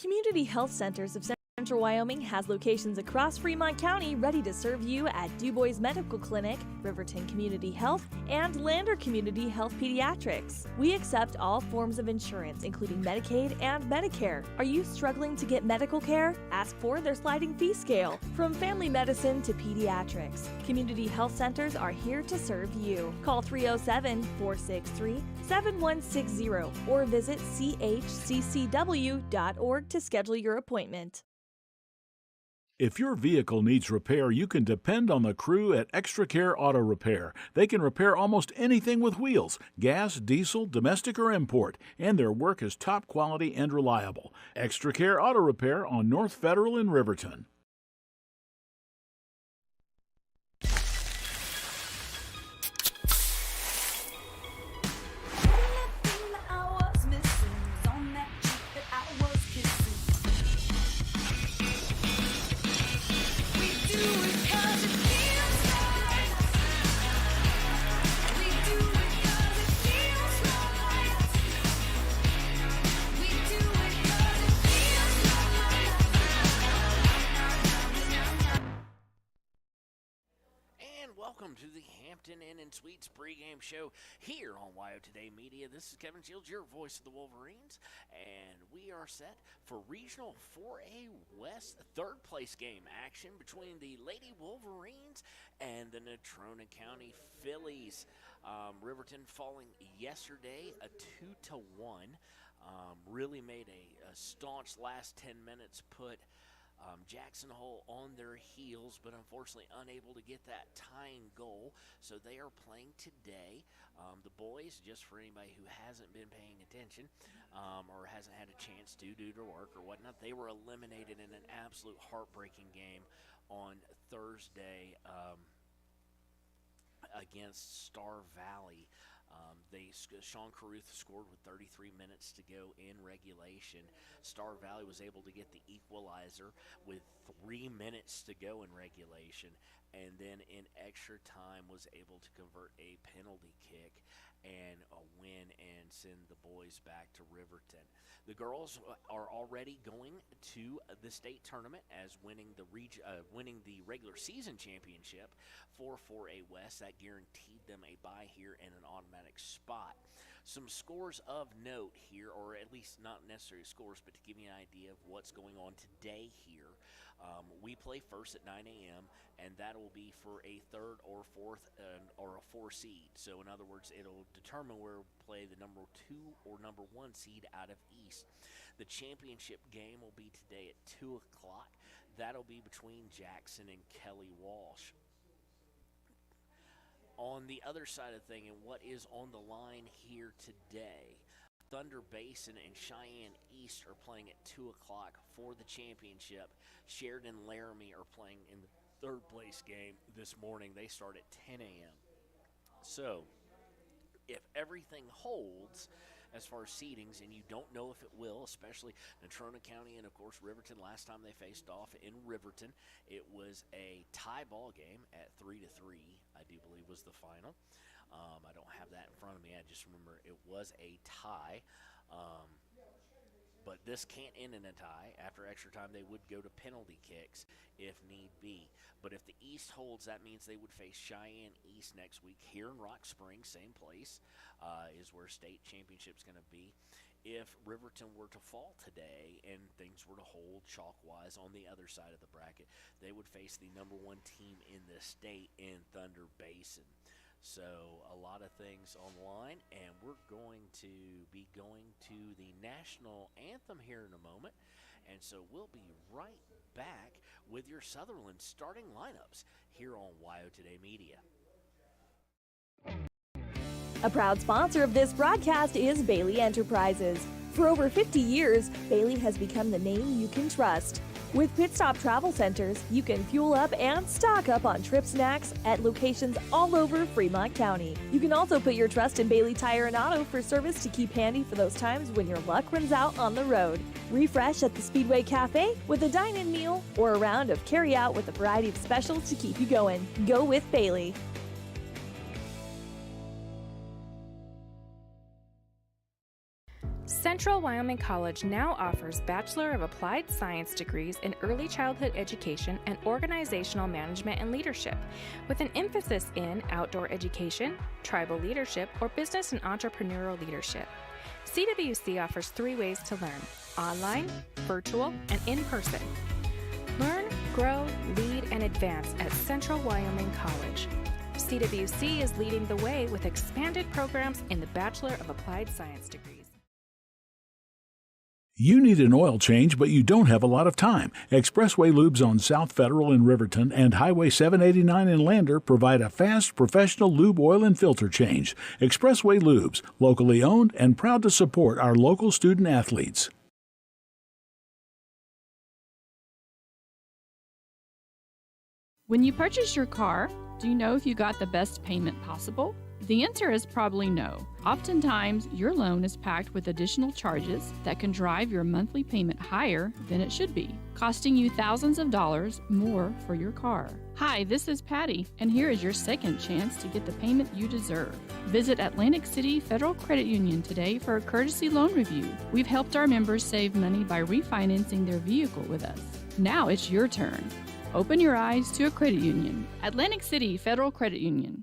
Community Health Centers of Central Wyoming has locations across Fremont County ready to serve you at DuBois Medical Clinic, Riverton Community Health, and Lander Community Health Pediatrics. We accept all forms of insurance, including Medicaid and Medicare. Are you struggling to get medical care? Ask for their sliding fee scale. From family medicine to pediatrics, Community Health Centers are here to serve you. Call 307-463-7160 or visit chccw.org to schedule your appointment. If your vehicle needs repair, you can depend on the crew at Extra Care Auto Repair. They can repair almost anything with wheels, gas, diesel, domestic, or import, and their work is top quality and reliable. Extra Care Auto Repair on North Federal in Riverton. Welcome to the Hampton Inn and Suites pregame show here on WYO Today Media. This is Kevin Shields, your voice of the Wolverines, and we are set for Regional 4A West third place game action between the Lady Wolverines and the Natrona County Phillies. Riverton falling yesterday a 2-1. Really made a staunch last 10 minutes, put Jackson Hole on their heels, but unfortunately unable to get that tying goal. So they are playing today. The boys, just for anybody who hasn't been paying attention or hasn't had a chance to due to work or whatnot, they were eliminated in an absolute heartbreaking game on Thursday against Star Valley. Sean Caruth scored with 33 minutes to go in regulation. Star Valley was able to get the equalizer with 3 minutes to go in regulation, and then in extra time was able to convert a penalty kick and a win and send the boys back to Riverton. The girls are already going to the state tournament as winning the regular season championship for 4A West. That guaranteed them a bye here and an automatic spot. Some scores of note here, or at least not necessarily scores, but to give you an idea of what's going on today here. We play first at 9 a.m., and that will be for a third or fourth or a 4 seed. So in other words, it'll determine where we'll play the number 2 or number 1 seed out of East. The championship game will be today at 2 o'clock. That'll be between Jackson and Kelly Walsh. On the other side of the thing, and what is on the line here today, Thunder Basin and Cheyenne East are playing at 2 o'clock for the championship. Sheridan and Laramie are playing in the third place game this morning. They start at 10 a.m. So, if everything holds as far as seedings, and you don't know if it will, especially Natrona County and, of course, Riverton. Last time they faced off in Riverton, it was a tie ball game at 3-3, I do believe was the final. I don't have that in front of me. I just remember it was a tie. But this can't end in a tie. After extra time, they would go to penalty kicks if need be. But if the East holds, that means they would face Cheyenne East next week here in Rock Springs, same place, is where state championship's going to be. If Riverton were to fall today and things were to hold chalk-wise on the other side of the bracket, they would face the number 1 team in the state in Thunder Basin. So a lot of things on the line, and we're going to be going to the national anthem here in a moment. And so we'll be right back with your Sutherland starting lineups here on WYO Today Media. A proud sponsor of this broadcast is Bailey Enterprises. For over 50 years, Bailey has become the name you can trust. With Pit Stop Travel Centers, you can fuel up and stock up on trip snacks at locations all over Fremont County. You can also put your trust in Bailey Tire and Auto for service to keep handy for those times when your luck runs out on the road. Refresh at the Speedway Cafe with a dine-in meal or a round of carry-out with a variety of specials to keep you going. Go with Bailey. Central Central Wyoming College now offers Bachelor of Applied Science degrees in Early Childhood Education and Organizational Management and Leadership, with an emphasis in outdoor education, tribal leadership, or business and entrepreneurial leadership. CWC offers 3 ways to learn: online, virtual, and in person. Learn, grow, lead, and advance at Central Wyoming College. CWC is leading the way with expanded programs in the Bachelor of Applied Science degrees. You need an oil change, but you don't have a lot of time. Expressway Lubes on South Federal in Riverton and Highway 789 in Lander provide a fast, professional lube, oil, and filter change. Expressway Lubes, locally owned and proud to support our local student athletes. When you purchase your car, do you know if you got the best payment possible? The answer is probably no. Oftentimes, your loan is packed with additional charges that can drive your monthly payment higher than it should be, costing you thousands of dollars more for your car. Hi, this is Patty, and here is your second chance to get the payment you deserve. Visit Atlantic City Federal Credit Union today for a courtesy loan review. We've helped our members save money by refinancing their vehicle with us. Now it's your turn. Open your eyes to a credit union. Atlantic City Federal Credit Union.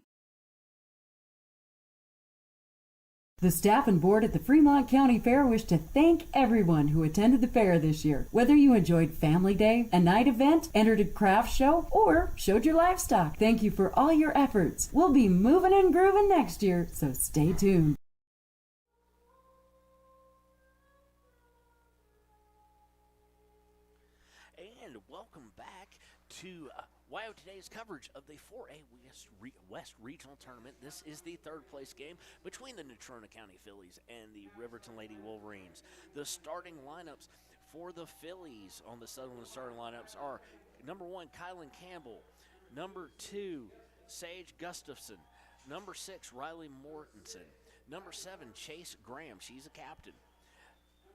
The staff and board at the Fremont County Fair wish to thank everyone who attended the fair this year. Whether you enjoyed Family Day, a night event, entered a craft show, or showed your livestock, thank you for all your efforts. We'll be moving and grooving next year, so stay tuned. And welcome back to WYO Today's coverage of the 4A West Regional Tournament. This is the third place game between the Natrona County Phillies and the Riverton Lady Wolverines. The starting lineups for the Phillies on the Sutherland starting lineups are number 1, Kylan Campbell, number 2, Sage Gustafson, number 6, Riley Mortensen, number 7, Chase Graham, she's a captain,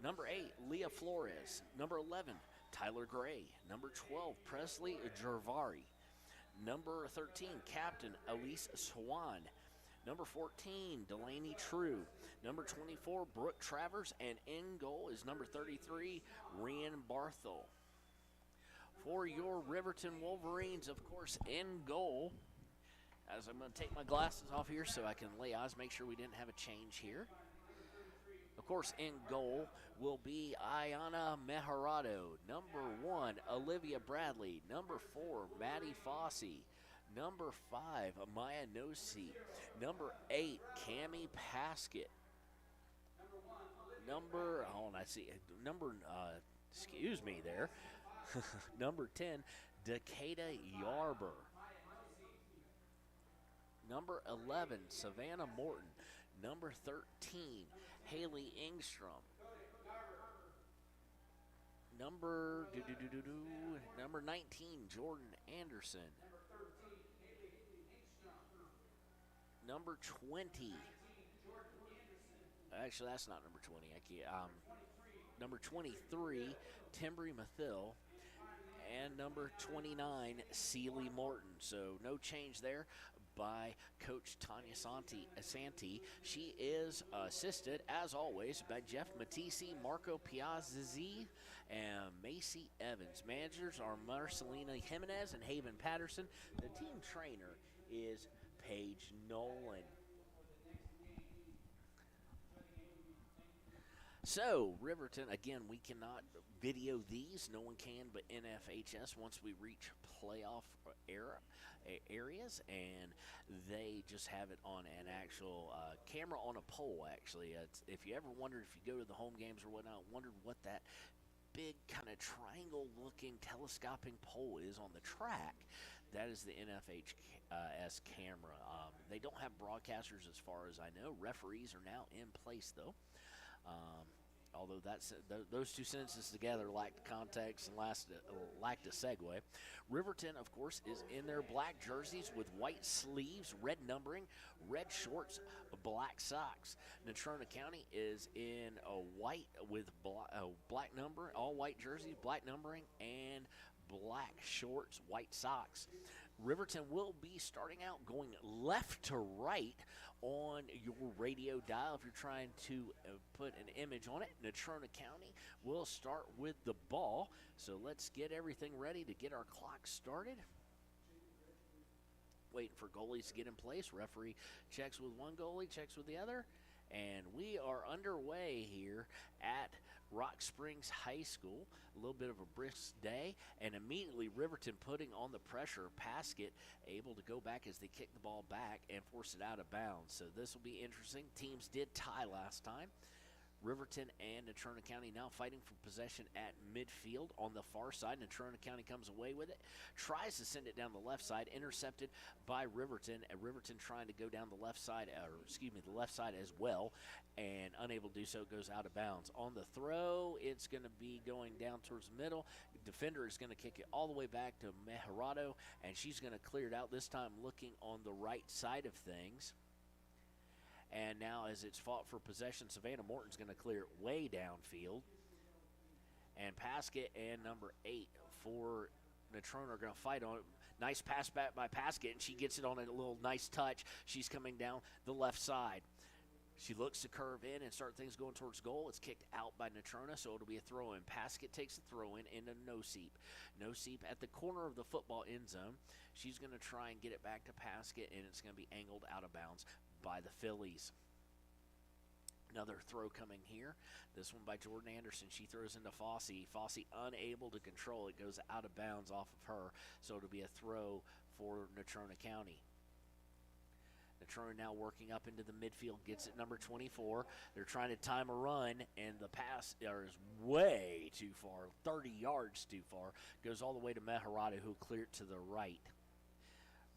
number 8, Leah Flores, number 11, Tyler Gray, number 12, Presley Gervari, number 13, Captain Elise Swan, number 14, Delaney True, number 24, Brooke Travers, and in goal is number 33, Rian Barthel. For your Riverton Wolverines, of course, in goal, as I'm going to take my glasses off here so I can lay eyes, make sure we didn't have a change here. Of course, in goal will be Ayana Meharado. Number 1, Olivia Bradley. Number 4, Maddie Fossey. Number 5, Amaya Nosi. Number 8, Cami Paskett. Excuse me there. Number 10, Decatur Yarber. Number 11, Savannah Morton. Number 13, Haley Engstrom. Number 19, Jordan Anderson. Number 20. Actually, that's not number 20. Number 23, Timbri Mathill. And number 29, Celie Morton. So no change there by Coach Tanya Santi. She is assisted, as always, by Jeff Matisi, Marco Piazzi, and Macy Evans. Managers are Marcelina Jimenez and Haven Patterson. The team trainer is Paige Nolan. So, Riverton, again, we cannot video these. No one can but NFHS once we reach playoff areas, and they just have it on an actual camera on a pole, actually. If you ever wondered, if you go to the home games or whatnot, wondered what that big kind of triangle-looking telescoping pole is on the track, that is the NFHS camera. They don't have broadcasters as far as I know. Referees are now in place, though. Although those two sentences together lacked context and lacked a segue. Riverton, of course, is in their black jerseys with white sleeves, red numbering, red shorts, black socks. Natrona County is in a white with black number, all white jerseys, black numbering, and black shorts, white socks. Riverton will be starting out going left to right on your radio dial if you're trying to put an image on it. Natrona County will start with the ball. So let's get everything ready to get our clock started. Waiting for goalies to get in place. Referee checks with one goalie, checks with the other. And we are underway here at Rock Springs High School. A little bit of a brisk day, and immediately Riverton putting on the pressure. Paskett able to go back as they kick the ball back and force it out of bounds. So this will be interesting. Teams did tie last time. Riverton and Natrona County now fighting for possession at midfield on the far side. Natrona County comes away with it, tries to send it down the left side, intercepted by Riverton. And Riverton trying to go down the left side, the left side as well, and unable to do so, goes out of bounds. On the throw, it's going to be going down towards the middle. Defender is going to kick it all the way back to Mejarado, and she's going to clear it out, this time looking on the right side of things. And now as it's fought for possession, Savannah Morton's going to clear it way downfield. And Paskett and number 8 for Natrona are going to fight on it. Nice pass back by Paskett, and she gets it on a little nice touch. She's coming down the left side. She looks to curve in and start things going towards goal. It's kicked out by Natrona, so it'll be a throw-in. Paskett takes the throw-in into No-Seep. No-Seep at the corner of the football end zone. She's going to try and get it back to Paskett, and it's going to be angled out of bounds by the Phillies. Another throw coming here. This one by Jordan Anderson. She throws into Fossey. Fossey unable to control it. Goes out of bounds off of her. So it'll be a throw for Natrona County. Natrona now working up into the midfield. Gets it number 24. They're trying to time a run, and the pass is way too far. 30 yards too far. Goes all the way to Mejarado, who cleared to the right.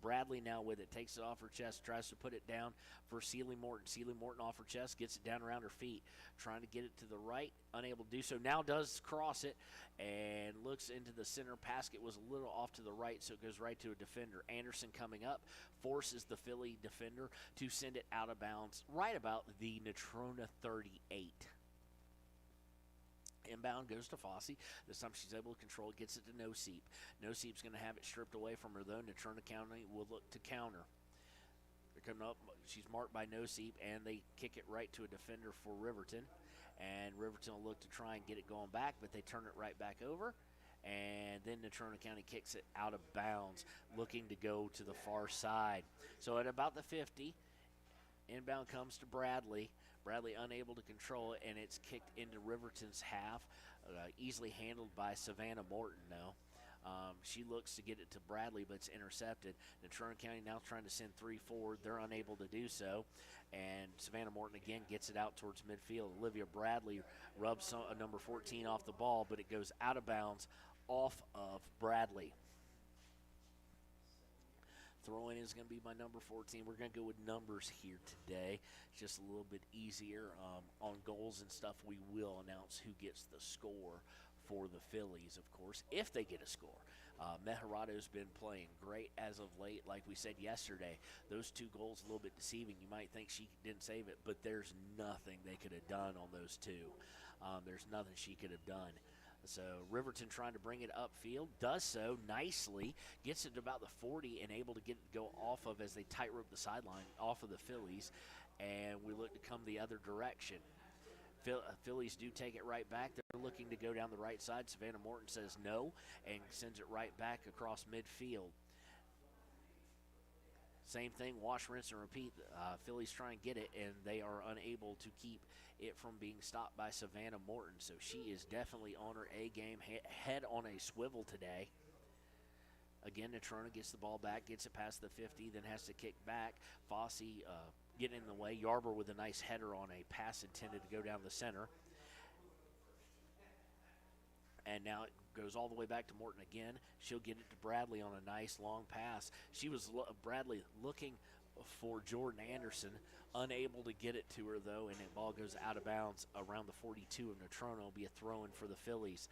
Bradley now with it, takes it off her chest, tries to put it down for Sealy Morton. Sealy Morton off her chest, gets it down around her feet, trying to get it to the right, unable to do so. Now does cross it and looks into the center. Paskett was a little off to the right, so it goes right to a defender. Anderson coming up, forces the Philly defender to send it out of bounds right about the Natrona 38. Inbound goes to Fossey. This time she's able to control it, gets it to No-Seep. No-Seep's going to have it stripped away from her, though. Natrona County will look to counter. They're coming up. She's marked by No-Seep, and they kick it right to a defender for Riverton. And Riverton will look to try and get it going back, but they turn it right back over. And then Natrona County kicks it out of bounds, looking to go to the far side. So at about the 50, inbound comes to Bradley. Bradley unable to control it, and it's kicked into Riverton's half. Easily handled by Savannah Morton now. She looks to get it to Bradley, but it's intercepted. Natrona County now trying to send 3 forward. They're unable to do so. And Savannah Morton again gets it out towards midfield. Olivia Bradley rubs number 14 off the ball, but it goes out of bounds off of Bradley. Throwing is going to be my number 14. We're going to go with numbers here today. It's just a little bit easier. On goals and stuff, we will announce who gets the score for the Phillies, of course, if they get a score. Mejarado's been playing great as of late. Like we said yesterday, those 2 goals a little bit deceiving. You might think she didn't save it, but there's nothing they could have done on those 2. There's nothing she could have done. So Riverton trying to bring it upfield, does so nicely, gets it to about the 40 and able to get it to go off of as they tightrope the sideline off of the Phillies, and we look to come the other direction. Phillies do take it right back. They're looking to go down the right side. Savannah Morton says no and sends it right back across midfield. Same thing, wash, rinse, and repeat. Phillies try and get it, and they are unable to keep it from being stopped by Savannah Morton. So she is definitely on her A game, head on a swivel today. Again, Natrona gets the ball back, gets it past the 50, then has to kick back. Fossey getting in the way. Yarber with a nice header on a pass intended to go down the center. And now it goes all the way back to Morton again. She'll get it to Bradley on a nice long pass. She was Bradley looking for Jordan Anderson, unable to get it to her though, and the ball goes out of bounds around the 42 of Natrona. Will be a throw-in for the Phillies.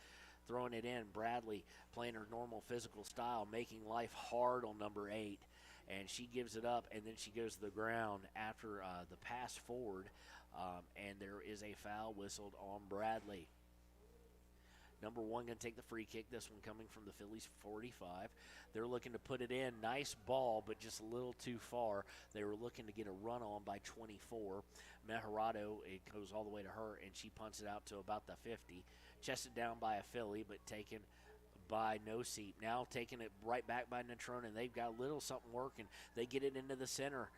Throwing it in, Bradley playing her normal physical style, making life hard on number 8. And she gives it up, and then she goes to the ground after the pass forward, and there is a foul whistled on Bradley. Number 1 going to take the free kick. This one coming from the Phillies 45. They're looking to put it in. Nice ball, but just a little too far. They were looking to get a run on by 24. Mejorado, it goes all the way to her, and she punts it out to about the 50. Chested down by a Philly, but taken by No Seep. Now taking it right back by Natrona, and they've got a little something working. They get it into the center,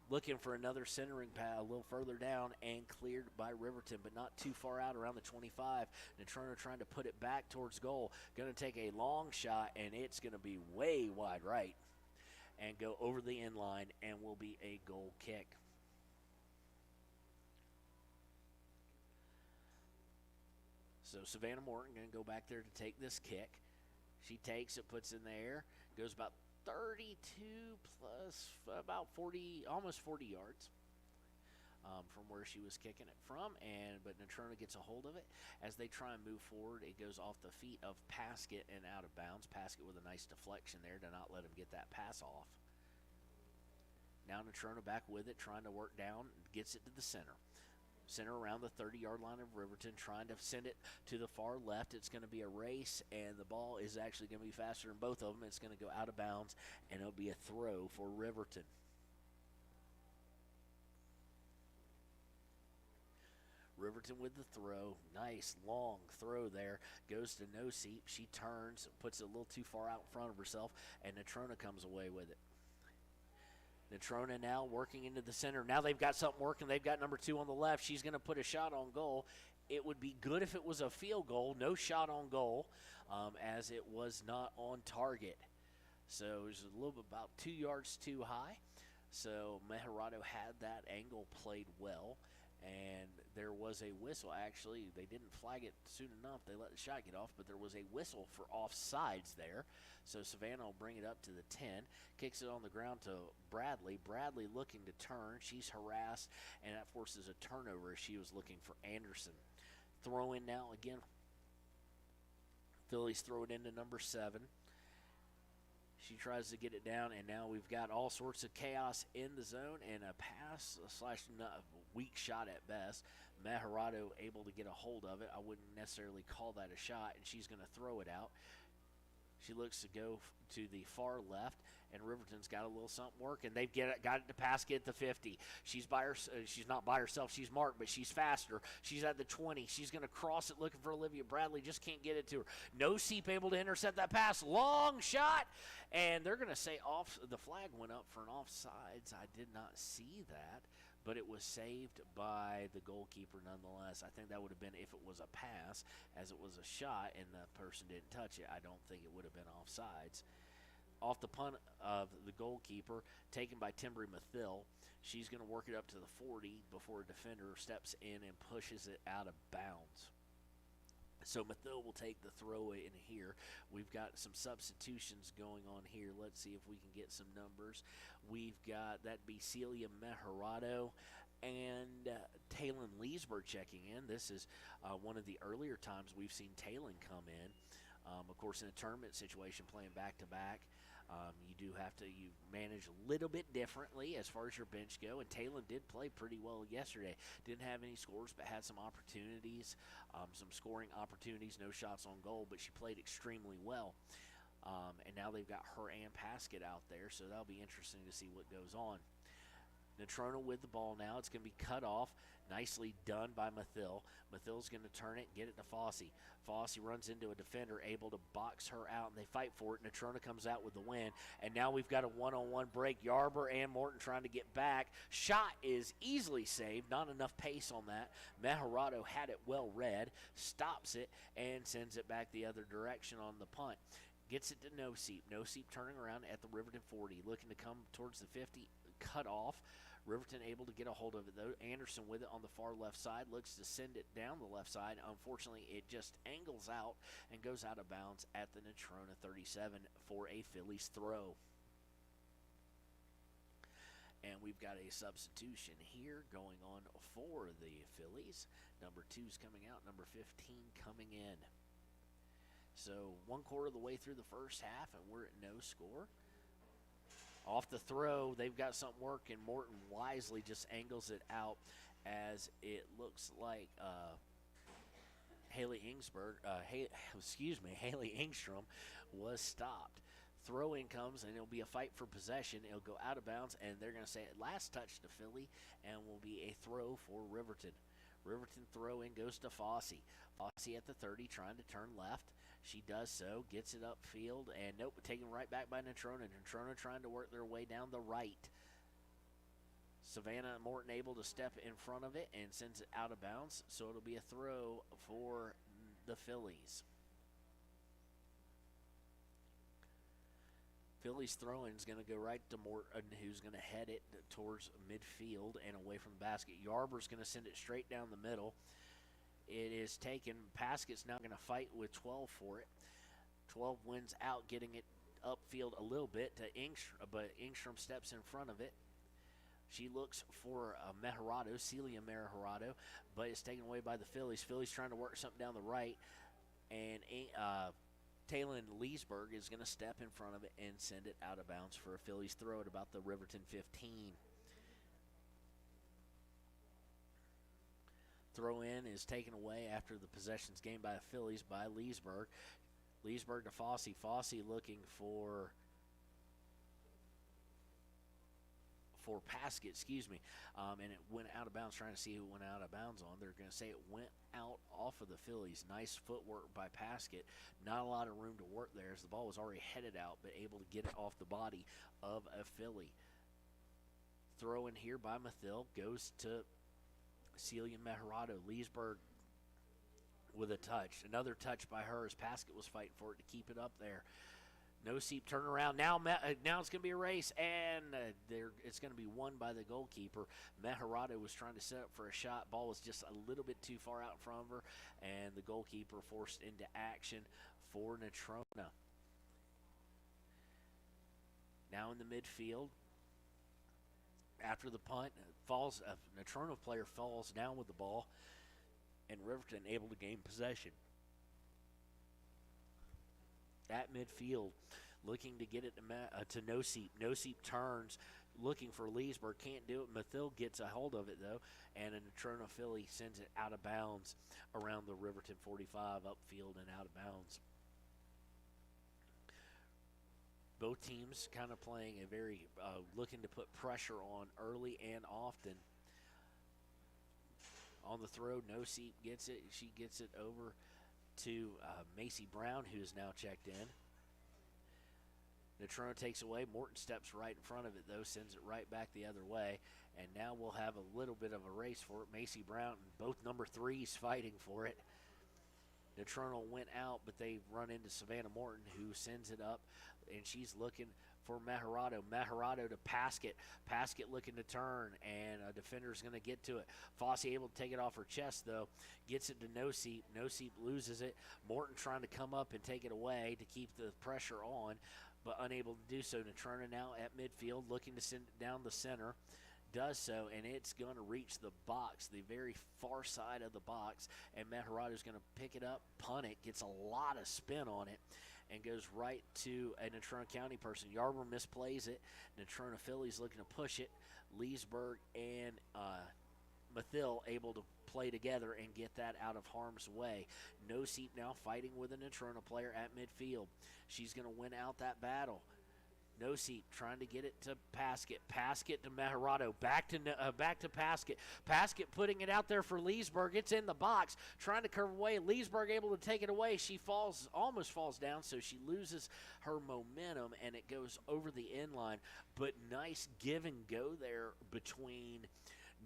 looking for another centering pad a little further down, and cleared by Riverton, but not too far out around the 25. Natrona trying to put it back towards goal. Going to take a long shot, and it's going to be way wide right and go over the end line and will be a goal kick. So Savannah Morton going to go back there to take this kick. She takes it, puts it in the air, goes about 32 plus about 40, almost 40 yards from where she was kicking it from. But Natrona gets a hold of it. As they try and move forward, it goes off the feet of Paskett and out of bounds. Paskett with a nice deflection there to not let him get that pass off. Now Natrona back with it, trying to work down, gets it to the center. Center around the 30-yard line of Riverton, trying to send it to the far left. It's going to be a race, and the ball is actually going to be faster than both of them. It's going to go out of bounds, and it'll be a throw for Riverton. Riverton with the throw. Nice long throw there. Goes to No Seep. She turns, puts it a little too far out in front of herself, and Natrona comes away with it. Natrona now working into the center. Now they've got something working. They've got number 2 on the left. She's going to put a shot on goal. It would be good if it was a field goal. No shot on goal, as it was not on target. So it was a little bit about 2 yards too high. So Mejorado had that angle played well, and there was a whistle. Actually, they didn't flag it soon enough. They let the shot get off, but there was a whistle for offsides there. So Savannah will bring it up to the 10, kicks it on the ground to Bradley. Bradley looking to turn. She's harassed, and that forces a turnover as she was looking for Anderson. Throw in now again. Phillies throw it into number 7. She tries to get it down, and now we've got all sorts of chaos in the zone and a pass / weak shot at best. Mejorado able to get a hold of it. I wouldn't necessarily call that a shot, and she's going to throw it out. She looks to go to the far left, and Riverton's got a little something working. They've got it to Paskett at the 50. She's not by herself. She's marked, but she's faster. She's at the 20. She's going to cross it looking for Olivia Bradley. Just can't get it to her. No Seep able to intercept that pass. Long shot, and they're going to say off. The flag went up for an offsides. I did not see that, but it was saved by the goalkeeper nonetheless. I think that would have been if it was a pass, as it was a shot and the person didn't touch it. I don't think it would have been offsides. Off the punt of the goalkeeper, taken by Timbri Mathill. She's going to work it up to the 40 before a defender steps in and pushes it out of bounds. So Mathill will take the throw in here. We've got some substitutions going on here. Let's see if we can get some numbers. We've got that be Celia Mejorado and Talon Leesburg checking in. This is one of the earlier times we've seen Talon come in. Of course, in a tournament situation, playing back-to-back, you do have to manage a little bit differently as far as your bench go. And Talon did play pretty well yesterday. Didn't have any scores, but had some opportunities, some scoring opportunities, no shots on goal, but she played extremely well. And now they've got her and Paskett out there, so that'll be interesting to see what goes on. Natrona with the ball now. It's going to be cut off. Nicely done by Mathill. Mathill's going to turn it and get it to Fossey. Fossey runs into a defender, able to box her out, and they fight for it. Natrona comes out with the win, and now we've got a one-on-one break. Yarber and Morton trying to get back. Shot is easily saved. Not enough pace on that. Mejorado had it well read, stops it, and sends it back the other direction on the punt. Gets it to No Seep. No Seep turning around at the Riverton 40, looking to come towards the 50. Cut off. Riverton able to get a hold of it, though. Anderson with it on the far left side. Looks to send it down the left side. Unfortunately, it just angles out and goes out of bounds at the Natrona 37 for a Phillies throw. And we've got a substitution here going on for the Phillies. Number 2's coming out. Number 15 coming in. So 1/4 of the way through the first half, and we're at no score. Off the throw, they've got something working. Morton wisely just angles it out as it looks like Haley Engstrom was stopped. Throw in comes, and it'll be a fight for possession. It'll go out of bounds, and they're going to say last touch to Philly, and will be a throw for Riverton. Riverton throw in goes to Fossey. Fossey at the 30, trying to turn left. She does so, gets it upfield, and nope, taken right back by Natrona. Natrona trying to work their way down the right. Savannah Morton able to step in front of it and sends it out of bounds, so it'll be a throw for the Phillies. Phillies throw-in is going to go right to Morton, who's going to head it towards midfield and away from the basket. Yarber's going to send it straight down the middle. It is taken. Pasket's now going to fight with 12 for it. 12 wins out, getting it upfield a little bit to Engstrom, but Engstrom steps in front of it. She looks for Mejerado, Celia Mejerado, but it's taken away by the Phillies. Phillies trying to work something down the right, and Taylon Leesburg is going to step in front of it and send it out of bounds for a Phillies throw at about the Riverton 15. Throw in is taken away after the possession's gained by the Phillies by Leesburg. Leesburg to Fossey. Fossey looking for Paskett, and it went out of bounds, trying to see who it went out of bounds on. They're going to say it went out off of the Phillies. Nice footwork by Paskett. Not a lot of room to work there as the ball was already headed out, but able to get it off the body of a Philly. Throw in here by Mathill goes to Celia Mejerado. Leesburg with a touch. Another touch by her as Paskett was fighting for it to keep it up there. No seep turnaround. Now it's going to be a race, and it's going to be won by the goalkeeper. Mejerado was trying to set up for a shot. Ball was just a little bit too far out in front of her, and the goalkeeper forced into action for Natrona. Now in the midfield, after the punt, Natrona player falls down with the ball, and Riverton able to gain possession. At midfield, looking to get it to Noseep. Noseep turns, looking for Leesburg. Can't do it. Mathill gets a hold of it, though, and a Natrona Philly sends it out of bounds around the Riverton 45, upfield and out of bounds. Both teams kind of playing a very looking to put pressure on early and often. On the throw, Noseep gets it. She gets it over to Macy Brown, who is now checked in. Natrona takes away. Morton steps right in front of it, though, sends it right back the other way. And now we'll have a little bit of a race for it. Macy Brown, both number 3s fighting for it. Natrona went out, but they run into Savannah Morton, who sends it up, and she's looking for Mejerado. Mejerado to Paskett. Paskett looking to turn, and a defender's going to get to it. Fossey able to take it off her chest, though. Gets it to Noseep. Noseep loses it. Morton trying to come up and take it away to keep the pressure on, but unable to do so. Natrona now at midfield, looking to send it down the center. Does so, and it's going to reach the box, the very far side of the box, and Mejerado's going to pick it up, punt it, gets a lot of spin on it, and goes right to a Natrona County person. Yarber misplays it. Natrona Phillies looking to push it. Leesburg and Mathill able to play together and get that out of harm's way. Noseep now fighting with a Natrona player at midfield. She's going to win out that battle. Noseep trying to get it to Paskett. Paskett to Mejerado. Back to Paskett. Paskett putting it out there for Leesburg. It's in the box. Trying to curve away. Leesburg able to take it away. She almost falls down, so she loses her momentum, and it goes over the end line. But nice give and go there between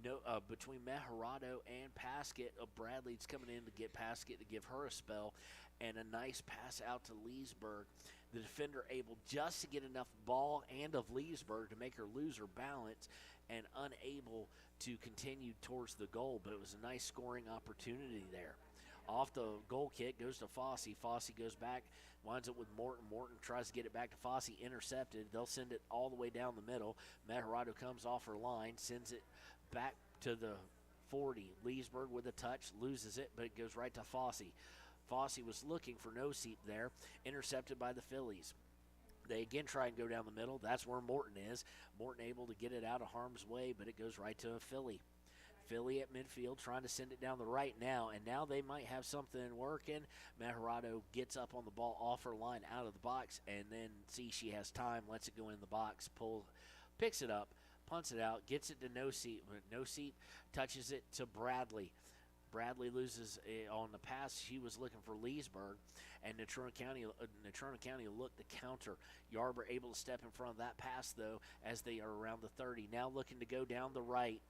Mejerado and Paskett. Bradley's coming in to get Paskett to give her a spell, and a nice pass out to Leesburg. The defender able just to get enough ball and of Leesburg to make her lose her balance, and unable to continue towards the goal, but it was a nice scoring opportunity there. Off the goal kick goes to Fossey. Fossey goes back, winds up with Morton. Morton tries to get it back to Fossey, intercepted. They'll send it all the way down the middle. Mejerado comes off her line, sends it back to the 40. Leesburg with a touch, loses it, but it goes right to Fossey. Fossey was looking for Noseep there, intercepted by the Phillies. They again try and go down the middle. That's where Morton is. Morton able to get it out of harm's way, but it goes right to a Philly. Philly at midfield trying to send it down the right now, and now they might have something working. Meharado gets up on the ball off her line out of the box, and then see she has time, lets it go in the box, picks it up, punts it out, gets it to No Seat. No Seat touches it to Bradley. Bradley loses on the pass. She was looking for Leesburg, and Natrona County looked to counter. Yarber able to step in front of that pass, though, as they are around the 30. Now looking to go down the right.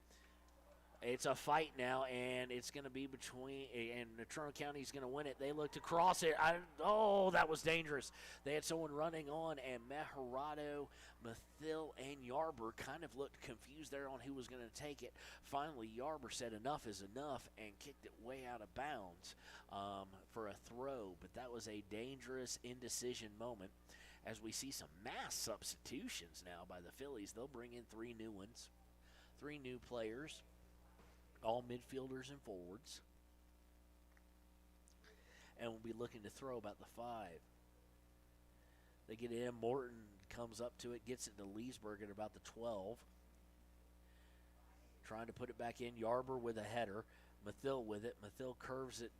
It's a fight now, and it's going to be between, and Natrona County's going to win it. They look to cross it. That was dangerous. They had someone running on, and Meharado, Mathil, and Yarber kind of looked confused there on who was going to take it. Finally, Yarber said enough is enough and kicked it way out of bounds for a throw, but that was a dangerous indecision moment as we see some mass substitutions now by the Phillies. They'll bring in 3 new ones, 3 new players. All midfielders and forwards. And we'll be looking to throw about the 5. They get in. Morton comes up to it, gets it to Leesburg at about the 12. Trying to put it back in. Yarber with a header. Mathil with it. Mathil curves it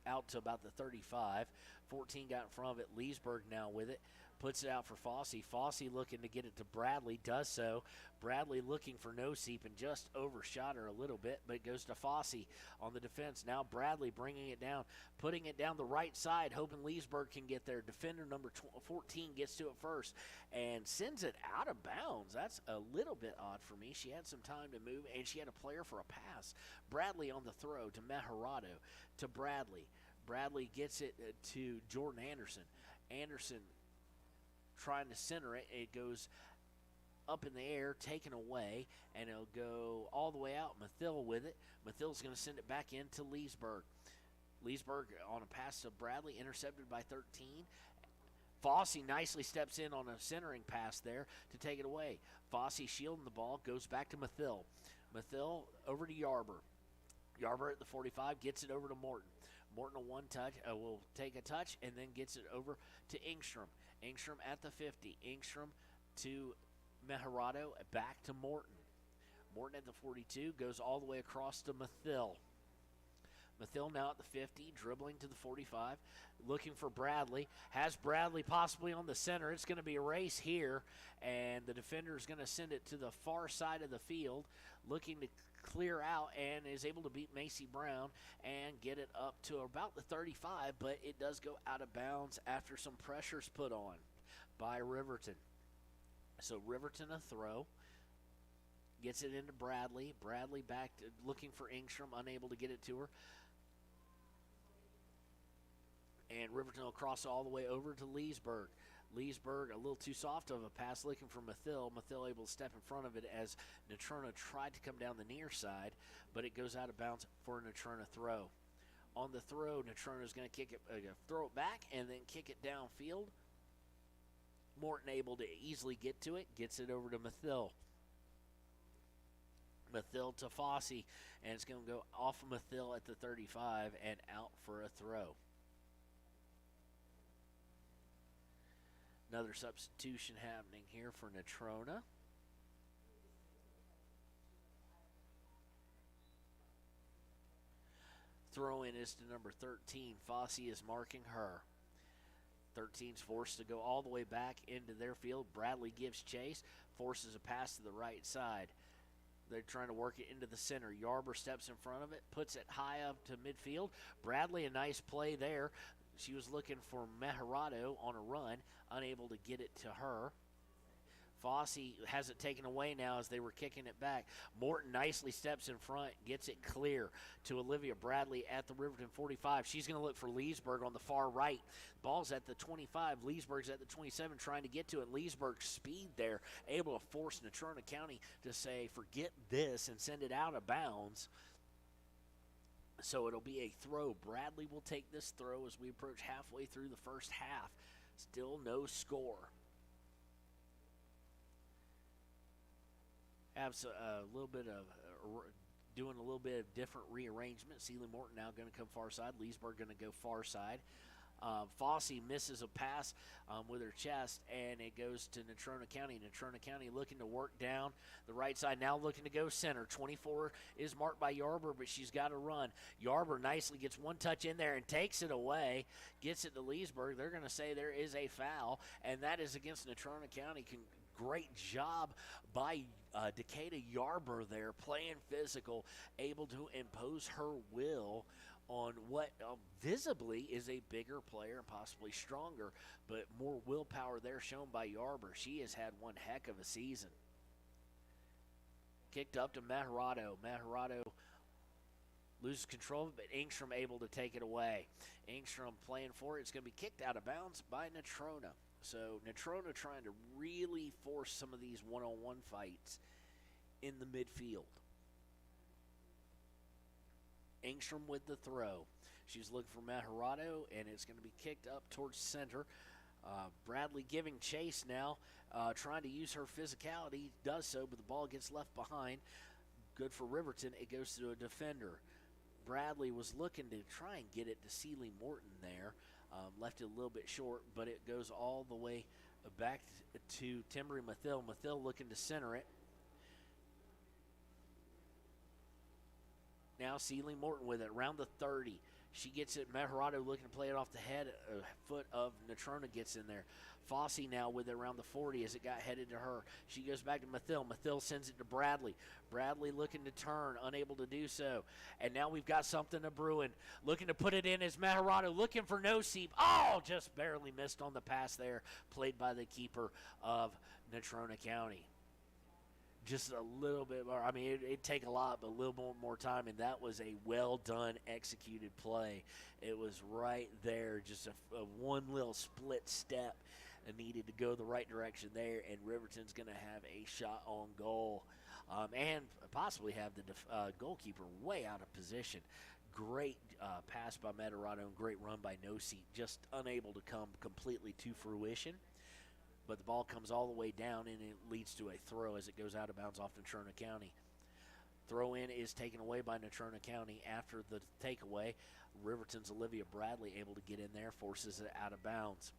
out to about the 35. 14 got in front of it. Leesburg now with it. Puts it out for Fossey. Fossey looking to get it to Bradley. Does so. Bradley looking for No-Seep and just overshot her a little bit, but it goes to Fossey on the defense. Now Bradley bringing it down, putting it down the right side, hoping Leesburg can get there. Defender number 14 gets to it first and sends it out of bounds. That's a little bit odd for me. She had some time to move, and she had a player for a pass. Bradley on the throw to Meharado, to Bradley. Bradley gets it to Jordan Anderson. Anderson trying to center it. It goes up in the air, taken away, and it'll go all the way out. Mathil with it. Mathil's going to send it back into Leesburg. Leesburg on a pass to Bradley, intercepted by 13. Fossey nicely steps in on a centering pass there to take it away. Fossey shielding the ball, goes back to Mathil. Mathil over to Yarber. Yarber at the 45 gets it over to Morton. Morton will take a touch and then gets it over to Ingstrom. Ingstrom at the 50. Ingstrom to Meharado, back to Morton. Morton at the 42 goes all the way across to Mathil. Mathil now at the 50, dribbling to the 45, looking for Bradley. Has Bradley possibly on the center. It's going to be a race here, and the defender is going to send it to the far side of the field, looking to clear out, and is able to beat Macy Brown and get it up to about the 35, but it does go out of bounds after some pressure's put on by Riverton. So Riverton a throw. Gets it into Bradley. Bradley back to, looking for Ingstrom, unable to get it to her. And Riverton will cross all the way over to Leesburg. Leesburg a little too soft of a pass, looking for Mathil. Mathil able to step in front of it as Natrona tried to come down the near side, but it goes out of bounds for a Natrona throw. On the throw, Natrona is going to throw it back and then kick it downfield. Morton able to easily get to it, gets it over to Mathil. Mathil to Fossey, and it's going to go off of Mathil at the 35 and out for a throw. Another substitution happening here for Natrona. Throw-in is to number 13. Fossey is marking her. 13's forced to go all the way back into their field. Bradley gives chase, forces a pass to the right side. They're trying to work it into the center. Yarber steps in front of it, puts it high up to midfield. Bradley, a nice play there. She was looking for Meharado on a run, unable to get it to her. Fossey has it taken away now as they were kicking it back. Morton nicely steps in front, gets it clear to Olivia Bradley at the Riverton 45. She's going to look for Leesburg on the far right. Ball's at the 25. Leesburg's at the 27 trying to get to it. Leesburg's speed there, able to force Natrona County to say, forget this, and send it out of bounds. So it'll be a throw. Bradley will take this throw as we approach halfway through the first half. Still no score. Have a little bit of different rearrangement. Sealy Morton now going to come far side. Leesburg going to go far side. Fossey misses a pass with her chest, and it goes to Natrona County. Natrona County looking to work down the right side, now looking to go center. 24 is marked by Yarber, but she's got to run. Yarber nicely gets one touch in there and takes it away, gets it to Leesburg. They're going to say there is a foul, and that is against Natrona County. Great job by Decatur Yarber there, playing physical, able to impose her will on what visibly is a bigger player and possibly stronger, but more willpower there shown by Yarber. She has had one heck of a season. Kicked up to Maharado. Maharado loses control of it, but Engstrom able to take it away. Engstrom playing for it. It's going to be kicked out of bounds by Natrona. So Natrona trying to really force some of these one-on-one fights in the midfield. Engstrom with the throw. She's looking for Maharado, and it's going to be kicked up towards center. Bradley giving chase now, trying to use her physicality, does so, but the ball gets left behind. Good for Riverton. It goes to a defender. Bradley was looking to try and get it to Sealy Morton there. Left it a little bit short, but it goes all the way back to Timbry Mathill. Mathill looking to center it. Now Sealy Morton with it around the 30. She gets it. Maharado looking to play it off the head. Foot of Natrona gets in there. Fossey now with it around the 40 as it got headed to her. She goes back to Mathill. Mathill sends it to Bradley. Bradley looking to turn, unable to do so. And now we've got something to brewing. Looking to put it in is Maharado, looking for no seep. Oh, just barely missed on the pass there, played by the keeper of Natrona County. Just a little bit more. I mean, it'd take a lot, but a little more time, and that was a well-done, executed play. It was right there, just a one little split step needed to go the right direction there, and Riverton's going to have a shot on goal and possibly have the goalkeeper way out of position. Great pass by Matarado and great run by No-Seat, just unable to come completely to fruition. But the ball comes all the way down, and it leads to a throw as it goes out of bounds off Natrona County. Throw-in is taken away by Natrona County. After the takeaway, Riverton's Olivia Bradley able to get in there, forces it out of bounds.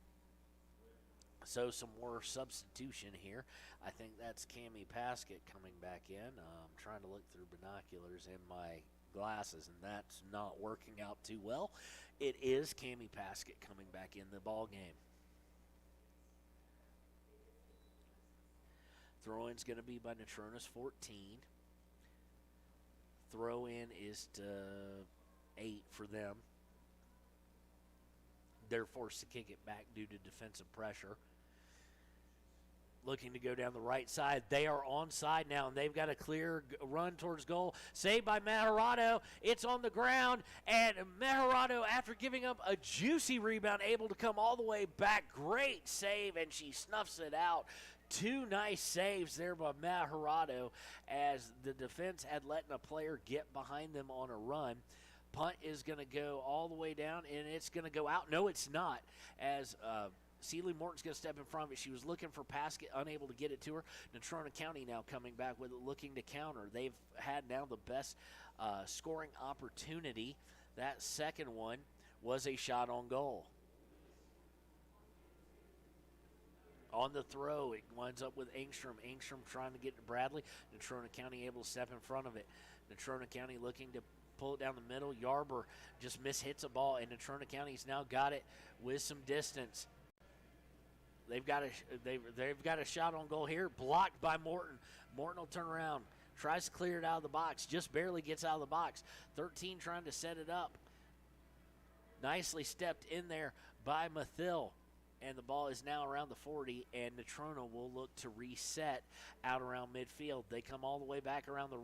So some more substitution here. I think that's Cammie Paskett coming back in. I'm trying to look through binoculars in my glasses, and that's not working out too well. It is Cammie Paskett coming back in the ball game. Throw-in's going to be by Natrona's 14. Throw-in is to 8 for them. They're forced to kick it back due to defensive pressure. Looking to go down the right side. They are onside now, and they've got a clear run towards goal. Saved by Maharado. It's on the ground, and Maharado, after giving up a juicy rebound, able to come all the way back. Great save, and she snuffs it out. Two nice saves there by Maharado as the defense had let a player get behind them on a run. Punt is going to go all the way down, and it's going to go out. No, it's not, as Sealy Morton's going to step in front of it. She was looking for Paskett, unable to get it to her. Natrona County now coming back with it, looking to counter. They've had now the best scoring opportunity. That second one was a shot on goal. On the throw, it winds up with Engstrom. Engstrom trying to get to Bradley. Natrona County able to step in front of it. Natrona County looking to pull it down the middle. Yarber just mishits a ball, and Natrona County's now got it with some distance. They've got a shot on goal here, blocked by Morton. Morton will turn around, tries to clear it out of the box, just barely gets out of the box. 13 trying to set it up. Nicely stepped in there by Mathill. And the ball is now around the 40, and Natrona will look to reset out around midfield. They come all the way back around the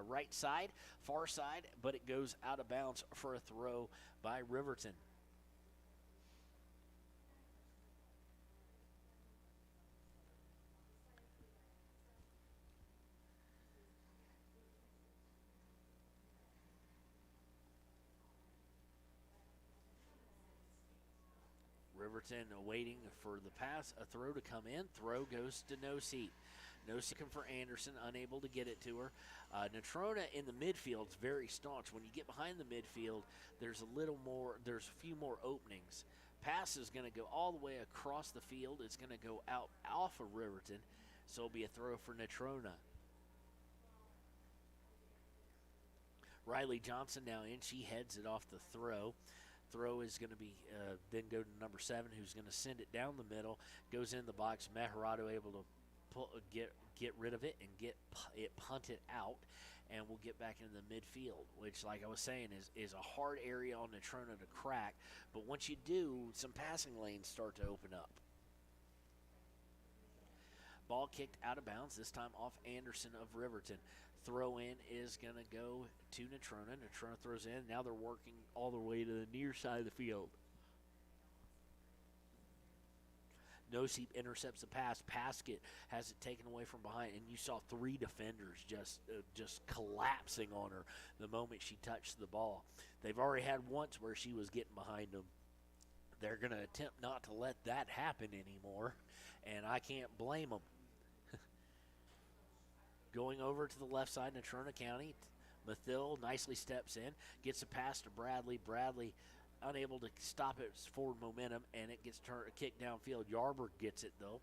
right side, far side, but it goes out of bounds for a throw by Riverton. Riverton waiting for the pass, a throw to come in. Throw goes to No-Seat. No-Seat for Anderson, unable to get it to her. Natrona in the midfield is very staunch. When you get behind the midfield, there's a few more openings. Pass is going to go all the way across the field. It's going to go out off of Riverton, so it'll be a throw for Natrona. Riley Johnson now in. She heads it off the throw. Throw is going to be then go to number 7, who's going to send it down the middle. Goes in the box. Meharado able to get rid of it and get it punted out, and we'll get back into the midfield, which, like I was saying, is a hard area on Natrona to crack. But once you do, some passing lanes start to open up. Ball kicked out of bounds, this time off Anderson of Riverton. Throw in is going to go to Natrona. Natrona throws in. Now they're working all the way to the near side of the field. Noseep intercepts the pass. Paskett has it taken away from behind, and you saw 3 defenders just collapsing on her the moment she touched the ball. They've already had once where she was getting behind them. They're going to attempt not to let that happen anymore, and I can't blame them. Going over to the left side, Natrona County, Mathill nicely steps in, gets a pass to Bradley. Bradley unable to stop its forward momentum, and it gets kicked downfield. Yarber gets it, though.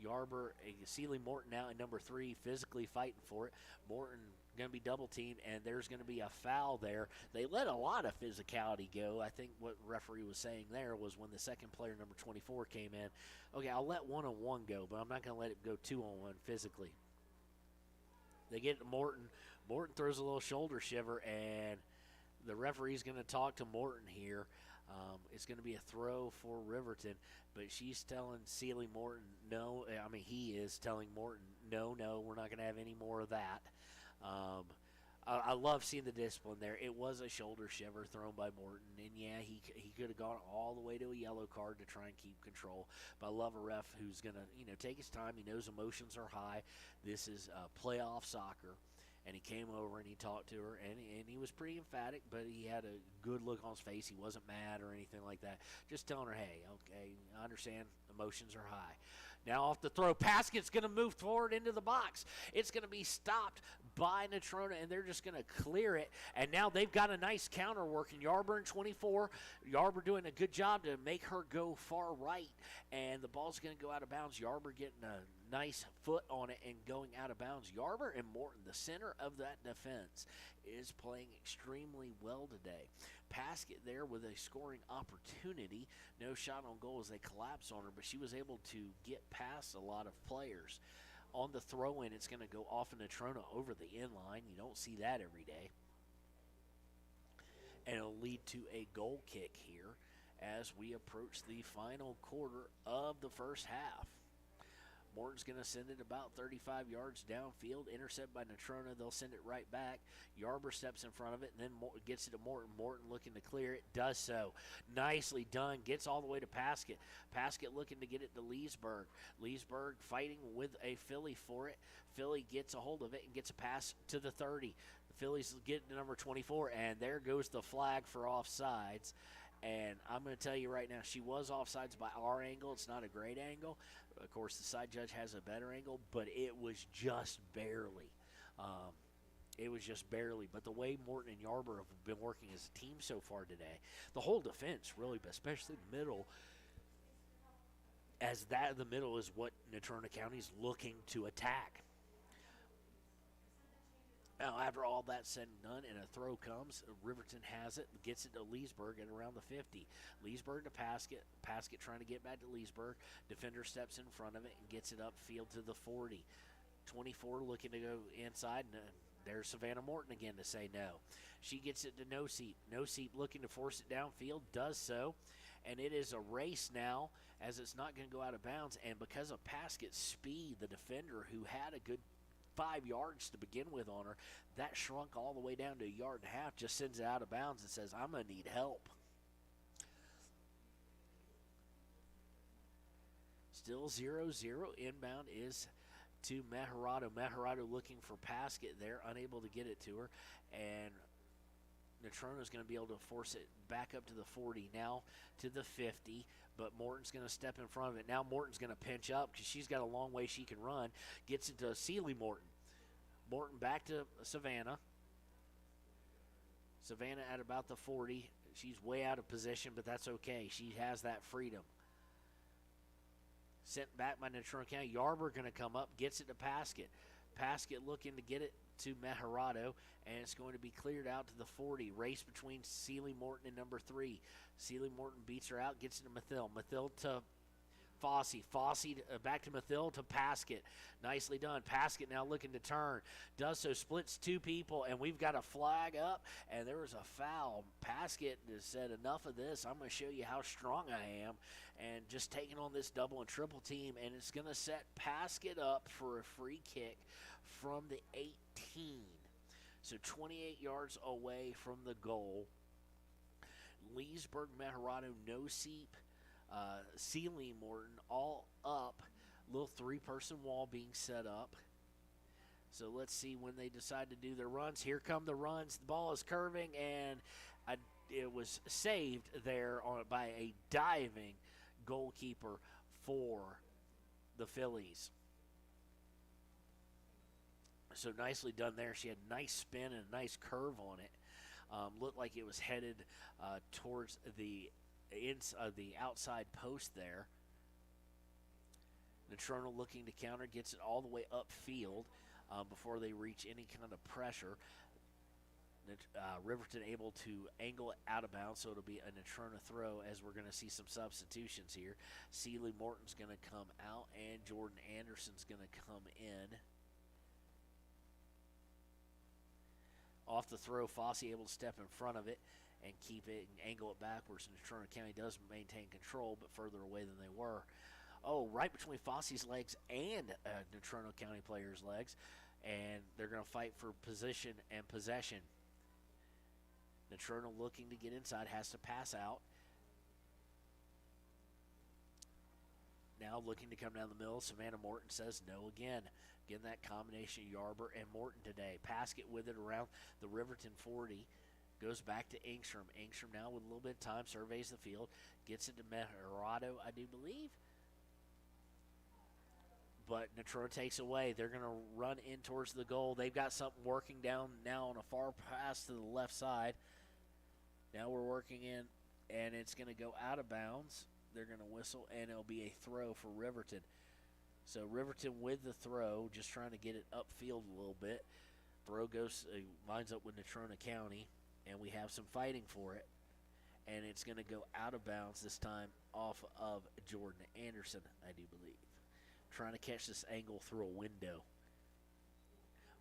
Yarber, Sealy Morton now at number 3, physically fighting for it. Morton going to be double teamed, and there's going to be a foul there. They let a lot of physicality go. I think what referee was saying there was when the second player, number 24, came in, okay, I'll let 1-on-1 go, but I'm not going to let it go 2-on-1 physically. They get to Morton. Morton throws a little shoulder shiver, and the referee's going to talk to Morton here. It's going to be a throw for Riverton, but she's telling Sealy Morton no. I mean, he is telling Morton, no, we're not going to have any more of that. I love seeing the discipline there. It was a shoulder shiver thrown by Morton, and yeah, he could have gone all the way to a yellow card to try and keep control. But I love a ref who's going to take his time. He knows emotions are high. This is playoff soccer. And he came over and he talked to her, and he was pretty emphatic, but he had a good look on his face. He wasn't mad or anything like that. Just telling her, hey, okay, I understand emotions are high. Now off the throw, Paskett's going to move forward into the box. It's going to be stopped by Natrona, and they're just going to clear it. And now they've got a nice counter working. Yarber in 24. Yarber doing a good job to make her go far right, and the ball's going to go out of bounds. Yarber getting a nice foot on it and going out of bounds. Yarber and Morton, the center of that defense, is playing extremely well today. Paskett there with a scoring opportunity. No shot on goal as they collapse on her, but she was able to get past a lot of players. On the throw-in, it's going to go off in Natrona over the end line. You don't see that every day. And it'll lead to a goal kick here as we approach the final quarter of the first half. Morton's going to send it about 35 yards downfield, intercept by Natrona. They'll send it right back. Yarber steps in front of it and then gets it to Morton. Morton looking to clear it, does so. Nicely done, gets all the way to Paskett. Paskett looking to get it to Leesburg. Leesburg fighting with a Philly for it. Philly gets a hold of it and gets a pass to the 30. The Phillies get to number 24, and there goes the flag for offsides. And I'm going to tell you right now, she was offsides by our angle. It's not a great angle. Of course, the side judge has a better angle, but it was just barely. But the way Morton and Yarber have been working as a team so far today, the whole defense really, but especially the middle, as that the middle is what Natrona County is looking to attack. Now, after all that said and done, and a throw comes, Riverton has it, gets it to Leesburg at around the 50. Leesburg to Paskett. Paskett trying to get back to Leesburg. Defender steps in front of it and gets it upfield to the 40. 24 looking to go inside, and there's Savannah Morton again to say no. She gets it to Noseep. Noseep looking to force it downfield, does so. And it is a race now, as it's not going to go out of bounds. And because of Paskett's speed, the defender who had a good 5 yards to begin with on her, that shrunk all the way down to 1.5 yards, just sends it out of bounds and says, I'm going to need help. Still 0-0. Inbound is to Meharado. Meharado looking for Paskett there, unable to get it to her. And Natrona is going to be able to force it back up to the 40, now to the 50. But Morton's going to step in front of it. Now Morton's going to pinch up because she's got a long way she can run. Gets it to Sealy Morton. Morton back to Savannah. Savannah at about the 40. She's way out of position, but that's okay. She has that freedom. Sent back by Natrona County. Yarber going to come up, gets it to Paskett. Paskett looking to get it to Meharado, and it's going to be cleared out to the 40. Race between Sealy Morton and number 3. Sealy Morton beats her out, gets it to Mathil. Mathil to Fossey. Fossey back to Mathil to Paskett. Nicely done. Paskett now looking to turn. Does so, splits 2 people, and we've got a flag up, and there was a foul. Paskett has said, enough of this. I'm going to show you how strong I am, and just taking on this double and triple team, and it's going to set Paskett up for a free kick from the 18. So 28 yards away from the goal. Leesburg, Meharado, No Seep, Sealy Morton all up. Little 3-person wall being set up. So let's see when they decide to do their runs. Here come the runs. The ball is curving, and it was saved there by a diving goalkeeper for the Phillies. So nicely done there. She had a nice spin and a nice curve on it. Looked like it was headed towards the outside post there. Natrona looking to counter, gets it all the way upfield before they reach any kind of pressure. Riverton able to angle it out of bounds, so it'll be a Natrona throw as we're going to see some substitutions here. Sealy Morton's going to come out, and Jordan Anderson's going to come in. Off the throw, Fossey able to step in front of it and keep it and angle it backwards. Natrona County does maintain control, but further away than they were. Oh, right between Fossey's legs and Natrona County players' legs, and they're going to fight for position and possession. Natrona looking to get inside, has to pass out. Now looking to come down the middle, Savannah Morton says no again. Getting that combination of Yarber and Morton today. Paskett with it around the Riverton 40. Goes back to Engstrom. Engstrom now with a little bit of time, surveys the field. Gets it to Meharado, I do believe. But Natrona takes away. They're going to run in towards the goal. They've got something working down now on a far pass to the left side. Now we're working in, and it's going to go out of bounds. They're going to whistle, and it'll be a throw for Riverton. So Riverton with the throw, just trying to get it upfield a little bit. Throw goes, lines up with Natrona County, and we have some fighting for it. And it's going to go out of bounds this time off of Jordan Anderson, I do believe. Trying to catch this angle through a window.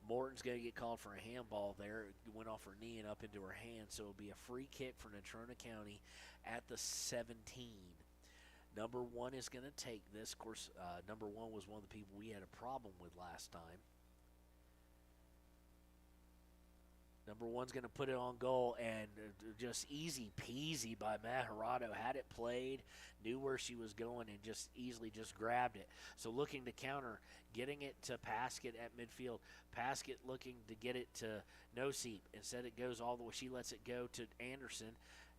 Morton's going to get called for a handball there. It went off her knee and up into her hand, so it'll be a free kick for Natrona County at the 17. Number 1 is going to take this. Of course, number 1 was one of the people we had a problem with last time. Number 1's going to put it on goal, and just easy peasy by Meharado. Had it played, knew where she was going, and just easily just grabbed it. So looking to counter, getting it to Paskett at midfield. Paskett looking to get it to No-Seep. Instead it goes all the way. She lets it go to Anderson.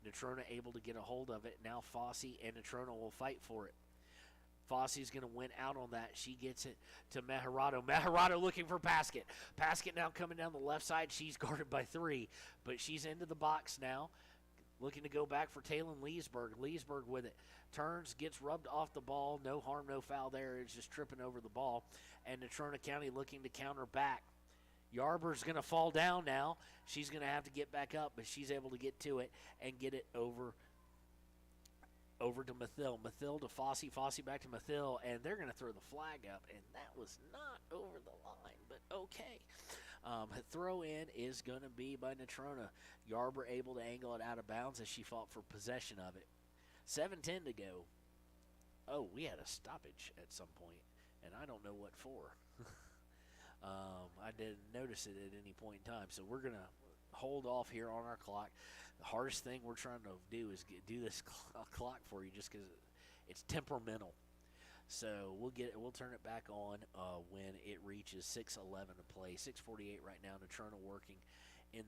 Natrona able to get a hold of it. Now Fossey and Natrona will fight for it. Fossey's going to win out on that. She gets it to Meharado. Meharado looking for Paskett. Paskett now coming down the left side. She's guarded by 3, but she's into the box now. Looking to go back for Talon Leesburg. Leesburg with it. Turns, gets rubbed off the ball. No harm, no foul there. It's just tripping over the ball. And Natrona County looking to counter back. Yarber's going to fall down now. She's going to have to get back up, but she's able to get to it and get it over to Mathil. Mathil to Fossey. Fossey back to Mathil, and they're going to throw the flag up, and that was not over the line, but okay. Throw in is going to be by Natrona. Yarber able to angle it out of bounds as she fought for possession of it. 7:10 to go. Oh, we had a stoppage at some point, and I don't know what for. I didn't notice it at any point in time, so we're going to hold off here on our clock. The hardest thing we're trying to do is do this clock for you just because it's temperamental. So we'll turn it back on when it reaches 6:11 to play. 6:48 right now. Natrona working in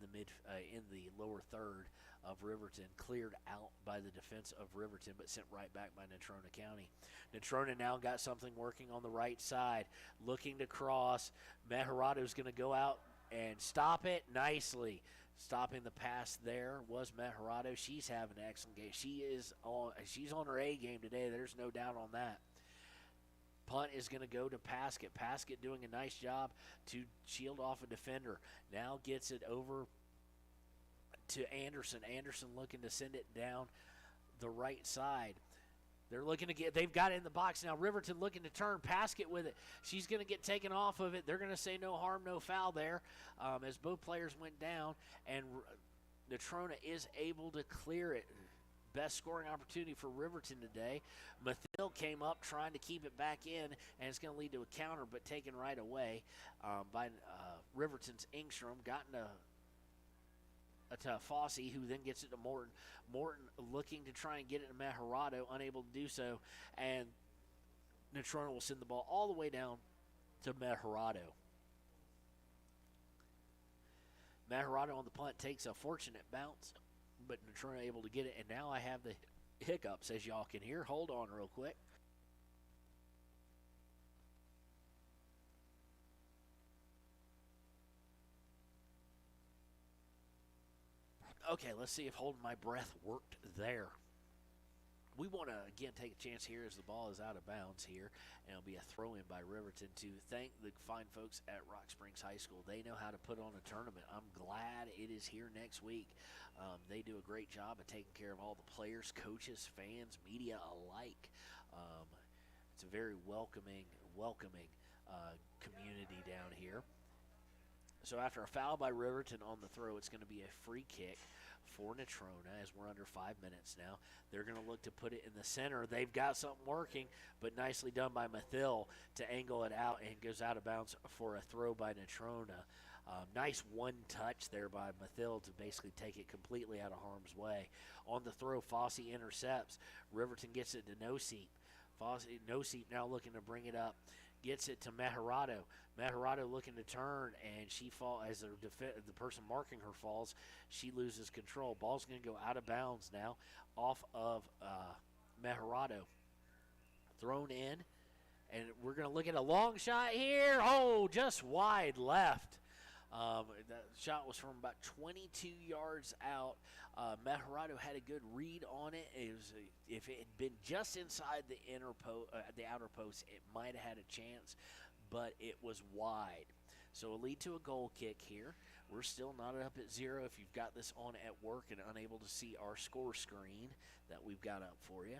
the lower third of Riverton, cleared out by the defense of Riverton, but sent right back by Natrona County. Natrona now got something working on the right side, looking to cross. Meharado's going to go out and stop it nicely. Stopping the pass there was Mejorado. She's having an excellent game. She's on her A game today. There's no doubt on that. Punt is going to go to Paskett. Paskett doing a nice job to shield off a defender. Now gets it over to Anderson. Anderson looking to send it down the right side. They've got it in the box now. Riverton looking to turn. Paskett with it. She's going to get taken off of it. They're going to say no harm, no foul there as both players went down, and Natrona is able to clear it. Best scoring opportunity for Riverton today. Mathill came up trying to keep it back in, and it's going to lead to a counter, but taken right away by Riverton's Ingstrom. Gotten to Fossey, who then gets it to Morton. Morton looking to try and get it to Mejorado, unable to do so, and Natrona will send the ball all the way down to Mejorado. Mejorado on the punt takes a fortunate bounce, but Natrona able to get it, and now I have the hiccups, as y'all can hear. Hold on real quick. Okay, let's see if holding my breath worked there. We want to, again, take a chance here as the ball is out of bounds here, and it'll be a throw-in by Riverton to thank the fine folks at Rock Springs High School. They know how to put on a tournament. I'm glad it is here next week. They do a great job of taking care of all the players, coaches, fans, media alike. It's a very welcoming community down here. So after a foul by Riverton on the throw, it's going to be a free kick for Natrona as we're under 5 minutes now. They're going to look to put it in the center. They've got something working, but nicely done by Mathill to angle it out, and goes out of bounds for a throw by Natrona. Nice one touch there by Mathill to basically take it completely out of harm's way. On the throw, Fossey intercepts. Riverton gets it to Noseep. Noseep now looking to bring it up. Gets it to Mejorado. Mejorado looking to turn, and she falls as the person marking her falls. She loses control. Ball's going to go out of bounds now off of Mejorado. Thrown in, and we're going to look at a long shot here. Oh, just wide left. That shot was from about 22 yards out. Mejorado had a good read on it. If it had been just inside the the outer post, it might have had a chance, but it was wide. So it'll lead to a goal kick here. We're still not up at 0. If you've got this on at work and unable to see our score screen that we've got up for you.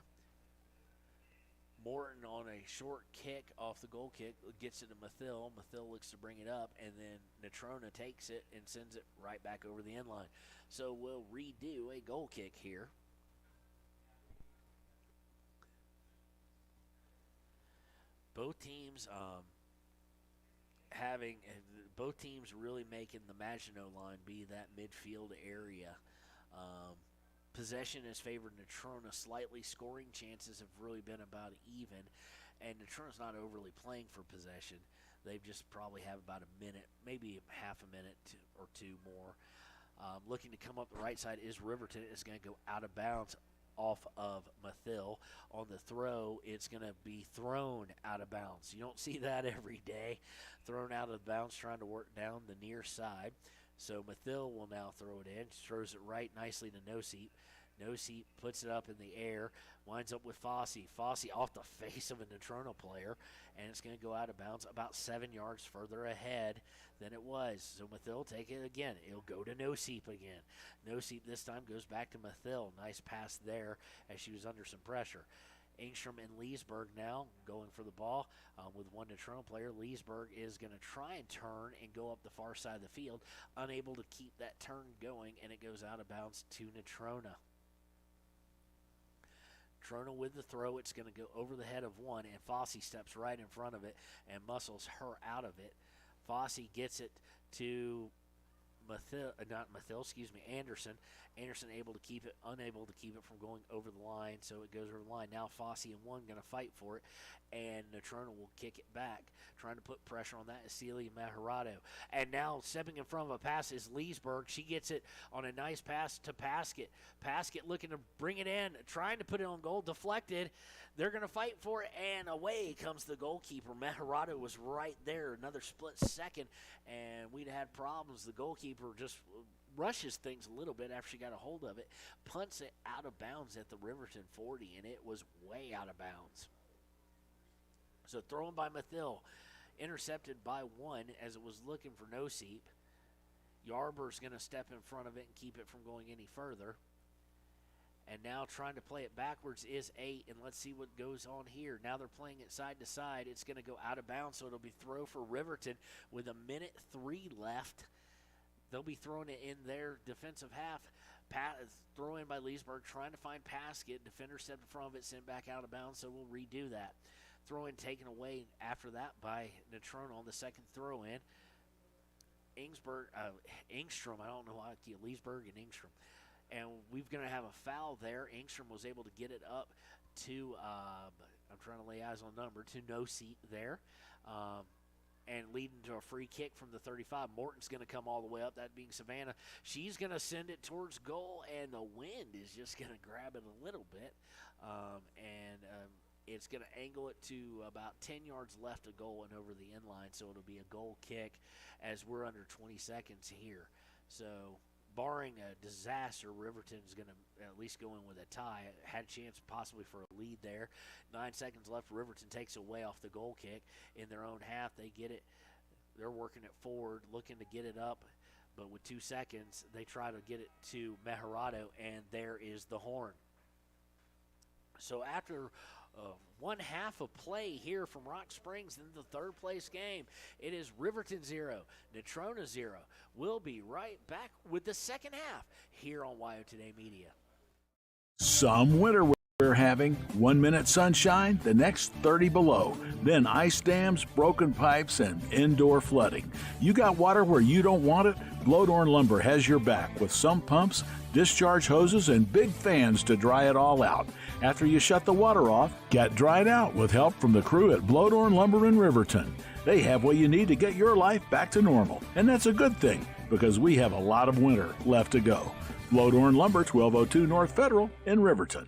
Morton on a short kick off the goal kick gets it to Mathill. Mathill looks to bring it up, and then Natrona takes it and sends it right back over the end line. So we'll redo a goal kick here. Both teams both teams really making the Maginot line be that midfield area. Possession has favored Natrona slightly. Scoring chances have really been about even, and Natrona's not overly playing for possession. They just probably have about a minute, maybe half a minute or two more. Looking to come up the right side is Riverton. It's going to go out of bounds off of Mathill. On the throw, it's going to be thrown out of bounds. You don't see that every day. Thrown out of bounds, trying to work down the near side. So Mathill will now throw it in. Throws it right nicely to Noseep. Noseep puts it up in the air. Winds up with Fossey. Fossey off the face of a Natrona player. And it's going to go out of bounds about 7 yards further ahead than it was. So Mathill take it again. It'll go to Noseep again. Noseep this time goes back to Mathill. Nice pass there as she was under some pressure. Ingstrom and Leesburg now going for the ball with one Natrona player. Leesburg is going to try and turn and go up the far side of the field, unable to keep that turn going, and it goes out of bounds to Natrona. Natrona with the throw. It's going to go over the head of one, and Fossey steps right in front of it and muscles her out of it. Fossey gets it to Anderson. Anderson able to keep it, unable to keep it from going over the line, so it goes over the line. Now Fossey and one going to fight for it, and Natrona will kick it back. Trying to put pressure on that is Celia Mejorado. And now stepping in front of a pass is Leesburg. She gets it on a nice pass to Paskett. Paskett looking to bring it in, trying to put it on goal, deflected. They're going to fight for it, and away comes the goalkeeper. Mejorado was right there, another split second, and we'd had problems. The goalkeeper just rushes things a little bit after she got a hold of it, punts it out of bounds at the Riverton 40, and it was way out of bounds. So thrown by Mathil, intercepted by one as it was looking for no seep. Yarber's going to step in front of it and keep it from going any further. And now trying to play it backwards is 8, and let's see what goes on here. Now they're playing it side to side. It's going to go out of bounds, so it'll be throw for Riverton with 1:03 left. They'll be throwing it in their defensive half. Throw in by Leesburg, trying to find Paskett. Defender stepped in front of it, sent back out of bounds, so we'll redo that. Throw in taken away after that by Natrona on the second throw in. Engstrom, I don't know why, Leesburg and Engstrom. And we're going to have a foul there. Engstrom was able to get it up to, I'm trying to lay eyes on number, to no seat there. And leading to a free kick from the 35. Morton's going to come all the way up, that being Savannah. She's going to send it towards goal, and the wind is just going to grab it a little bit. It's going to angle it to about 10 yards left of goal and over the end line, so it'll be a goal kick as we're under 20 seconds here. So barring a disaster, Riverton's going to at least go in with a tie. Had a chance possibly for a lead there. 9 seconds left. Riverton takes away off the goal kick in their own half. They get it. They're working it forward, looking to get it up. But with 2 seconds, they try to get it to Mejarado, and there is the horn. So after one half of play here from Rock Springs in the third place game, it is Riverton 0, Natrona 0. We'll be right back with the second half here on WYO Today Media. Some winter we're having. 1 minute sunshine, the next 30 below. Then ice dams, broken pipes, and indoor flooding. You got water where you don't want it? Blowdorn Lumber has your back with sump pumps, discharge hoses, and big fans to dry it all out. After you shut the water off, get dried out with help from the crew at Blowdorn Lumber in Riverton. They have what you need to get your life back to normal, and that's a good thing because we have a lot of winter left to go. Blowdorn Lumber, 1202 North Federal in Riverton.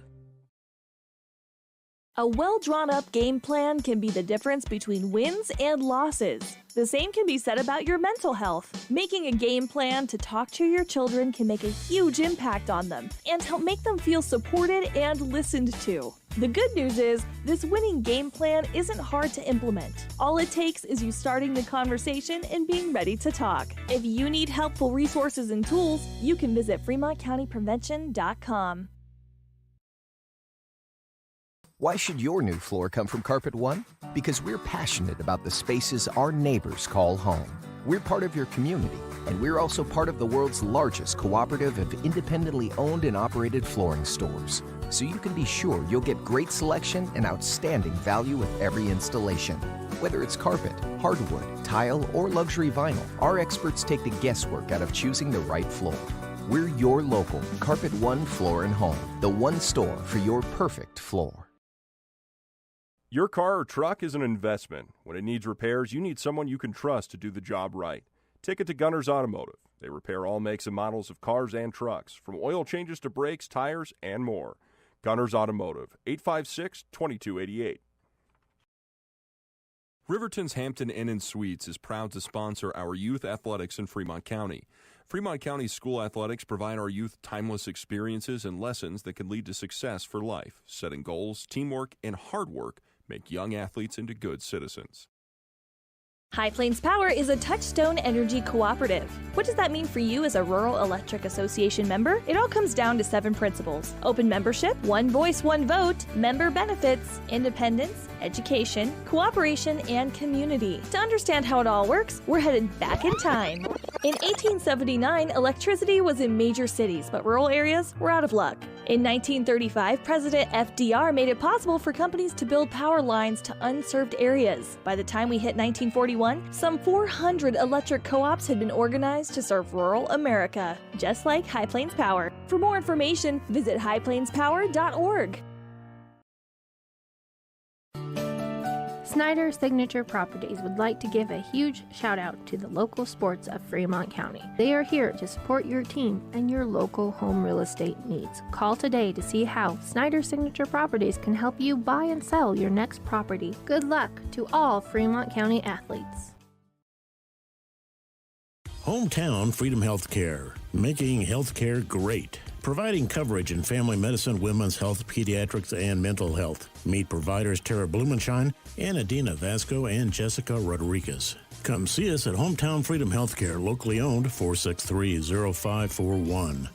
A well-drawn-up game plan can be the difference between wins and losses. The same can be said about your mental health. Making a game plan to talk to your children can make a huge impact on them and help make them feel supported and listened to. The good news is, this winning game plan isn't hard to implement. All it takes is you starting the conversation and being ready to talk. If you need helpful resources and tools, you can visit FremontCountyPrevention.com. Why should your new floor come from Carpet One? Because we're passionate about the spaces our neighbors call home. We're part of your community, and we're also part of the world's largest cooperative of independently owned and operated flooring stores. So you can be sure you'll get great selection and outstanding value with every installation. Whether it's carpet, hardwood, tile, or luxury vinyl, our experts take the guesswork out of choosing the right floor. We're your local Carpet One Floor and Home, the one store for your perfect floor. Your car or truck is an investment. When it needs repairs, you need someone you can trust to do the job right. Take it to Gunners Automotive. They repair all makes and models of cars and trucks, from oil changes to brakes, tires, and more. Gunners Automotive, 856-2288. Riverton's Hampton Inn & Suites is proud to sponsor our youth athletics in Fremont County. Fremont County school athletics provide our youth timeless experiences and lessons that can lead to success for life. Setting goals, teamwork, and hard work make young athletes into good citizens. High Plains Power is a Touchstone Energy cooperative. What does that mean for you as a Rural Electric Association member? It all comes down to 7 principles: open membership, one voice, one vote, member benefits, independence, education, cooperation, and community. To understand how it all works, we're headed back in time. In 1879, electricity was in major cities, but rural areas were out of luck. In 1935, President FDR made it possible for companies to build power lines to unserved areas. By the time we hit 1941, some 400 electric co-ops had been organized to serve rural America, just like High Plains Power. For more information, visit highplainspower.org. Snyder Signature Properties would like to give a huge shout out to the local sports of Fremont County. They are here to support your team and your local home real estate needs. Call today to see how Snyder Signature Properties can help you buy and sell your next property. Good luck to all Fremont County athletes. Hometown Freedom Healthcare, making healthcare great. Providing coverage in family medicine, women's health, pediatrics, and mental health. Meet providers Tara Blumenshine and Adina Vasco and Jessica Rodriguez. Come see us at Hometown Freedom Healthcare, locally owned, 463-0541.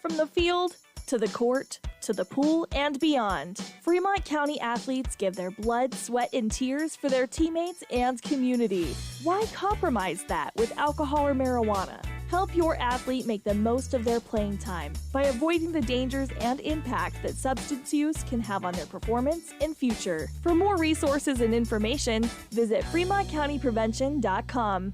From the field to the court to the pool and beyond, Fremont County athletes give their blood, sweat, and tears for their teammates and community. Why compromise that with alcohol or marijuana? Help your athlete make the most of their playing time by avoiding the dangers and impact that substance use can have on their performance and future. For more resources and information, visit FremontCountyPrevention.com.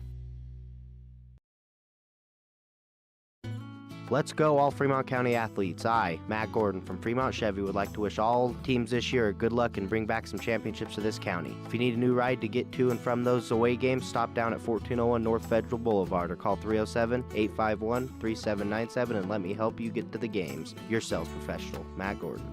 Let's go, all Fremont County athletes. I, Matt Gordon from Fremont Chevy, would like to wish all teams this year good luck and bring back some championships to this county. If you need a new ride to get to and from those away games, stop down at 1401 North Federal Boulevard or call 307-851-3797 and let me help you get to the games. Your sales professional, Matt Gordon.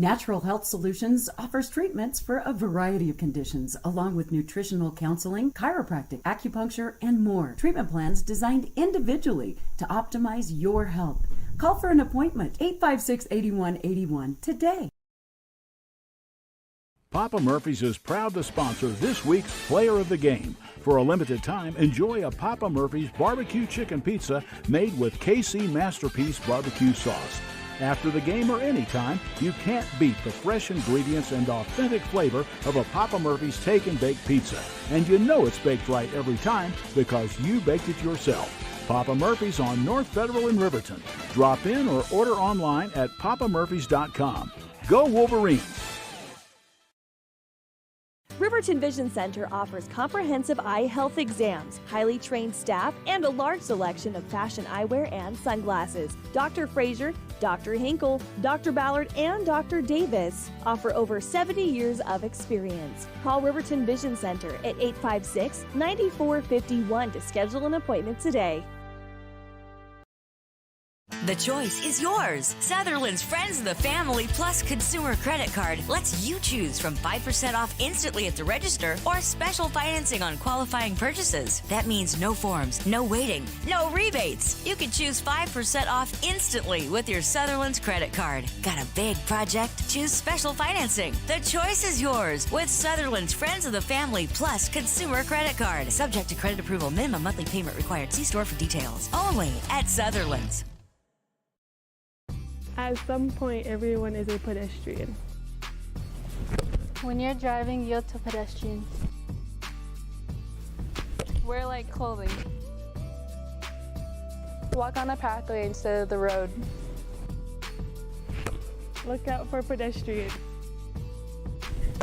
Natural Health Solutions offers treatments for a variety of conditions, along with nutritional counseling, chiropractic, acupuncture, and more. Treatment plans designed individually to optimize your health. Call for an appointment, 856-8181 today. Papa Murphy's is proud to sponsor this week's Player of the Game. For a limited time, enjoy a Papa Murphy's barbecue chicken pizza made with KC Masterpiece barbecue sauce. After the game or anytime, you can't beat the fresh ingredients and authentic flavor of a Papa Murphy's Take and Bake pizza. And you know it's baked right every time because you baked it yourself. Papa Murphy's on North Federal in Riverton. Drop in or order online at papamurphys.com. Go Wolverines! Riverton Vision Center offers comprehensive eye health exams, highly trained staff, and a large selection of fashion eyewear and sunglasses. Dr. Frazier, Dr. Hinkle, Dr. Ballard, and Dr. Davis offer over 70 years of experience. Call Riverton Vision Center at 856-9451 to schedule an appointment today. The choice is yours. Sutherland's Friends of the Family Plus Consumer Credit Card lets you choose from 5% off instantly at the register or special financing on qualifying purchases. That means no forms, no waiting, no rebates. You can choose 5% off instantly with your Sutherland's credit card. Got a big project? Choose special financing. The choice is yours with Sutherland's Friends of the Family Plus Consumer Credit Card. Subject to credit approval. Minimum monthly payment required. See store for details. Only at Sutherland's. At some point, everyone is a pedestrian. When you're driving, yield to pedestrians. Wear light clothing. Walk on a pathway instead of the road. Look out for pedestrians.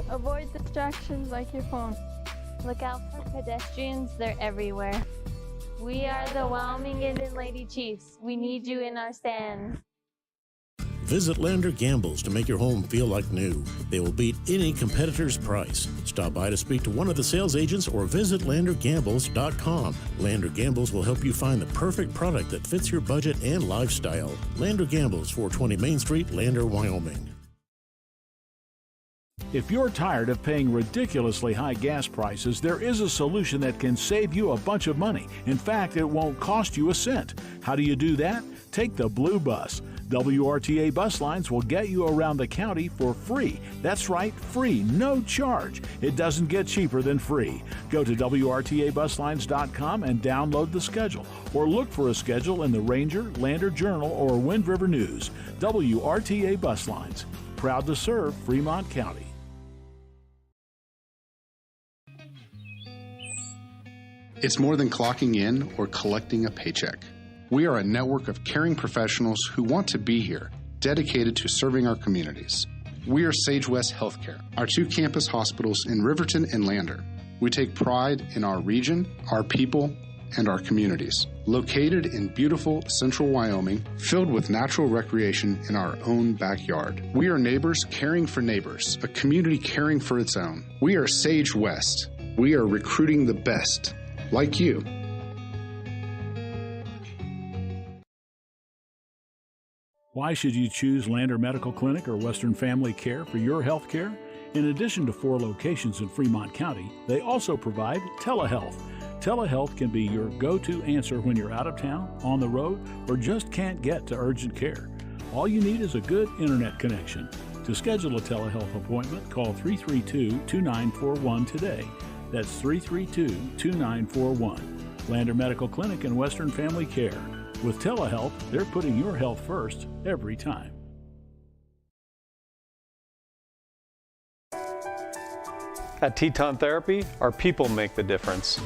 Avoid distractions like your phone. Look out for pedestrians, they're everywhere. We are the Wyoming Indian Lady Chiefs. We need you in our stand. Visit Lander Gambles to make your home feel like new. They will beat any competitor's price. Stop by to speak to one of the sales agents or visit LanderGambles.com. Lander Gambles will help you find the perfect product that fits your budget and lifestyle. Lander Gambles, 420 Main Street, Lander, Wyoming. If you're tired of paying ridiculously high gas prices, there is a solution that can save you a bunch of money. In fact, it won't cost you a cent. How do you do that? Take the Blue Bus. WRTA bus lines will get you around the county for free. That's right, free, no charge. It doesn't get cheaper than free. Go to WRTAbuslines.com and download the schedule, or look for a schedule in the Ranger, Lander Journal, or Wind River News. WRTA Bus Lines, proud to serve Fremont County. It's more than clocking in or collecting a paycheck. We are a network of caring professionals who want to be here, dedicated to serving our communities. We are Sage West Healthcare, our two campus hospitals in Riverton and Lander. We take pride in our region, our people, and our communities. Located in beautiful central Wyoming, filled with natural recreation in our own backyard. We are neighbors caring for neighbors, a community caring for its own. We are Sage West. We are recruiting the best, like you. Why should you choose Lander Medical Clinic or Western Family Care for your health care? In addition to 4 locations in Fremont County, they also provide telehealth. Telehealth can be your go-to answer when you're out of town, on the road, or just can't get to urgent care. All you need is a good internet connection. To schedule a telehealth appointment, call 332-2941 today. That's 332-2941. Lander Medical Clinic and Western Family Care. With telehealth, they're putting your health first every time. At Teton Therapy, our people make the difference.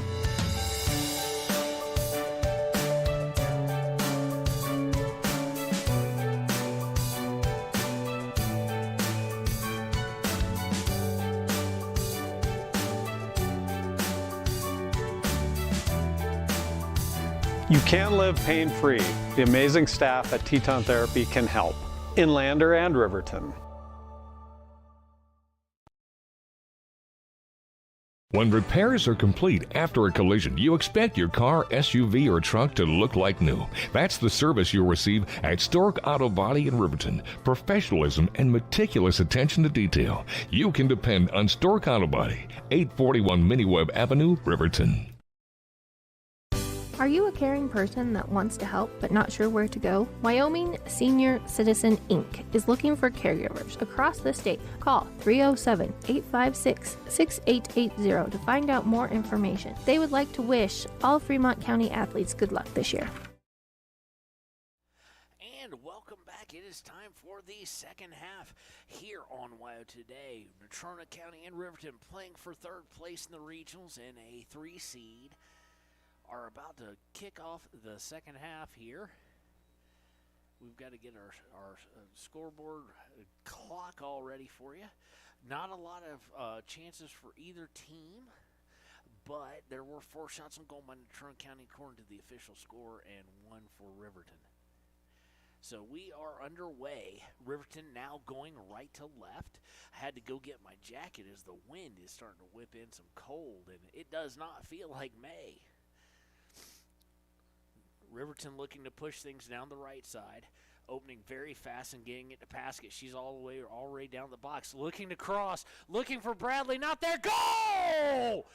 You can live pain-free. The amazing staff at Teton Therapy can help in Lander and Riverton. When repairs are complete after a collision, you expect your car, SUV, or truck to look like new. That's the service you'll receive at Stork Auto Body in Riverton. Professionalism and meticulous attention to detail. You can depend on Stork Auto Body, 841 Miniweb Avenue, Riverton. Are you a caring person that wants to help but not sure where to go? Wyoming Senior Citizen Inc. is looking for caregivers across the state. Call 307-856-6880 to find out more information. They would like to wish all Fremont County athletes good luck this year. And welcome back. It is time for the second half here on WYO Today. Natrona County and Riverton playing for third place in the regionals in a 3 seed. Are about to kick off the second half here. We've got to get our scoreboard clock all ready for you. Not a lot of chances for either team, but there were 4 shots on goal by Natrona County according to the official score and 1 for Riverton. So we are underway. Riverton now going right to left. I had to go get my jacket as the wind is starting to whip in some cold, and it does not feel like May. Riverton looking to push things down the right side, opening very fast and getting it to Paskett. She's already down the box, looking to cross, looking for Bradley, not there, goal!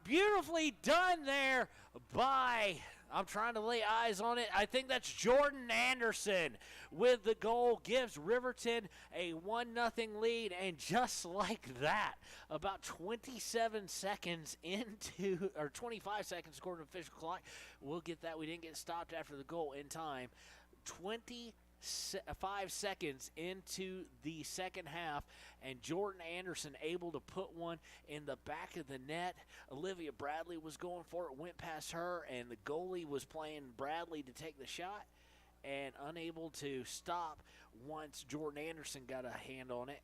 Beautifully done there by, I'm trying to lay eyes on it, I think that's Jordan Anderson with the goal, gives Riverton a 1-0 lead, and just like that, about 27 seconds into, or 25 seconds according to official clock, we'll get that, we didn't get stopped after the goal in time, 25 seconds into the second half, and Jordan Anderson able to put one in the back of the net. Olivia Bradley was going for it, went past her, and the goalie was playing Bradley to take the shot and unable to stop once Jordan Anderson got a hand on it.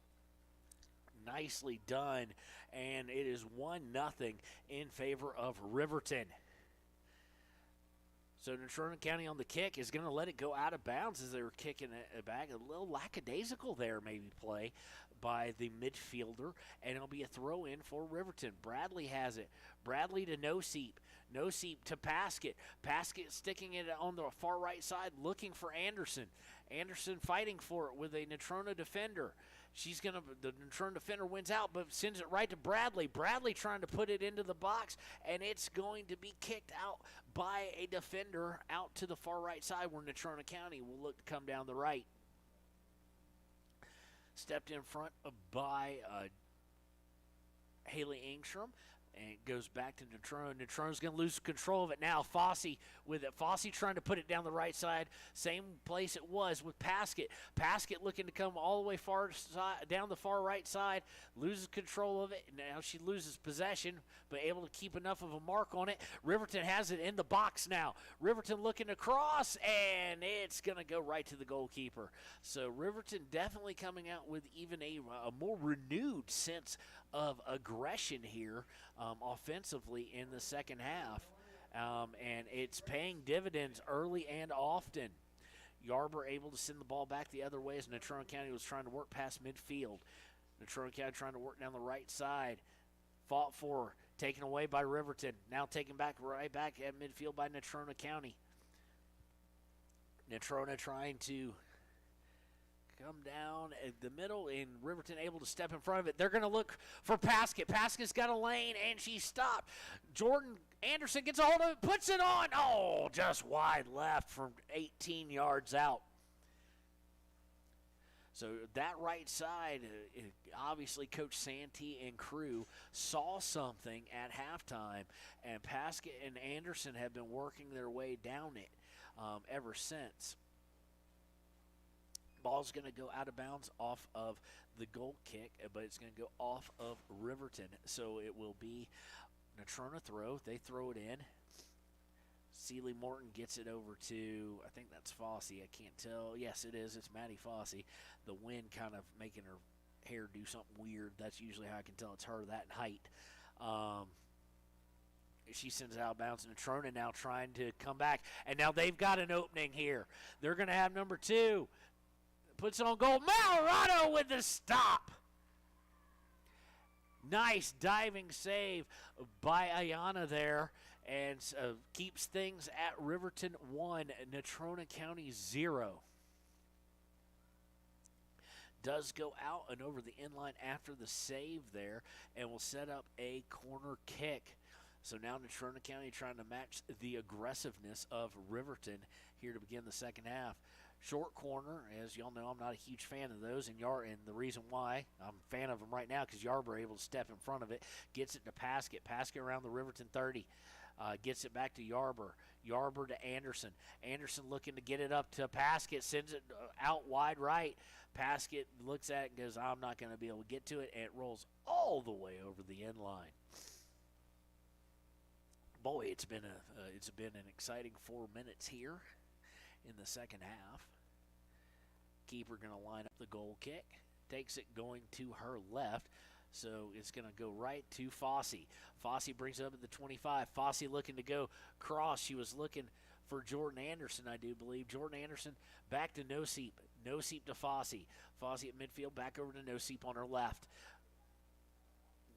Nicely done, and it is 1-0 in favor of Riverton. So Natrona County on the kick is going to let it go out of bounds as they were kicking it back. A little lackadaisical there maybe play by the midfielder, and it'll be a throw in for Riverton. Bradley has it. Bradley to Noseep. Noseep to Paskett. Paskett sticking it on the far right side looking for Anderson. Anderson fighting for it with a Natrona defender. The Natrona defender wins out, but sends it right to Bradley. Bradley trying to put it into the box, and it's going to be kicked out by a defender out to the far right side where Natrona County will look to come down the right. Stepped in front by Haley Engstrom. And it goes back to Natrona. Natrona's going to lose control of it now. Fossey with it. Fossey trying to put it down the right side. Same place it was with Paskett. Paskett looking to come all the way down the far right side. Loses control of it. Now she loses possession, but able to keep enough of a mark on it. Riverton has it in the box now. Riverton looking to cross, and it's going to go right to the goalkeeper. So Riverton definitely coming out with even a more renewed sense of aggression here offensively in the second half, and it's paying dividends early and often. Yarber able to send the ball back the other way as Natrona County was trying to work past midfield. Natrona County trying to work down the right side. Fought for, taken away by Riverton. Now taken back right back at midfield by Natrona County. Natrona trying to come down in the middle, and Riverton able to step in front of it. They're going to look for Paskett. Paskett's got a lane, and she stopped. Jordan Anderson gets a hold of it, puts it on. Oh, just wide left from 18 yards out. So that right side, obviously Coach Santee and crew saw something at halftime, and Paskett and Anderson have been working their way down it ever since. Ball's going to go out of bounds off of the goal kick, but it's going to go off of Riverton. So it will be Natrona throw. They throw it in. Seeley Morton gets it over to, I think that's Fossey. I can't tell. Yes, it is. It's Maddie Fossey. The wind kind of making her hair do something weird. That's usually how I can tell it's her, that height. She sends it out of bounds. Natrona now trying to come back. And now they've got an opening here. They're going to have number 2. Puts it on goal. Malorado with the stop. Nice diving save by Ayana there, and keeps things at Riverton 1, Natrona County 0. Does go out and over the inline after the save there, and will set up a corner kick. So now Natrona County trying to match the aggressiveness of Riverton here to begin the second half. Short corner, as y'all know, I'm not a huge fan of those, and the reason why I'm a fan of them right now because Yarborough able to step in front of it, gets it to Paskett. Paskett around the Riverton 30, gets it back to Yarborough. Yarborough to Anderson. Anderson looking to get it up to Paskett, sends it out wide right. Paskett looks at it and goes, I'm not going to be able to get to it, and it rolls all the way over the end line. Boy, it's been an exciting 4 minutes here in the second half. Keeper going to line up the goal kick. Takes it going to her left. So it's going to go right to Fossey. Fossey brings it up at the 25. Fossey looking to go cross. She was looking for Jordan Anderson, I do believe. Jordan Anderson back to Noseep. Noseep to Fossey. Fossey at midfield, back over to Noseep on her left.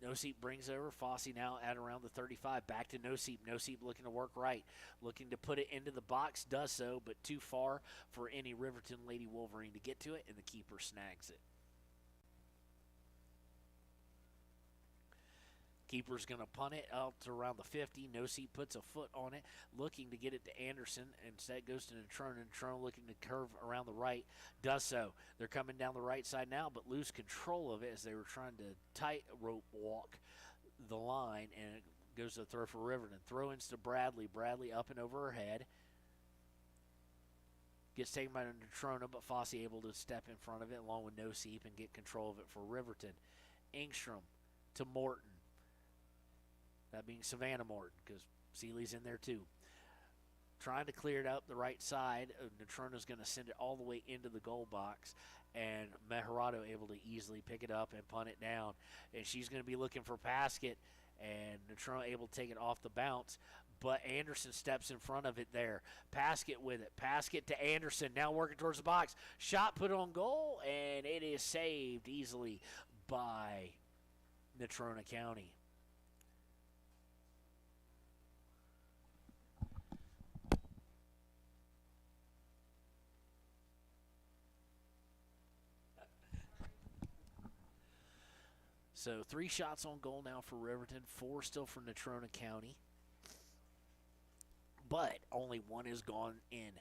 Noseep brings over. Fossey now at around the 35. Back to Noseep. Noseep looking to work right. Looking to put it into the box. Does so, but too far for any Riverton Lady Wolverine to get to it, and the keeper snags it. Keeper's going to punt it out to around the 50. Noseep puts a foot on it, looking to get it to Anderson. Instead, it goes to Natrona. Natrona looking to curve around the right. Does so. They're coming down the right side now, but lose control of it as they were trying to tight rope walk the line, and it goes to throw for Riverton. Throw-ins to Bradley. Bradley up and over her head. Gets taken by Natrona, but Fossey able to step in front of it along with Noseep and get control of it for Riverton. Engstrom to Morton. That being Savannah Morton, because Seeley's in there too. Trying to clear it up the right side. Natrona's going to send it all the way into the goal box, and Meharado able to easily pick it up and punt it down. And she's going to be looking for Paskett, and Natrona able to take it off the bounce. But Anderson steps in front of it there. Paskett with it. Paskett to Anderson, now working towards the box. Shot put on goal, and it is saved easily by Natrona County. So 3 shots on goal now for Riverton, 4 still for Natrona County. But only 1 is gone in.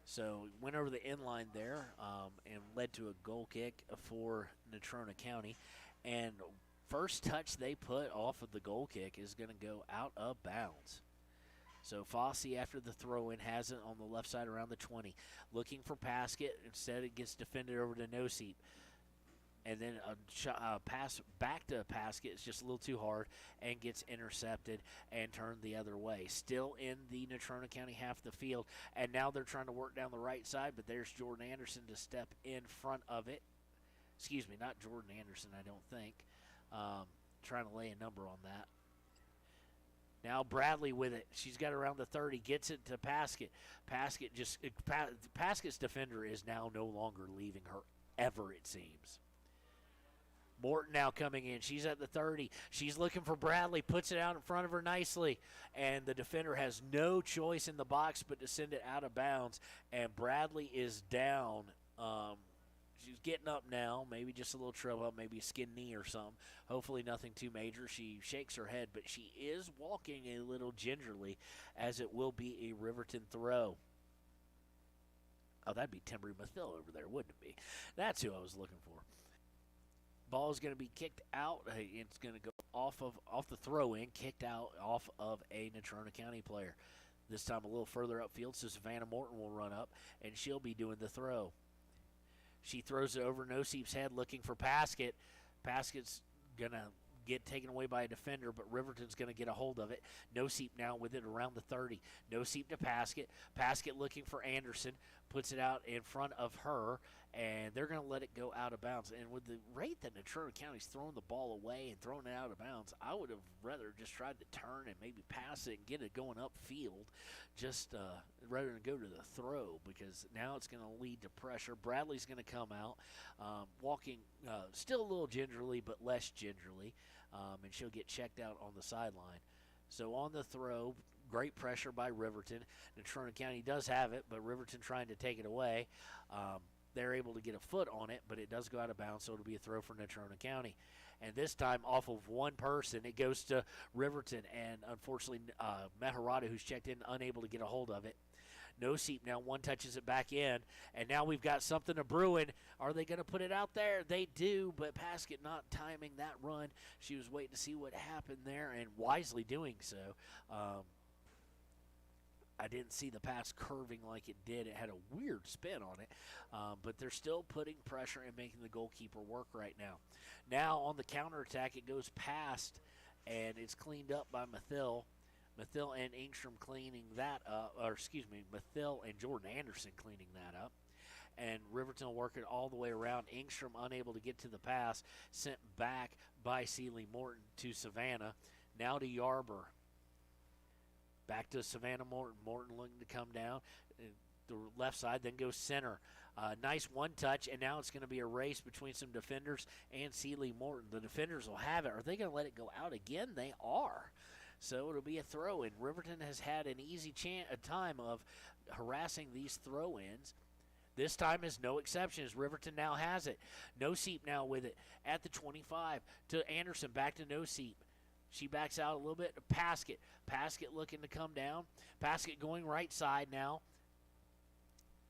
So went over the inline there and led to a goal kick for Natrona County. And first touch they put off of the goal kick is going to go out of bounds. So Fossey, after the throw-in, has it on the left side around the 20. Looking for Paskett. Instead, it gets defended over to Noseep. And then a pass back to Paskett is just a little too hard and gets intercepted and turned the other way. Still in the Natrona County half the field. And now they're trying to work down the right side, but there's Jordan Anderson to step in front of it. Excuse me, not Jordan Anderson, I don't think. Trying to lay a number on that. Now Bradley with it. She's got around the 30. Gets it to Paskett. Paskett's defender is now no longer leaving her ever, it seems. Morton now coming in. She's at the 30. She's looking for Bradley, puts it out in front of her nicely, and the defender has no choice in the box but to send it out of bounds, and Bradley is down. She's getting up now, maybe just a little trouble up, maybe a skin knee or something. Hopefully nothing too major. She shakes her head, but she is walking a little gingerly, as it will be a Riverton throw. Oh, that'd be Timbery Mathill over there, wouldn't it be? That's who I was looking for. Ball is going to be kicked out. It's going to go off the throw-in, kicked out off of a Natrona County player. This time a little further upfield, so Savannah Morton will run up, and she'll be doing the throw. She throws it over Noseep's head looking for Paskett. Paskett's going to get taken away by a defender, but Riverton's going to get a hold of it. Noseep now with it around the 30. Noseep to Paskett. Paskett looking for Anderson. Puts it out in front of her, and they're going to let it go out of bounds. And with the rate that Natrona County's throwing the ball away and throwing it out of bounds, I would have rather just tried to turn and maybe pass it and get it going upfield, just rather than go to the throw, because now it's going to lead to pressure. Bradley's going to come out, walking still a little gingerly, but less gingerly, and she'll get checked out on the sideline. So on the throw, great pressure by Riverton. Natrona County does have it, but Riverton trying to take it away. They're able to get a foot on it, but it does go out of bounds, so it'll be a throw for Natrona County. And this time off of one person, it goes to Riverton, and unfortunately Meharada, who's checked in, unable to get a hold of it. Noseep now one touches it back in, and now we've got something a brewing. Are they going to put it out there? They do, but Paskett not timing that run. She was waiting to see what happened there, and wisely doing so. I didn't see the pass curving like it did. It had a weird spin on it, but they're still putting pressure and making the goalkeeper work right now. Now on the counterattack, it goes past, and it's cleaned up by Mathill. Mathill and Ingstrom cleaning that up, Mathill and Jordan Anderson cleaning that up. And Riverton working all the way around. Ingstrom unable to get to the pass, sent back by Seeley Morton to Savannah. Now to Yarber. Back to Savannah Morton. Morton looking to come down. The left side, then goes center. Nice one touch, and now it's going to be a race between some defenders and Seeley Morton. The defenders will have it. Are they going to let it go out again? They are. So it'll be a throw-in. Riverton has had an easy time of harassing these throw-ins. This time is no exception as Riverton now has it. Noseep now with it at the 25 to Anderson, back to Noseep. She backs out a little bit. Paskett. Paskett looking to come down. Paskett going right side now.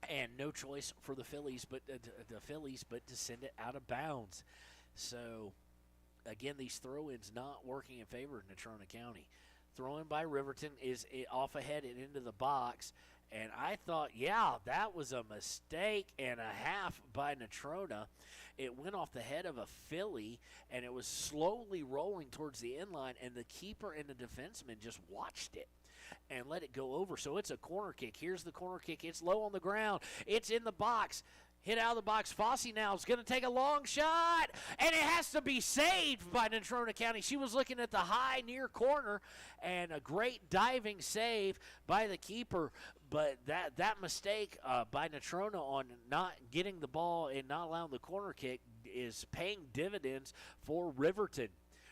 And no choice for the Phillies, but to send it out of bounds. So, again, these throw-ins not working in favor of Natrona County. Throw-in by Riverton is off ahead and into the box. And I thought, yeah, that was a mistake and a half by Natrona. It went off the head of a Philly, and it was slowly rolling towards the end line, and the keeper and the defenseman just watched it and let it go over. So it's a corner kick. Here's the corner kick. It's low on the ground. It's in the box. Hit out of the box. Fossey now is going to take a long shot, and it has to be saved by Natrona County. She was looking at the high near corner, and a great diving save by the keeper. But that mistake by Natrona on not getting the ball and not allowing the corner kick is paying dividends for Riverton.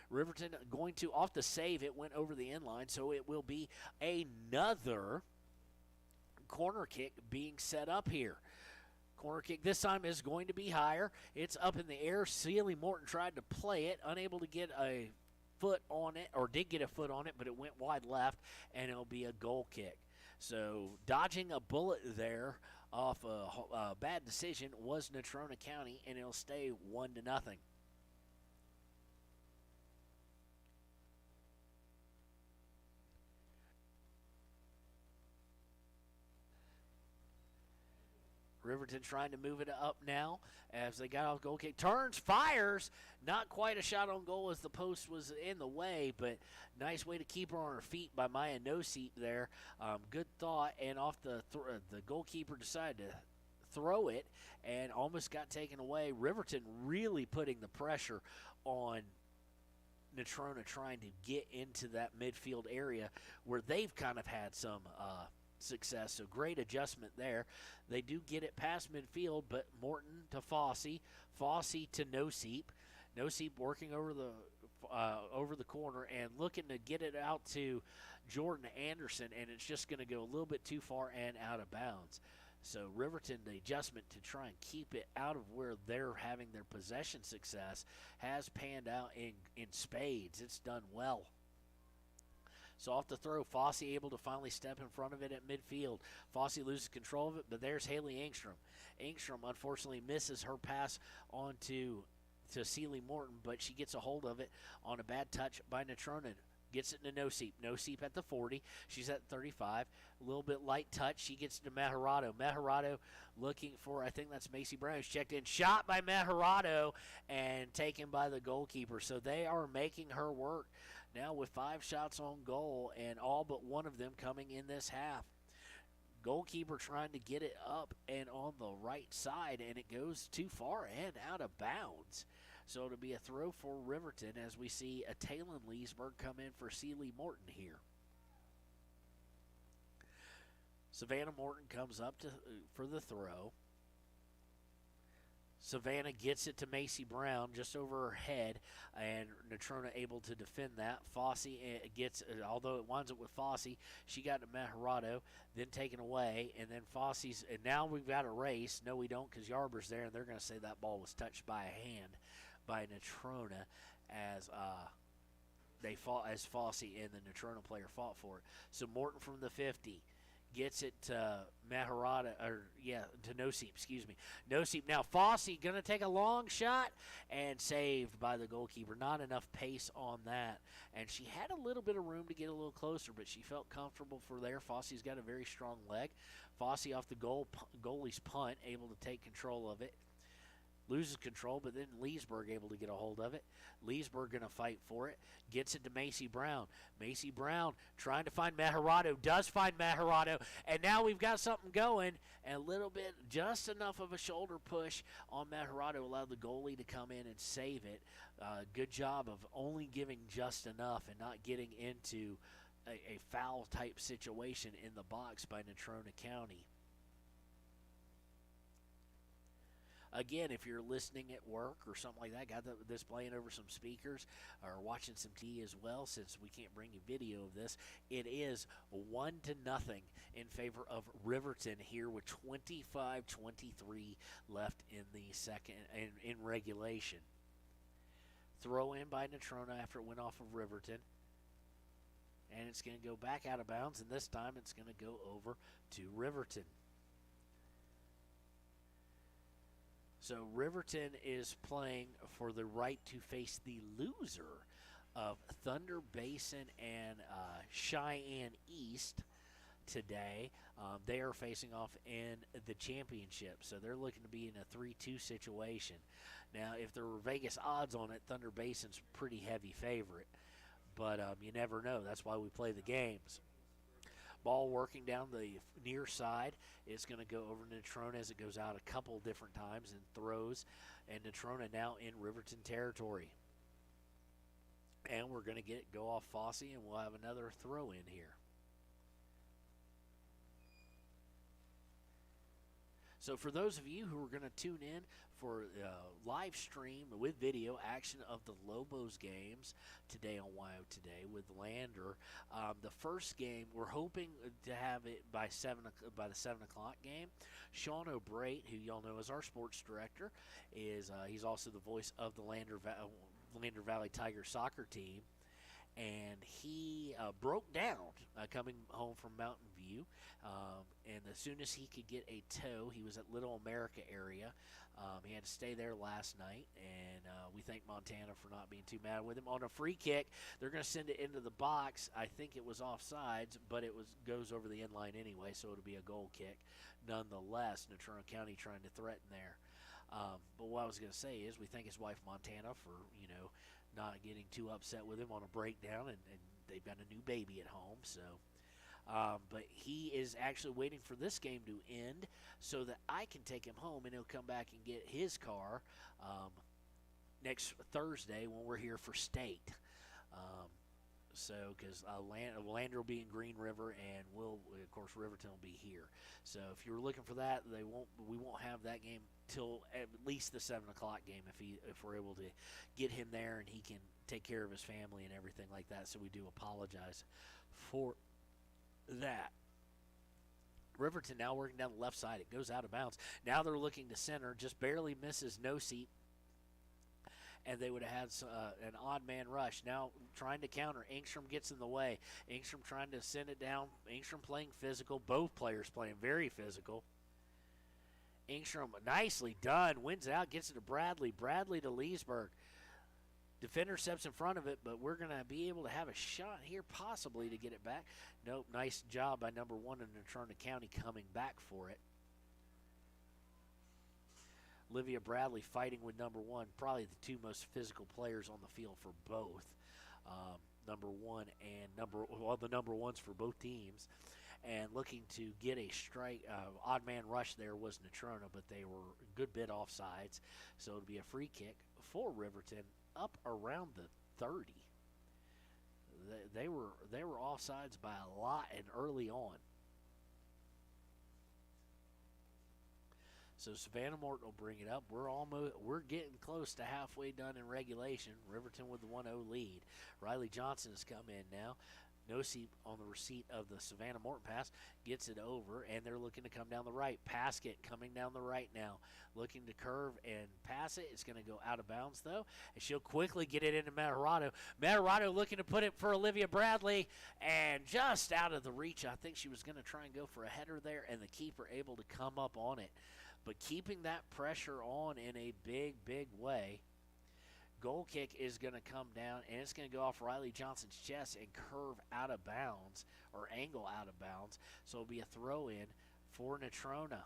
Riverton going to, off the save, it went over the end line, so it will be another corner kick being set up here. Corner kick this time is going to be higher. It's up in the air. Seeley Morton tried to play it, unable to get a foot on it, or did get a foot on it, but it went wide left, and it'll be a goal kick. So dodging a bullet there off a bad decision was Natrona County, and it'll stay 1-0. Riverton trying to move it up now as they got off goal kick. Turns, fires. Not quite a shot on goal as the post was in the way, but nice way to keep her on her feet by Maya Noseep there. Good thought, and off the goalkeeper decided to throw it and almost got taken away. Riverton really putting the pressure on Natrona, trying to get into that midfield area where they've kind of had some success. So great adjustment there. They do get it past midfield, but Morton to Fossey. Fossey to Noseep. Nosip working over the corner and looking to get it out to Jordan Anderson, and it's just going to go a little bit too far and out of bounds. So Riverton, the adjustment to try and keep it out of where they're having their possession success has panned out in spades. It's done well. So off the throw, Fosse able to finally step in front of it at midfield. Fosse loses control of it, but there's Haley Engstrom. Engstrom, unfortunately, misses her pass on to Sealy Morton, but she gets a hold of it on a bad touch by Natrona. Gets it to Nosip. Nosip at the 40. She's at 35. A little bit light touch. She gets to Maharado. Maharado looking for, I think that's Macy Brown. She's checked in. Shot by Maharado and taken by the goalkeeper. So they are making her work now with 5 shots on goal and all but one of them coming in this half. Goalkeeper trying to get it up and on the right side, and it goes too far and out of bounds. So it'll be a throw for Riverton as we see a Talon Leesburg come in for Sealy Morton here. Savannah Morton comes up for the throw. Savannah gets it to Macy Brown just over her head, and Natrona able to defend that. Fosse gets, although it winds up with Fosse, she got to Maharado, then taken away, and then Fosse's, and now we've got a race. No, we don't, because Yarber's there, and they're going to say that ball was touched by a hand by Natrona as they fought, as Fosse and the Natrona player fought for it. So Morton from the 50 gets it to to Nosip, Nosip now. Fosse going to take a long shot and saved by the goalkeeper. Not enough pace on that. And she had a little bit of room to get a little closer, but she felt comfortable for there. Fosse's got a very strong leg. Fosse off the goalie's punt, able to take control of it. Loses control, but then Leesburg able to get a hold of it. Leesburg going to fight for it. Gets it to Macy Brown. Macy Brown trying to find Maharado. Does find Maharado. And now we've got something going. And a little bit, just enough of a shoulder push on Maharado allowed the goalie to come in and save it. Good job of only giving just enough and not getting into a foul-type situation in the box by Natrona County. Again, if you're listening at work or something like that, got this playing over some speakers or watching some TV as well, since we can't bring you video of this, it is 1-0 in favor of Riverton here with 25-23 left in the second in regulation. Throw in by Natrona after it went off of Riverton. And it's going to go back out of bounds, and this time it's going to go over to Riverton. So Riverton is playing for the right to face the loser of Thunder Basin and Cheyenne East today. They are facing off in the championship, so they're looking to be in a 3-2 situation. Now, if there were Vegas odds on it, Thunder Basin's a pretty heavy favorite, but you never know. That's why we play the games. Ball working down the near side. It's going to go over to Natrona as it goes out a couple different times and throws. And Natrona now in Riverton territory. And we're going to go off Fosse, and we'll have another throw in here. So for those of you who are going to tune in for live stream with video action of the Lobos games today on YO Today with Lander, the first game we're hoping to have it by the 7 o'clock game. Sean O'Brate, who y'all know as our sports director, is he's also the voice of the Lander Valley Tigers soccer team. And he broke down coming home from Mountain View. And as soon as he could get a tow, he was at Little America area. He had to stay there last night, and we thank Montana for not being too mad with him. On a free kick, they're going to send it into the box. I think it was offsides, but it goes over the end line anyway, so it'll be a goal kick. Nonetheless, Natrona County trying to threaten there. But what I was going to say is we thank his wife Montana for, not getting too upset with him on a breakdown, and they've got a new baby at home. So, but he is actually waiting for this game to end so that I can take him home, and he'll come back and get his car next Thursday when we're here for state. So, because Lander will be in Green River, and of course, Riverton will be here. So, if you're looking for that, we won't have that game till at least the 7 o'clock game if we're able to get him there and he can take care of his family and everything like that. So, we do apologize for that. Riverton now working down the left side. It goes out of bounds. Now they're looking to center. Just barely misses no seat. And they would have had an odd man rush. Now trying to counter. Engstrom gets in the way. Engstrom trying to send it down. Engstrom playing physical. Both players playing very physical. Engstrom nicely done. Wins out. Gets it to Bradley. Bradley to Leesburg. Defender steps in front of it, but we're going to be able to have a shot here possibly to get it back. Nope, nice job by number 1 in Natrona County coming back for it. Olivia Bradley fighting with number 1, probably the two most physical players on the field for both. Number 1 and the number 1s for both teams. And looking to get a strike, odd man rush there was Natrona, but they were a good bit offsides. So it'll be a free kick for Riverton up around the 30. They were offsides by a lot and early on. So Savannah Morton will bring it up. We're getting close to halfway done in regulation. Riverton with the 1-0 lead. Riley Johnson has come in now. Nosey on the receipt of the Savannah Morton pass gets it over, and they're looking to come down the right. Paskett coming down the right now, looking to curve and pass it. It's going to go out of bounds, though, and she'll quickly get it into Matarado. Matarado looking to put it for Olivia Bradley, and just out of the reach. I think she was going to try and go for a header there, and the keeper able to come up on it. But keeping that pressure on in a big, big way. Goal kick is going to come down, and it's going to go off Riley Johnson's chest and curve out of bounds, or angle out of bounds. So it'll be a throw-in for Natrona.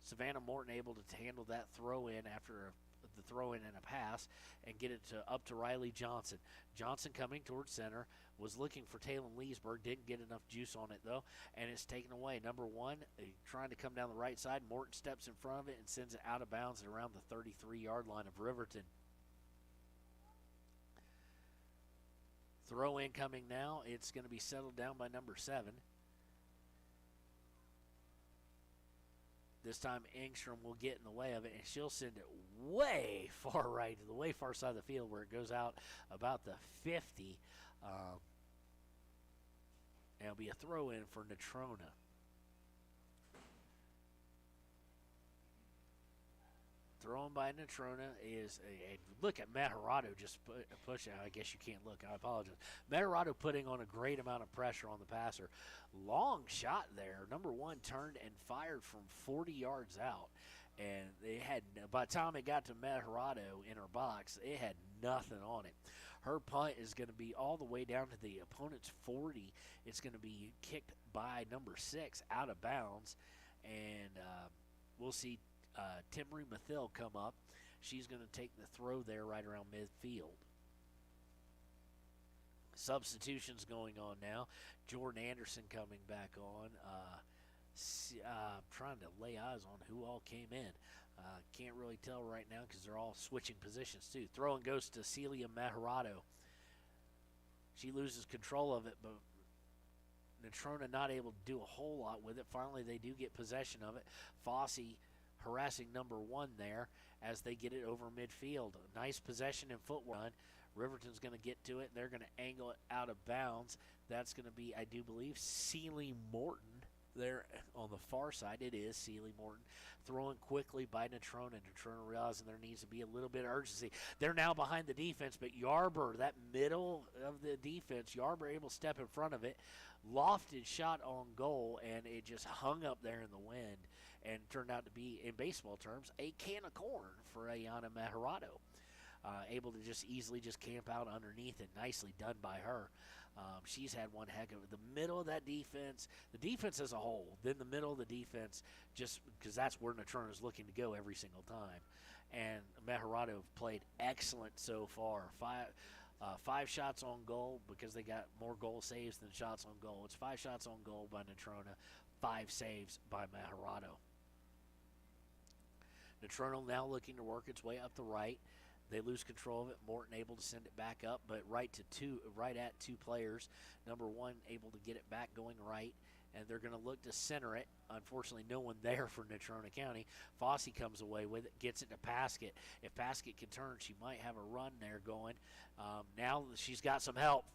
Savannah Morton able to handle that throw-in after the throw-in and a pass and get it up to Riley Johnson. Johnson coming towards center, was looking for Taylon Leesburg, didn't get enough juice on it though, and it's taken away. Number 1 trying to come down the right side. Morton steps in front of it and sends it out of bounds at around the 33-yard line of Riverton. Throw in coming now. It's going to be settled down by number 7. This time Engstrom will get in the way of it, and she'll send it way far right, to the way far side of the field where it goes out about the 50. And it'll be a throw-in for Natrona. Thrown by Natrona is a look at Matarado just push out. I guess you can't look. I apologize. Matarado putting on a great amount of pressure on the passer. Long shot there. Number 1 turned and fired from 40 yards out. And it had, by the time it got to Matarado in her box, it had nothing on it. Her punt is going to be all the way down to the opponent's 40. It's going to be kicked by number 6 out of bounds. And we'll see Timmery Mathill come up. She's going to take the throw there right around midfield. Substitutions going on now. Jordan Anderson coming back on. Trying to lay eyes on who all came in. Can't really tell right now because they're all switching positions too. Throw and goes to Celia Matarado. She loses control of it, but Natrona not able to do a whole lot with it. Finally, they do get possession of it. Fossey harassing number 1 there as they get it over midfield. Nice possession and footwork. Riverton's going to get to it, and they're going to angle it out of bounds. That's going to be, I do believe, Sealy Morton there on the far side. It is Sealy Morton. Thrown quickly by Natrona. Natrona realizing there needs to be a little bit of urgency. They're now behind the defense, but Yarber, that middle of the defense, Yarber able to step in front of it. Lofted shot on goal, and it just hung up there in the wind and turned out to be, in baseball terms, a can of corn for Ayana Matarado. Able to just easily just camp out underneath it. Nicely done by her. She's had one heck of it. The middle of that defense, the defense as a whole, then the middle of the defense, just because that's where Natrona is looking to go every single time. And Matarado played excellent so far. Five shots on goal because they got more goal saves than shots on goal. It's 5 shots on goal by Natrona, 5 saves by Matarado. Natrona now looking to work its way up the right. They lose control of it. Morton able to send it back up, but right at two players. Number one able to get it back going right, and they're going to look to center it. Unfortunately, no one there for Natrona County. Fossey comes away with it, gets it to Paskett. If Paskett can turn, she might have a run there going. Now she's got some help.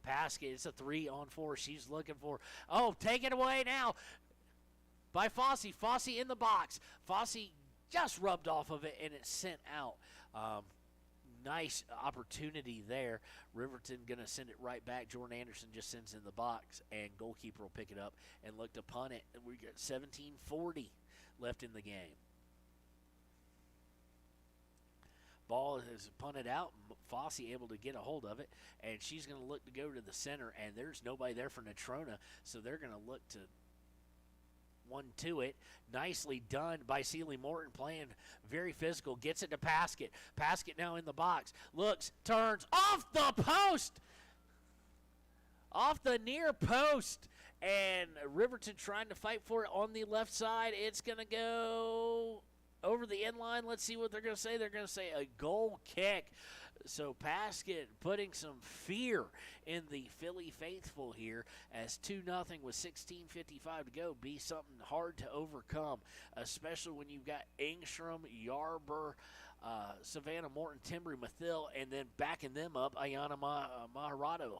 Paskett, it's a 3-on-4. She's looking for, take it away now by Fossey. Fossey in the box. Fossey just rubbed off of it, and it's sent out. Nice opportunity there. Riverton going to send it right back. Jordan Anderson just sends in the box, and goalkeeper will pick it up and look to punt it. We got 17:40 left in the game. Ball is punted out. Fossey able to get a hold of it, and she's going to look to go to the center, and there's nobody there for Natrona, so they're going to look to one to it. Nicely done by Sealy Morton, playing very physical. Gets it to Paskett. Paskett now in the box. Looks, turns, off the post! Off the near post. And Riverton trying to fight for it on the left side. It's going to go over the end line. Let's see what they're going to say. They're going to say a goal kick. So Paskett putting some fear in the Philly faithful here, as 2-0 with 16:55 to go be something hard to overcome, especially when you've got Engstrom, Yarber, Savannah Morton, Timbry, Mathil, and then backing them up, Ayana Maharado.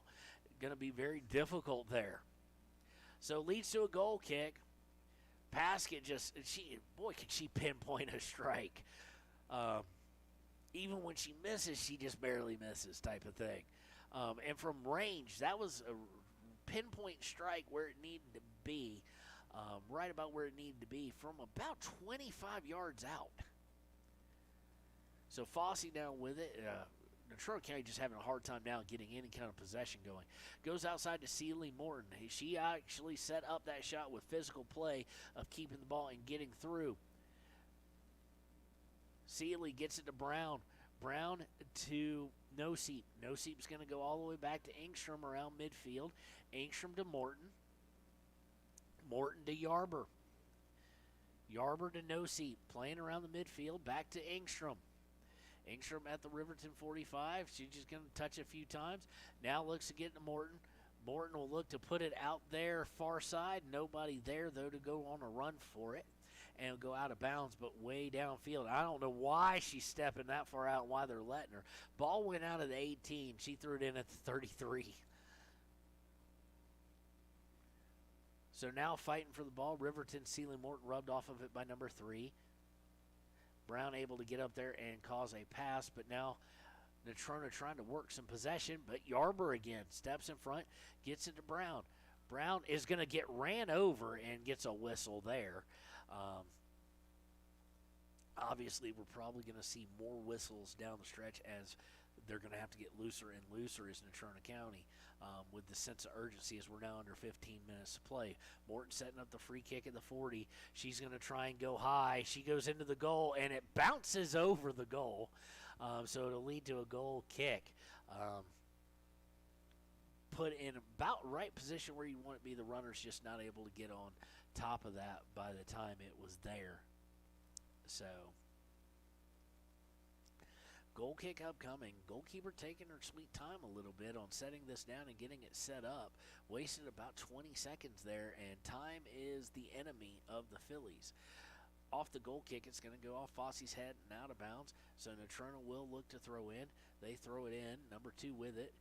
Going to be very difficult there. So leads to a goal kick. Paskett can she pinpoint a strike. Even when she misses, she just barely misses type of thing. And from range, that was a pinpoint strike where it needed to be, right about where it needed to be, from about 25 yards out. So Fossey now with it. Natrona County just having a hard time now getting any kind of possession going. Goes outside to Sealy Morton. She actually set up that shot with physical play of keeping the ball and getting through. Sealy gets it to Brown. Brown to Noseep. Noseep's going to go all the way back to Engstrom around midfield. Engstrom to Morton. Morton to Yarber. Yarber to Noseep. Playing around the midfield. Back to Engstrom. Engstrom at the Riverton 45. She's just going to touch a few times. Now looks to get to Morton. Morton will look to put it out there far side. Nobody there, though, to go on a run for it and go out of bounds, but way downfield. I don't know why she's stepping that far out and why they're letting her. Ball went out of the 18. She threw it in at the 33. So now fighting for the ball. Riverton, Sealy Morton rubbed off of it by number 3. Brown able to get up there and cause a pass, but now Natrona trying to work some possession, but Yarber again steps in front, gets it to Brown. Brown is going to get ran over and gets a whistle there. Obviously, we're probably going to see more whistles down the stretch as they're going to have to get looser and looser as Natrona County with the sense of urgency as we're now under 15 minutes to play. Morton setting up the free kick at the 40. She's going to try and go high. She goes into the goal, and it bounces over the goal. So it'll lead to a goal kick. Put in about right position where you want it to be. The runner's just not able to get on top of that by the time it was there. So goal kick upcoming. Goalkeeper taking her sweet time a little bit on setting this down and getting it set up. Wasted about 20 seconds there, and time is the enemy of the Phillies. Off the goal kick, it's going to go off Fossey's head and out of bounds. So Natrona will look to throw in. They throw it in. Number 2 with it.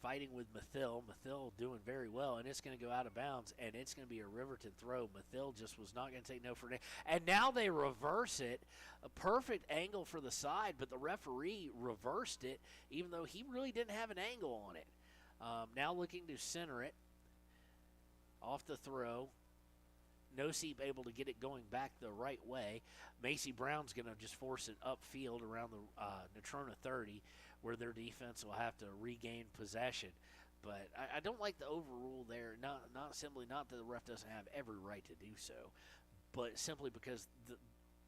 Fighting with Mathil. Mathil doing very well, and it's going to go out of bounds, and it's going to be a Riverton throw. Mathil just was not going to take no for an. And now they reverse it. A perfect angle for the side, but the referee reversed it, even though he really didn't have an angle on it. Now looking to center it. Off the throw. Noseep able to get it going back the right way. Macy Brown's going to just force it upfield around the Natrona 30, where their defense will have to regain possession. But I don't like the overrule there. Not that the ref doesn't have every right to do so, but simply because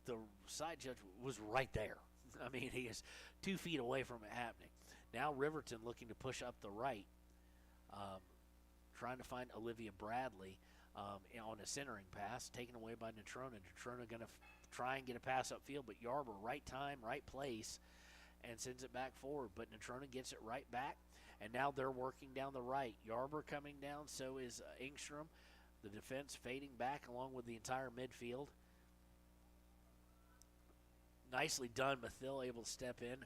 the side judge was right there. I mean, he is 2 feet away from it happening. Now Riverton looking to push up the right, trying to find Olivia Bradley on a centering pass, taken away by Natrona. Natrona going to try and get a pass upfield, but Yarber, right time, right place, and sends it back forward. But Natrona gets it right back, and now they're working down the right. Yarber coming down, so is Engstrom. The defense fading back along with the entire midfield. Nicely done. Mathill able to step in.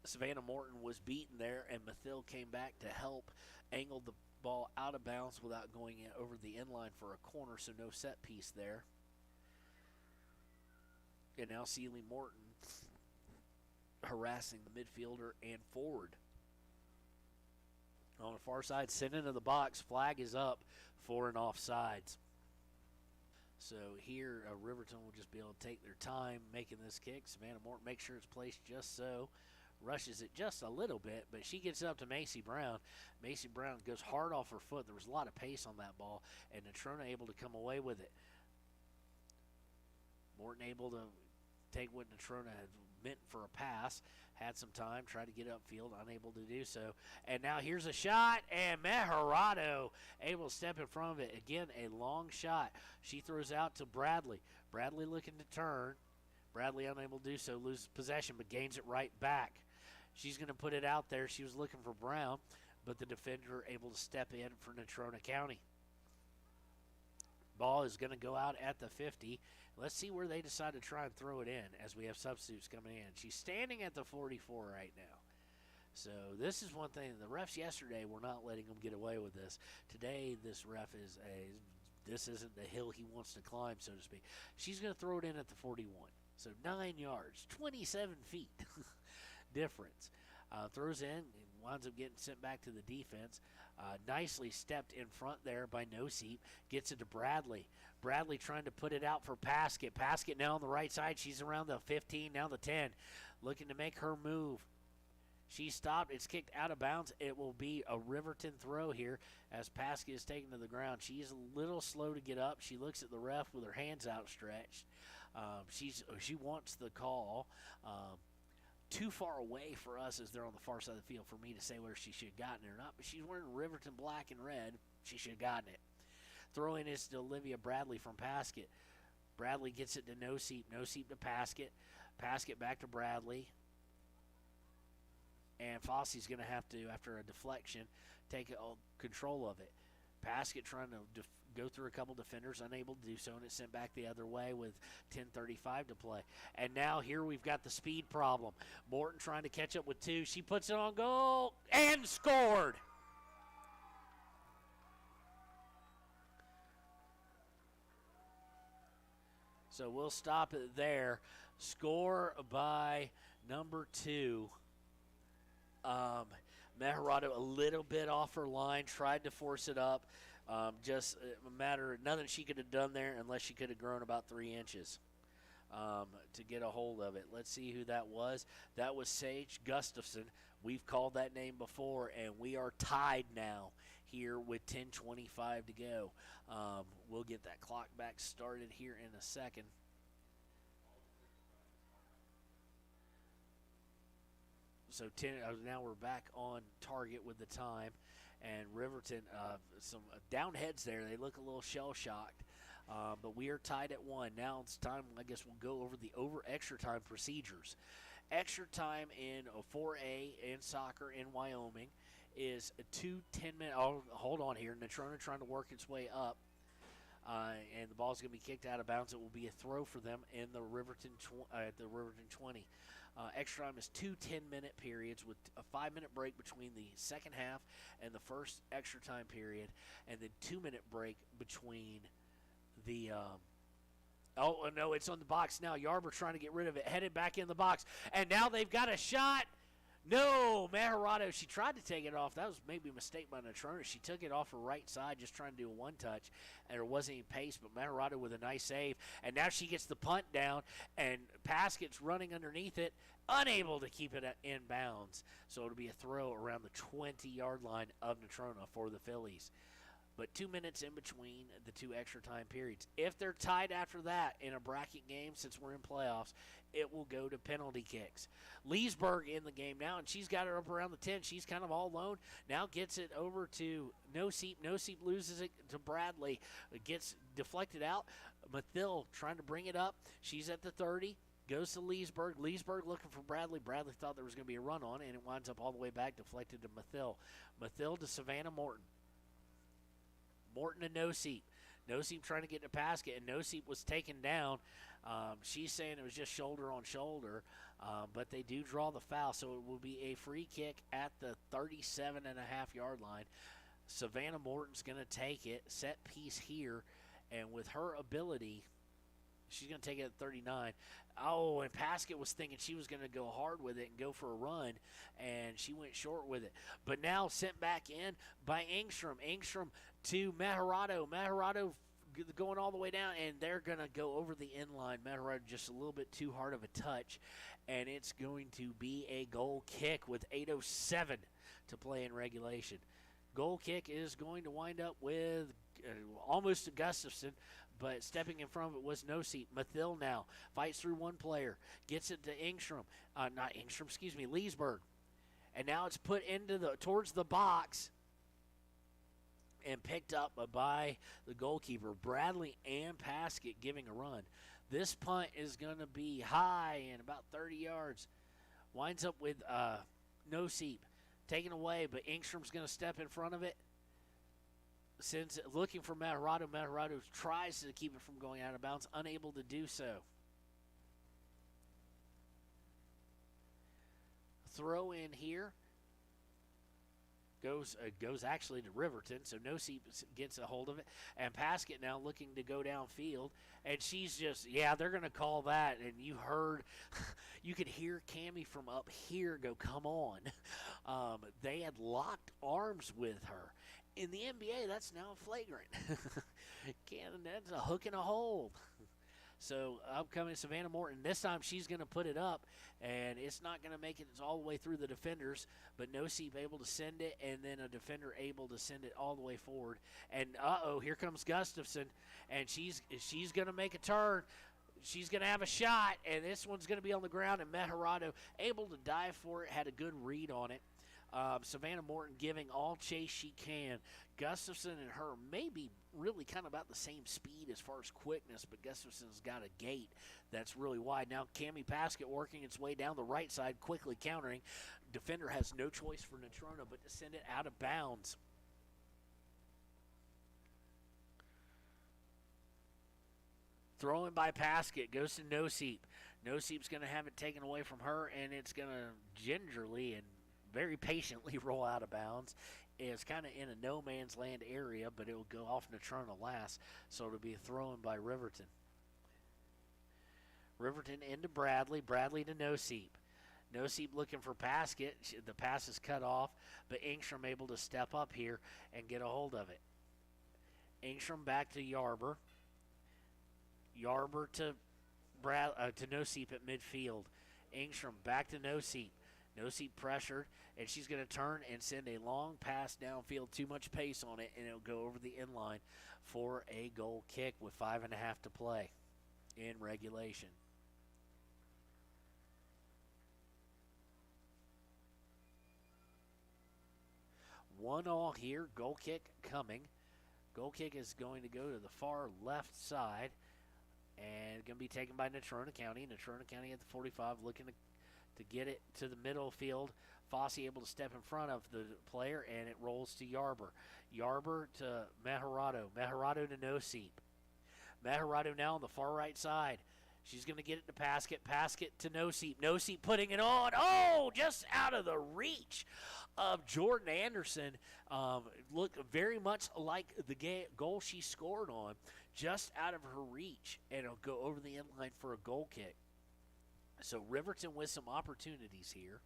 Savannah Morton was beaten there, and Mathill came back to help angle the ball out of bounds without going over the inline for a corner, so no set piece there. And now Sealy Morton harassing the midfielder and forward. On the far side, sent into the box. Flag is up for an offsides. So here, Riverton will just be able to take their time making this kick. Savannah Morton makes sure it's placed just so. Rushes it just a little bit, but she gets it up to Macy Brown. Macy Brown goes hard off her foot. There was a lot of pace on that ball, and Natrona able to come away with it. Morton able to take what Natrona had meant for a pass. Had some time, tried to get upfield, unable to do so. And now here's a shot, and Mejarado able to step in front of it. Again, a long shot. She throws out to Bradley. Bradley looking to turn. Bradley unable to do so, loses possession, but gains it right back. She's going to put it out there. She was looking for Brown, but the defender able to step in for Natrona County. Ball is going to go out at the 50. Let's see where they decide to try and throw it in as we have substitutes coming in. She's standing at the 44 right now. So this is one thing. The refs yesterday were not letting them get away with this. Today, this ref this isn't the hill he wants to climb, so to speak. She's going to throw it in at the 41. So 9 yards, 27 feet difference. Throws in, and winds up getting sent back to the defense. Nicely stepped in front there by Noseep. Gets it to Bradley. Bradley trying to put it out for Paskett. Paskett now on the right side. She's around the 15, now the 10. Looking to make her move. She stopped. It's kicked out of bounds. It will be a Riverton throw here as Paskett is taken to the ground. She's a little slow to get up. She looks at the ref with her hands outstretched. She wants the call. Too far away for us as they're on the far side of the field for me to say whether she should have gotten it or not. But she's wearing Riverton black and red. She should have gotten it. Throw in is to Olivia Bradley from Paskett. Bradley gets it to Noseep. Noseep to Paskett. Paskett back to Bradley. And Fosse's going to have to, after a deflection, take control of it. Paskett trying to go through a couple defenders, unable to do so, and it's sent back the other way with 10:35 to play. And now here we've got the speed problem. Morton trying to catch up with two. She puts it on goal and scored. So we'll stop it there. Score by number 2. Mejarado a little bit off her line, tried to force it up. Just a matter of nothing she could have done there unless she could have grown about 3 inches to get a hold of it. Let's see who that was. That was Sage Gustafson. We've called that name before, and we are tied now here with 10:25 to go. We'll get that clock back started here in a second. So now we're back on target with the time. And Riverton, some down heads there. They look a little shell-shocked. But we are tied at 1. Now it's time, I guess we'll go over the extra time procedures. Extra time in 4A in soccer in Wyoming is 2 10-minute. Oh, hold on here. Natrona trying to work its way up. And the ball's going to be kicked out of bounds. It will be a throw for them in the Riverton at the Riverton 20. Extra time is 2 10-minute periods with a 5-minute break between the second half and the first extra time period, and then 2-minute break between the oh, no, it's on the box now. Yarber trying to get rid of it, headed back in the box, and now they've got a shot. No, Mejarado, she tried to take it off. That was maybe a mistake by Natrona. She took it off her right side, just trying to do a one-touch, and there wasn't any pace, but Mejarado with a nice save. And now she gets the punt down, and Paskett's running underneath it, unable to keep it in bounds. So it'll be a throw around the 20-yard line of Natrona for the Phillies. But 2 minutes in between the 2 extra time periods. If they're tied after that in a bracket game, since we're in playoffs, it will go to penalty kicks. Leesburg in the game now, and she's got it up around the 10. She's kind of all alone. Now gets it over to Noseep. Noseep loses it to Bradley. It gets deflected out. Mathill trying to bring it up. She's at the 30. Goes to Leesburg. Leesburg looking for Bradley. Bradley thought there was going to be a run on it, and it winds up all the way back, deflected to Mathill. Mathill to Savannah Morton. Morton to Noseep. Noseep trying to get in the basket, and Noseep was taken down. She's saying it was just shoulder on shoulder, but they do draw the foul, so it will be a free kick at the 37.5-yard line. Savannah Morton's going to take it, set piece here, and with her ability, she's going to take it at 39. Oh, and Paskett was thinking she was going to go hard with it and go for a run, and she went short with it. But now sent back in by Engstrom. Engstrom to Maharado. Maharado going all the way down, and they're going to go over the inline. Maharado just a little bit too hard of a touch, and it's going to be a goal kick with 8:07 to play in regulation. Goal kick is going to wind up with almost a Gustafson, but stepping in front of it was Noseep. Mathill now fights through one player, gets it to Engstrom. Leesburg. And now it's put towards the box and picked up by the goalkeeper. Bradley and Paskett giving a run. This punt is going to be high and about 30 yards. Winds up with Noseep taken away, but Engstrom's going to step in front of it. Sends it looking for Maharado. Maharado tries to keep it from going out of bounds, unable to do so. Throw in here. Goes actually to Riverton, so Noseep gets a hold of it. And Paskett now looking to go downfield, and she's just, they're going to call that. And you could hear Cammie from up here go, come on. They had locked arms with her. In the NBA, that's now flagrant. That's a hook and a hold. So upcoming Savannah Morton. This time she's going to put it up, and it's not going to make it all the way through the defenders, but Noseep able to send it, and then a defender able to send it all the way forward. And, here comes Gustafson, and she's going to make a turn. She's going to have a shot, and this one's going to be on the ground, and Maharado able to dive for it, had a good read on it. Savannah Morton giving all chase she can. Gustafson and her may be really kind of about the same speed as far as quickness, but Gustafson's got a gait that's really wide. Now Cammie Paskett working its way down the right side, quickly countering. Defender has no choice for Natrona but to send it out of bounds. Thrown by Paskett, goes to Noseep. Noseep's going to have it taken away from her, and it's going to gingerly and very patiently roll out of bounds. It's kind of in a no man's land area, but it will go off Natrona last, so it'll be thrown by Riverton. Riverton into Bradley, Bradley to Noseep. Noseep looking for Paskett. The pass is cut off, but Engstrom able to step up here and get a hold of it. Engstrom back to Yarber. Yarber to Noseep at midfield. Engstrom back to Noseep. Noseep pressured, and she's going to turn and send a long pass downfield. Too much pace on it, and it'll go over the inline for a goal kick with 5.5 to play in regulation. One all here. Goal kick coming. Goal kick is going to go to the far left side, and going to be taken by Natrona County. Natrona County at the 45 looking to get it to the middle field. Fossey able to step in front of the player, and it rolls to Yarber. Yarber to Maharado. Maharado to Noseep. Maharado now on the far right side. She's going to get it to Paskett. Paskett to Noseep. Noseep putting it on. Oh, just out of the reach of Jordan Anderson. Look very much like the goal she scored on. Just out of her reach, and it'll go over the inline for a goal kick. So Riverton with some opportunities here.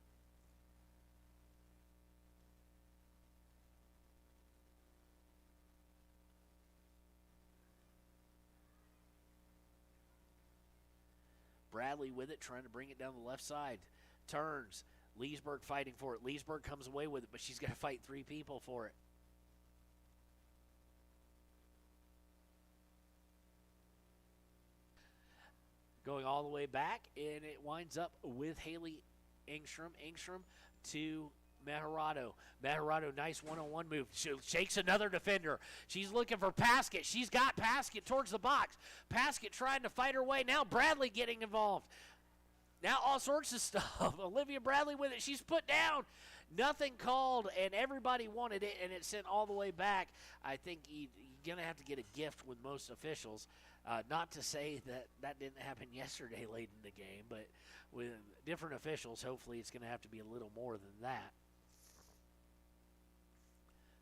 Bradley with it, trying to bring it down the left side. Turns. Leesburg fighting for it. Leesburg comes away with it, but she's got to fight 3 people for it. Going all the way back, and it winds up with Haley Engstrom. Engstrom to Maharado. Maharado, nice one-on-one move. She shakes another defender. She's looking for Paskett. She's got Paskett towards the box. Paskett trying to fight her way. Now Bradley getting involved. Now all sorts of stuff. Olivia Bradley with it. She's put down. Nothing called, and everybody wanted it, and it sent all the way back. I think you're going to have to get a gift with most officials. Not to say that didn't happen yesterday late in the game, but with different officials, hopefully it's going to have to be a little more than that.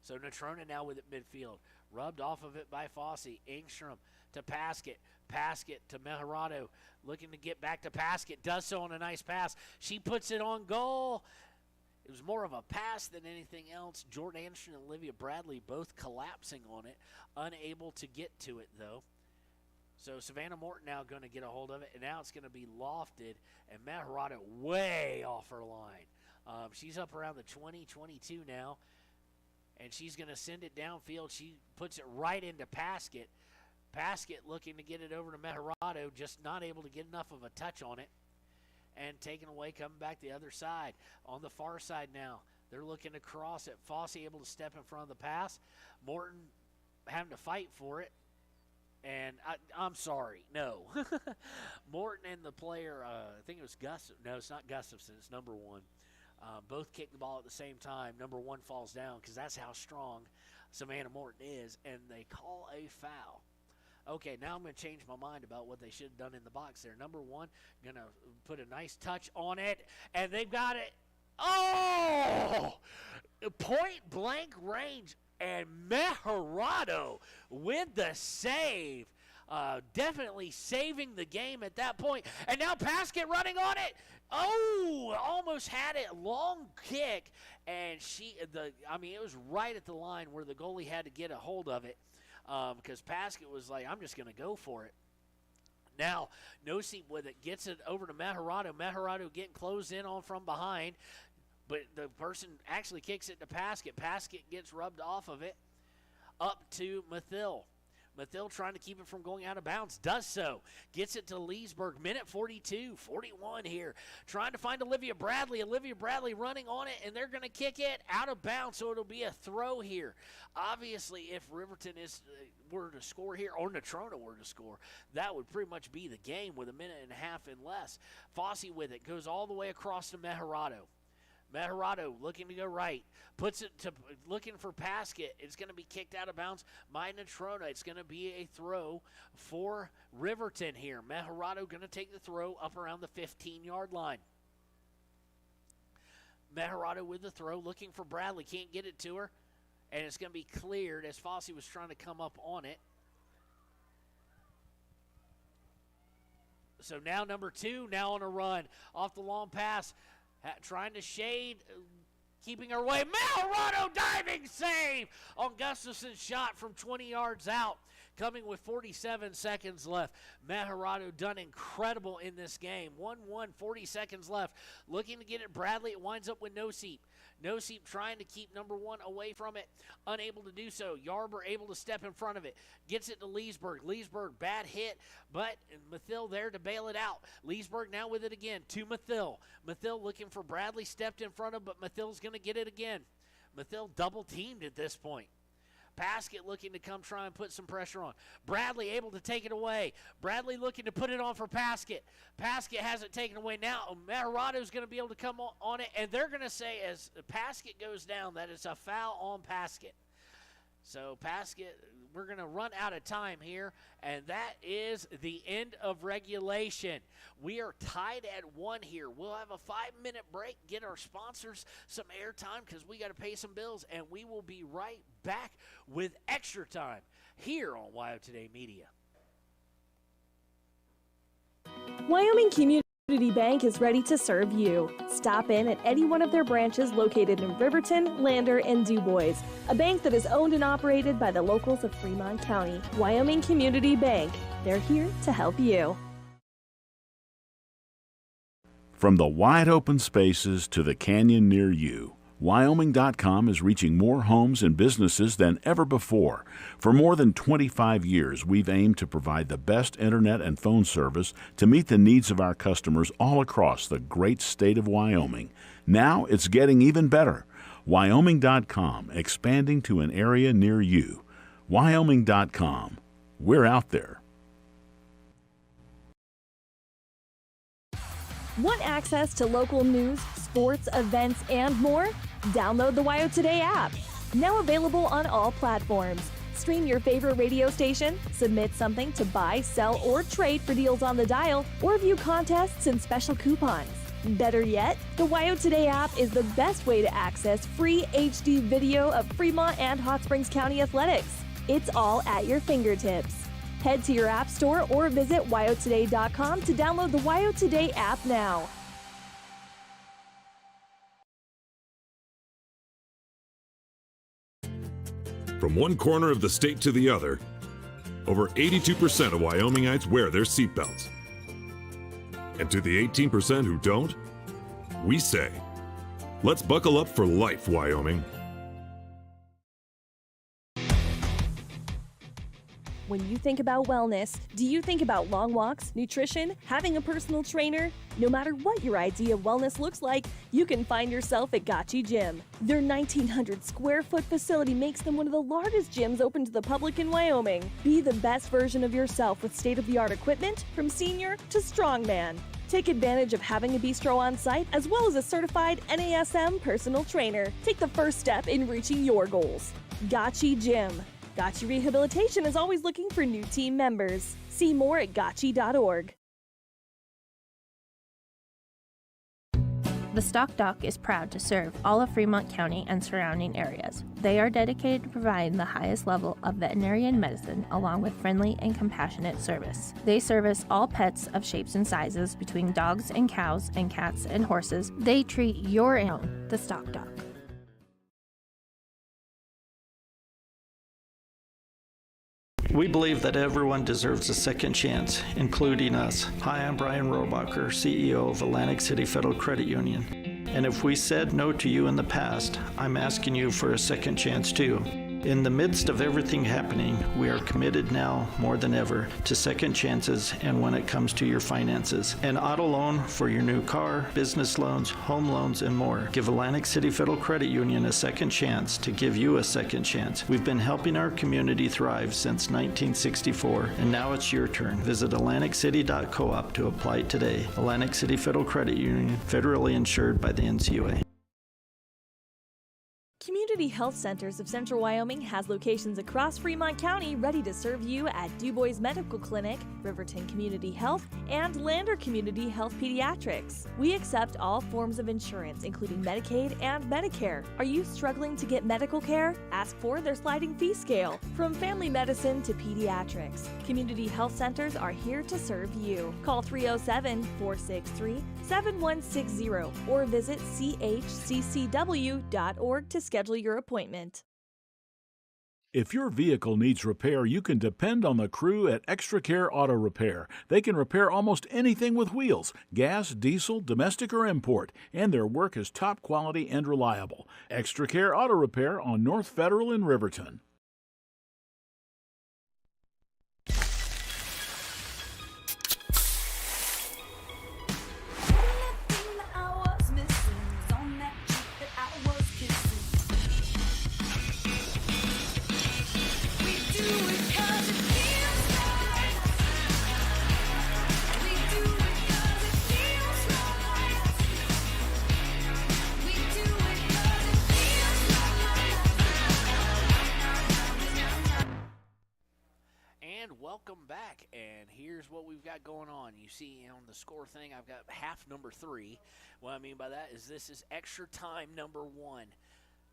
So Natrona now with it midfield. Rubbed off of it by Fossey. Engstrom to Paskett. Paskett to Meharado. Looking to get back to Paskett. Does so on a nice pass. She puts it on goal. It was more of a pass than anything else. Jordan Anderson and Olivia Bradley both collapsing on it. Unable to get to it, though. So Savannah Morton now going to get a hold of it, and now it's going to be lofted, and Meharado way off her line. She's up around the 20-22 now, and she's going to send it downfield. She puts it right into Paskett. Paskett looking to get it over to Meharado, just not able to get enough of a touch on it, and taken away, coming back the other side. On the far side now, they're looking to cross it. Fossey able to step in front of the pass. Morton having to fight for it. And I'm sorry, no. Morton and the player, I think it was Gustafson. No, it's not Gustafson. It's number 1. Both kick the ball at the same time. Number 1 falls down because that's how strong Savannah Morton is, and they call a foul. Okay, now I'm going to change my mind about what they should have done in the box there. Number 1, going to put a nice touch on it, and they've got it. Oh! Point blank range. And Meharado with the save. Definitely saving the game at that point. And now Paskett running on it. Oh, almost had it. Long kick. And it was right at the line where the goalie had to get a hold of it. Because Paskett was like, I'm just going to go for it. Now, Nosey with it gets it over to Meharado. Meharado getting closed in on from behind. But the person actually kicks it to Paskett. Paskett gets rubbed off of it up to Mathill. Mathill trying to keep it from going out of bounds. Does so. Gets it to Leesburg. Minute 42, 41 here. Trying to find Olivia Bradley. Olivia Bradley running on it, and they're going to kick it out of bounds, so it'll be a throw here. Obviously, if Riverton were to score here, or Natrona were to score, that would pretty much be the game with a minute and a half and less. Fossey with it. Goes all the way across to Meharado. Meharado looking to go right. Puts it to looking for Paskett. It's going to be kicked out of bounds by Natrona. It's going to be a throw for Riverton here. Meharado going to take the throw up around the 15-yard line. Meharado with the throw, looking for Bradley. Can't get it to her. And it's going to be cleared as Fossey was trying to come up on it. So now number 2, now on a run. Off the long pass. Trying to shade, keeping her way. Meharado diving save on Gustafson's shot from 20 yards out. Coming with 47 seconds left. Meharado done incredible in this game. 1-1, 40 seconds left. Looking to get it Bradley. It winds up with Noseep. Noseep trying to keep number 1 away from it. Unable to do so. Yarber able to step in front of it. Gets it to Leesburg. Leesburg, bad hit, but Mathill there to bail it out. Leesburg now with it again to Mathill. Mathill looking for Bradley. Stepped in front of him, but Mathill's going to get it again. Mathill double teamed at this point. Paskett looking to come try and put some pressure on. Bradley able to take it away. Bradley looking to put it on for Paskett. Paskett has it taken away. Now Meharado's going to be able to come on it, and they're going to say as Paskett goes down that it's a foul on Paskett. So Paskett, we're going to run out of time here, and that is the end of regulation. We are tied at 1 here. We'll have a 5-minute break, get our sponsors some airtime because we got to pay some bills, and we will be right back with extra time here on WYO Today Media. Wyoming Community Bank is ready to serve you. Stop in at any one of their branches located in Riverton, Lander, and DuBois. A bank that is owned and operated by the locals of Fremont County. Wyoming Community Bank. They're here to help you. From the wide open spaces to the canyon near you, Wyoming.com is reaching more homes and businesses than ever before. For more than 25 years, we've aimed to provide the best internet and phone service to meet the needs of our customers all across the great state of Wyoming. Now it's getting even better. Wyoming.com, expanding to an area near you. Wyoming.com. We're out there. Want access to local news, sports, events, and more? Download the WYO Today app. Now available on all platforms. Stream your favorite radio station, submit something to buy, sell, or trade for deals on the dial, or view contests and special coupons. Better yet, the WYO Today app is the best way to access free HD video of Fremont and Hot Springs County athletics. It's all at your fingertips. Head to your app store or visit wyotoday.com to download the WYO Today app now. From one corner of the state to the other, over 82% of Wyomingites wear their seatbelts. And to the 18% who don't, we say, let's buckle up for life, Wyoming. When you think about wellness, do you think about long walks, nutrition, having a personal trainer? No matter what your idea of wellness looks like, you can find yourself at Gotchi Gym. Their 1,900 square foot facility makes them one of the largest gyms open to the public in Wyoming. Be the best version of yourself with state-of-the-art equipment from senior to strongman. Take advantage of having a bistro on site as well as a certified NASM personal trainer. Take the first step in reaching your goals. Gotchi Gym. Gotchi Rehabilitation is always looking for new team members. See more at gotchi.org. The Stock Doc is proud to serve all of Fremont County and surrounding areas. They are dedicated to providing the highest level of veterinarian medicine along with friendly and compassionate service. They service all pets of shapes and sizes between dogs and cows and cats and horses. They treat your own, the Stock Doc. We believe that everyone deserves a second chance, including us. Hi, I'm Brian Robacher, CEO of Atlantic City Federal Credit Union. And if we said no to you in the past, I'm asking you for a second chance too. In the midst of everything happening, we are committed now more than ever to second chances and when it comes to your finances. An auto loan for your new car, business loans, home loans, and more. Give Atlantic City Federal Credit Union a second chance to give you a second chance. We've been helping our community thrive since 1964, and now it's your turn. Visit AtlanticCity.coop to apply today. Atlantic City Federal Credit Union, federally insured by the NCUA. Community Health Centers of Central Wyoming has locations across Fremont County ready to serve you at DuBois Medical Clinic, Riverton Community Health, and Lander Community Health Pediatrics. We accept all forms of insurance, including Medicaid and Medicare. Are you struggling to get medical care? Ask for their sliding fee scale. From family medicine to pediatrics, Community Health Centers are here to serve you. Call 307-463-7160 or visit chccw.org to schedule your appointment. If your vehicle needs repair, you can depend on the crew at Extra Care Auto Repair. They can repair almost anything with wheels, gas, diesel, domestic, or import, and their work is top quality and reliable. Extra Care Auto Repair on North Federal in Riverton. Welcome back, and here's what we've got going on. You see on the score thing, I've got half number 3. What I mean by that is this is extra time number 1.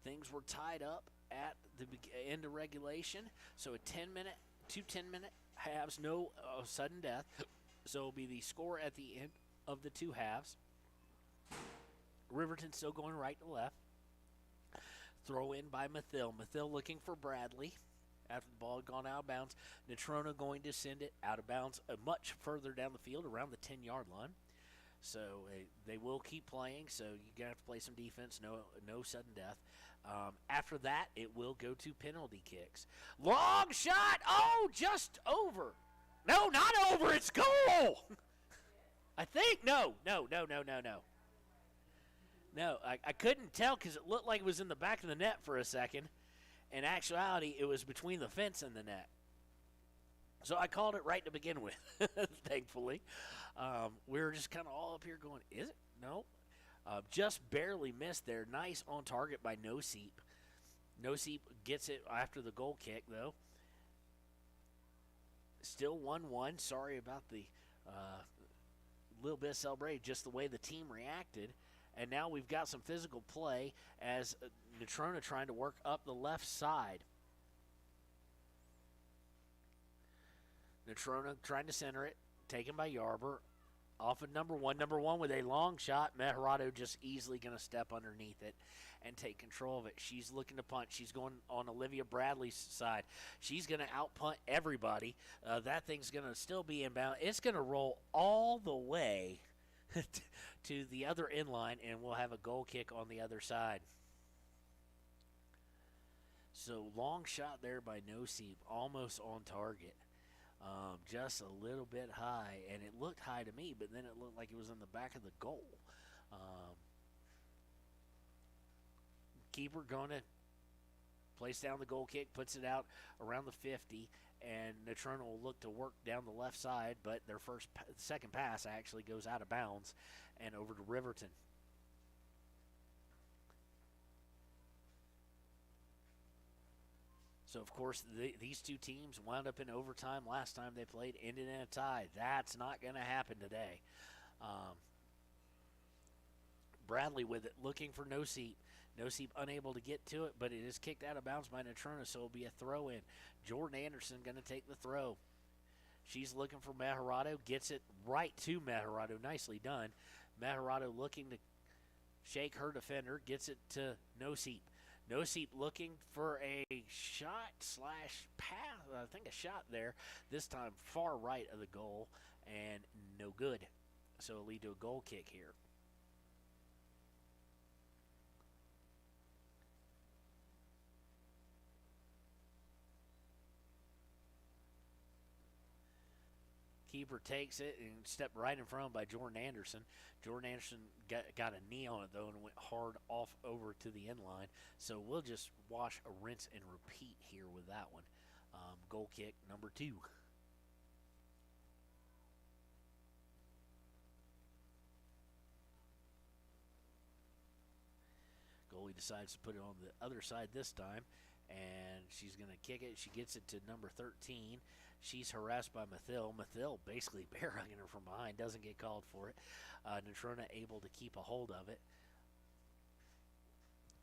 Things were tied up at the end of regulation, so a 10-minute, 2 10-minute halves, no sudden death. So it'll be the score at the end of the 2 halves. Riverton still going right to left. Throw in by Mathill. Mathill looking for Bradley. After the ball had gone out of bounds, Natrona going to send it out of bounds much further down the field around the 10-yard line. So they will keep playing, so you're going to have to play some defense, no sudden death. After that, it will go to penalty kicks. Long shot! Oh, just over. No, not over. It's goal! I think. No. No, I couldn't tell because it looked like it was in the back of the net for a second. In actuality, it was between the fence and the net. So I called it right to begin with, thankfully. We were just kind of all up here going, is it? No. Just barely missed there. Nice on target by No Seep. No Seep gets it after the goal kick, though. Still 1-1. Sorry about the little bit of celebration, just the way the team reacted. And now we've got some physical play as Natrona trying to work up the left side. Natrona trying to center it, taken by Yarber. Off of number one. Number one with a long shot. Meharado just easily going to step underneath it and take control of it. She's looking to punt. She's going on Olivia Bradley's side. She's going to outpunt everybody. That thing's going to still be inbound. It's going to roll all the way to the other end line, and we'll have a goal kick on the other side. So long shot there by No Seep, almost on target. Just a little bit high, and it looked high to me, but then it looked like it was in the back of the goal. Keeper going to place down the goal kick, puts it out around the 50, and Natrona will look to work down the left side, but their second pass actually goes out of bounds and over to Riverton. So, of course, these two teams wound up in overtime last time they played, ended in a tie. That's not going to happen today. Bradley with it, looking for No Seep. No Seep unable to get to it, but it is kicked out of bounds by Natrona, so it'll be a throw-in. Jordan Anderson going to take the throw. She's looking for Meharado, gets it right to Meharado. Nicely done. Meharado looking to shake her defender, gets it to No Seep. No Seep looking for a shot slash pass, I think a shot there, this time far right of the goal, and no good. So it'll lead to a goal kick here. Keeper takes it and stepped right in front by Jordan Anderson. Jordan Anderson got a knee on it, though, and went hard off over to the end line. So we'll just wash, rinse, and repeat here with that one. Goal kick number 2. Goalie decides to put it on the other side this time, and she's going to kick it. She gets it to number 13. She's harassed by Mathil. Mathil basically bear hugging her from behind, doesn't get called for it. Natrona able to keep a hold of it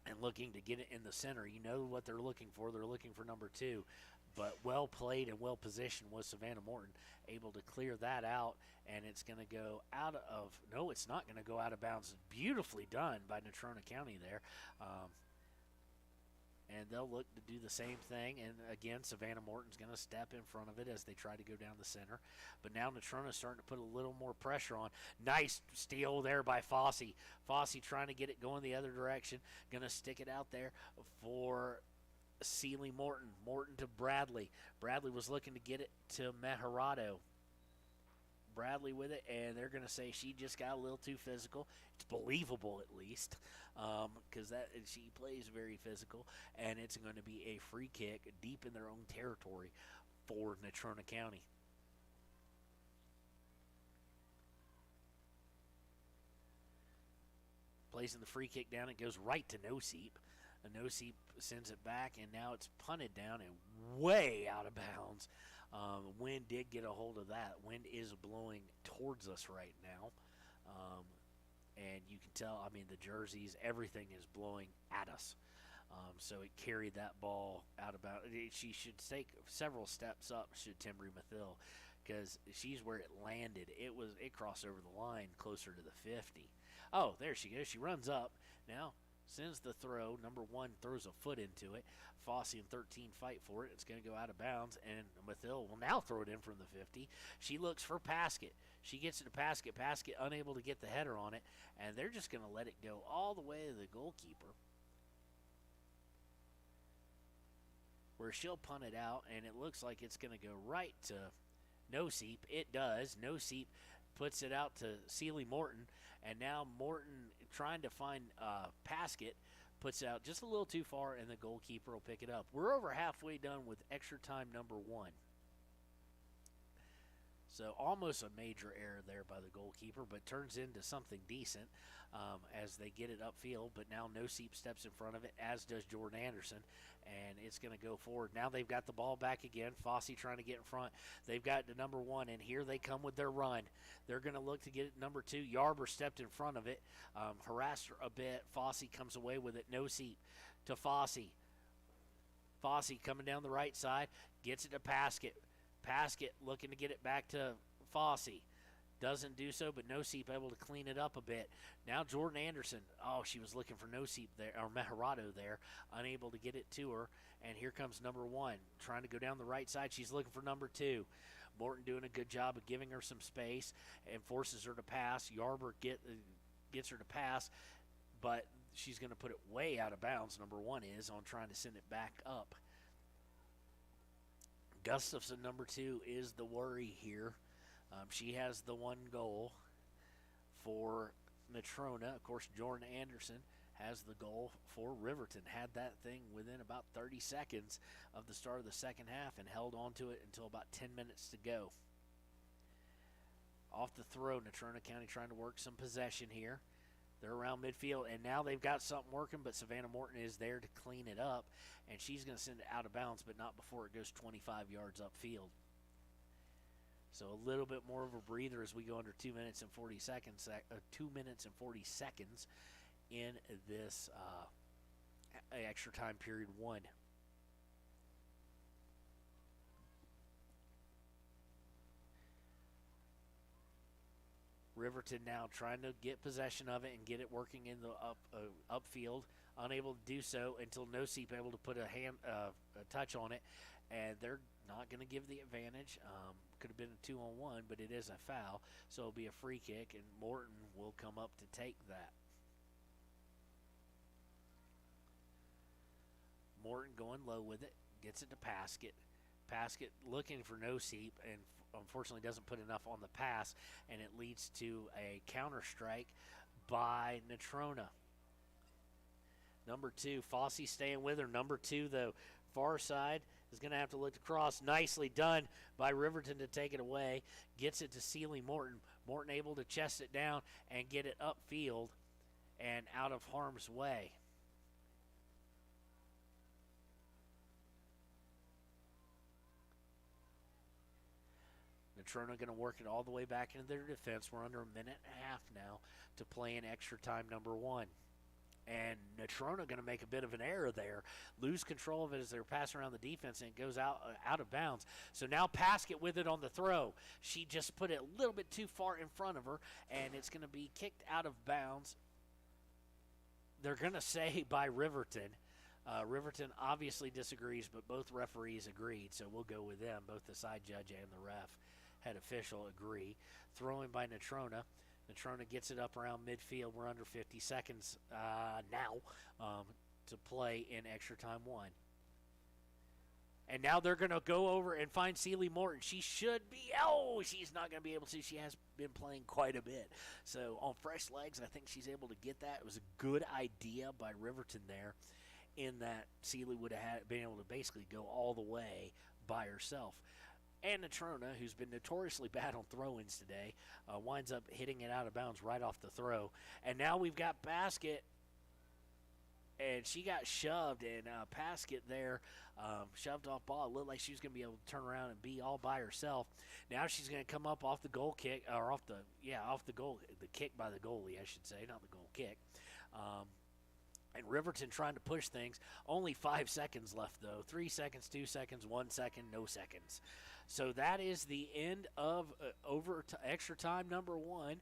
and looking to get it in the center. You know what they're looking for. They're looking for number 2. But well played and well positioned was Savannah Morton, able to clear that out, and it's going to go out of, no, it's not going to go out of bounds. Beautifully done by Natrona County there. And they'll look to do the same thing. And again, Savannah Morton's going to step in front of it as they try to go down the center. But now Natrona's starting to put a little more pressure on. Nice steal there by Fossey. Fossey trying to get it going the other direction. Going to stick it out there for Sealy Morton. Morton to Bradley. Bradley was looking to get it to Meharado. Bradley with it, and they're going to say she just got a little too physical. It's believable, at least, because she plays very physical, and it's going to be a free kick deep in their own territory for Natrona County. Placing the free kick down, it goes right to No Seep. No Seep sends it back, and now it's punted down and way out of bounds. Wind did get a hold of that. Wind is blowing towards us right now. And you can tell, I mean, the jerseys, everything is blowing at us. So it carried that ball out of bounds. She should take several steps up, should Timbri Mathil, because she's where it landed. It crossed over the line closer to the 50. Oh, there she goes. She runs up. Now sends the throw. Number 1 throws a foot into it. Fossey and 13 fight for it. It's going to go out of bounds, and Mathil will now throw it in from the 50. She looks for Paskett. She gets it to Paskett. Paskett unable to get the header on it, and they're just going to let it go all the way to the goalkeeper, where she'll punt it out, and it looks like it's going to go right to No Seep. It does. No Seep puts it out to Sealy Morton, and now Morton trying to find Paskett, puts it out just a little too far, and the goalkeeper will pick it up. We're over halfway done with extra time number 1. So almost a major error there by the goalkeeper, but turns into something decent as they get it upfield. But now No Seep steps in front of it, as does Jordan Anderson, and it's going to go forward. Now they've got the ball back again. Fossey trying to get in front. They've got the number 1, and here they come with their run. They're going to look to get it number 2. Yarber stepped in front of it, harassed her a bit. Fossey comes away with it. No Seep to Fossey. Fossey coming down the right side, gets it to Paskett. Paskett looking to get it back to Fossey. Doesn't do so, but No Seep able to clean it up a bit. Now Jordan Anderson. Oh, she was looking for No Seep there, or Meharado there, unable to get it to her. And here comes number 1, trying to go down the right side. She's looking for number 2. Morton doing a good job of giving her some space and forces her to pass. Yarber gets her to pass, but she's going to put it way out of bounds. Number 1 is on trying to send it back up. Gustafson, number 2, is the worry here. She has the 1 goal for Natrona. Of course, Jordan Anderson has the goal for Riverton. Had that thing within about 30 seconds of the start of the second half and held on to it until about 10 minutes to go. Off the throw, Natrona County trying to work some possession here. They're around midfield, and now they've got something working, but Savannah Morton is there to clean it up, and she's going to send it out of bounds, but not before it goes 25 yards upfield. So a little bit more of a breather as we go under 2 minutes and 40 seconds. 2 minutes and 40 seconds in this extra time period 1. Riverton now trying to get possession of it and get it working in the upfield. Unable to do so until No Seep able to put a touch on it, and they're not going to give the advantage. Could have been a 2-on-1, but it is a foul, so it'll be a free kick, and Morton will come up to take that. Morton going low with it, gets it to Paskett. Paskett looking for No Seep, and unfortunately doesn't put enough on the pass, and it leads to a counter strike by Natrona. Number 2, Fossey staying with her. Number 2, though, far side is going to have to look across. Nicely done by Riverton to take it away. Gets it to Sealy Morton. Morton able to chest it down and get it upfield and out of harm's way. Natrona going to work it all the way back into their defense. We're under a minute and a half now to play in extra time number 1. And Natrona going to make a bit of an error there. Lose control of it as they're passing around the defense, and it goes out of bounds. So now Paskett with it on the throw. She just put it a little bit too far in front of her, and it's going to be kicked out of bounds. They're going to say by Riverton. Riverton obviously disagrees, but both referees agreed, so we'll go with them. Both the side judge and the head official agree. Throwing by Natrona. Natrona gets it up around midfield. We're under 50 seconds now to play in extra time 1. And now they're going to go over and find Sealy Morton. She should be. Oh, she's not going to be able to. She has been playing quite a bit. So on fresh legs, I think she's able to get that. It was a good idea by Riverton there, in that Sealy would have been able to basically go all the way by herself. And Natrona, who's been notoriously bad on throw-ins today, winds up hitting it out of bounds right off the throw. And now we've got Paskett, and she got shoved, and Paskett there shoved off ball. It looked like she was going to be able to turn around and be all by herself. Now she's going to come up off the goal kick, or off the goal, the kick by the goalie, I should say, not the goal kick. And Riverton trying to push things. Only 5 seconds left, though. 3 seconds, 2 seconds, 1 second, no seconds. So that is the end of extra time number 1.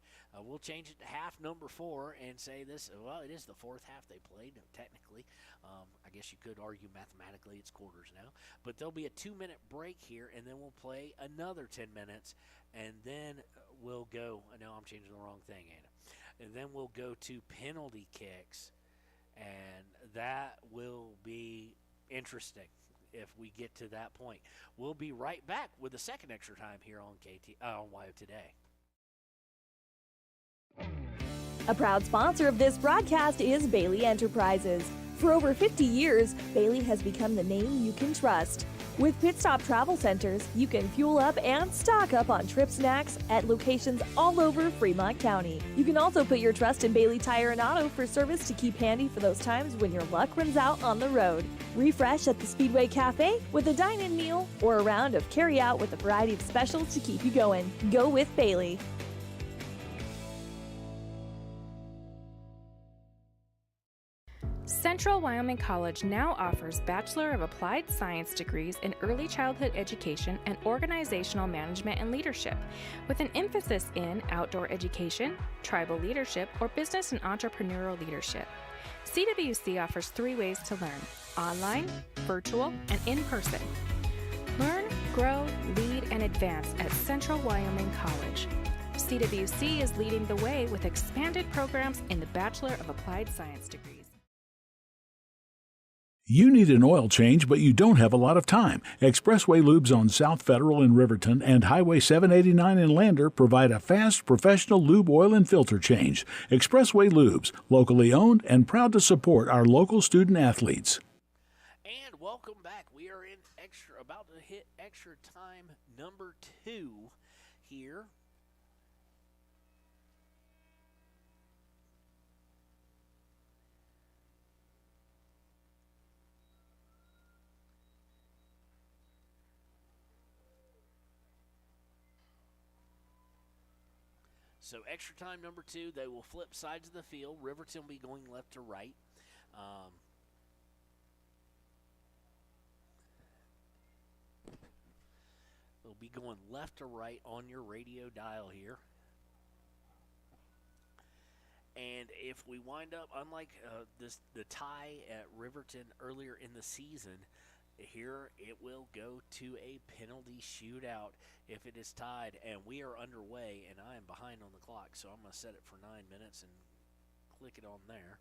We'll change it to half number 4 and say this. Well, it is the 4th half they played, technically. I guess you could argue mathematically it's quarters now. But there'll be a 2-minute break here, and then we'll play another 10 minutes. And then we'll go. I know I'm changing the wrong thing, Anna. And then we'll go to penalty kicks. And that will be interesting if we get to that point. We'll be right back with the second extra time here on WYO Today. A proud sponsor of this broadcast is Bailey Enterprises. For over 50 years, Bailey has become the name you can trust. With Pit Stop Travel Centers, you can fuel up and stock up on trip snacks at locations all over Fremont County. You can also put your trust in Bailey Tire and Auto for service to keep handy for those times when your luck runs out on the road. Refresh at the Speedway Cafe with a dine-in meal or a round of carry-out with a variety of specials to keep you going. Go with Bailey. Central Wyoming College now offers Bachelor of Applied Science degrees in Early Childhood Education and Organizational Management and Leadership, with an emphasis in outdoor education, tribal leadership, or business and entrepreneurial leadership. CWC offers 3 ways to learn: online, virtual, and in person. Learn, grow, lead, and advance at Central Wyoming College. CWC is leading the way with expanded programs in the Bachelor of Applied Science degrees. You need an oil change, but you don't have a lot of time. Expressway Lubes on South Federal in Riverton and Highway 789 in Lander provide a fast, professional lube, oil, and filter change. Expressway Lubes, locally owned and proud to support our local student athletes. And welcome back. We are in about to hit extra time number 2 here. So extra time number 2, they will flip sides of the field. Riverton will be going left to right. They'll be going left to right on your radio dial here. And if we wind up, unlike the tie at Riverton earlier in the season, here it will go to a penalty shootout if it is tied, and we are underway, and I am behind on the clock, so I'm going to set it for 9 minutes and click it on there.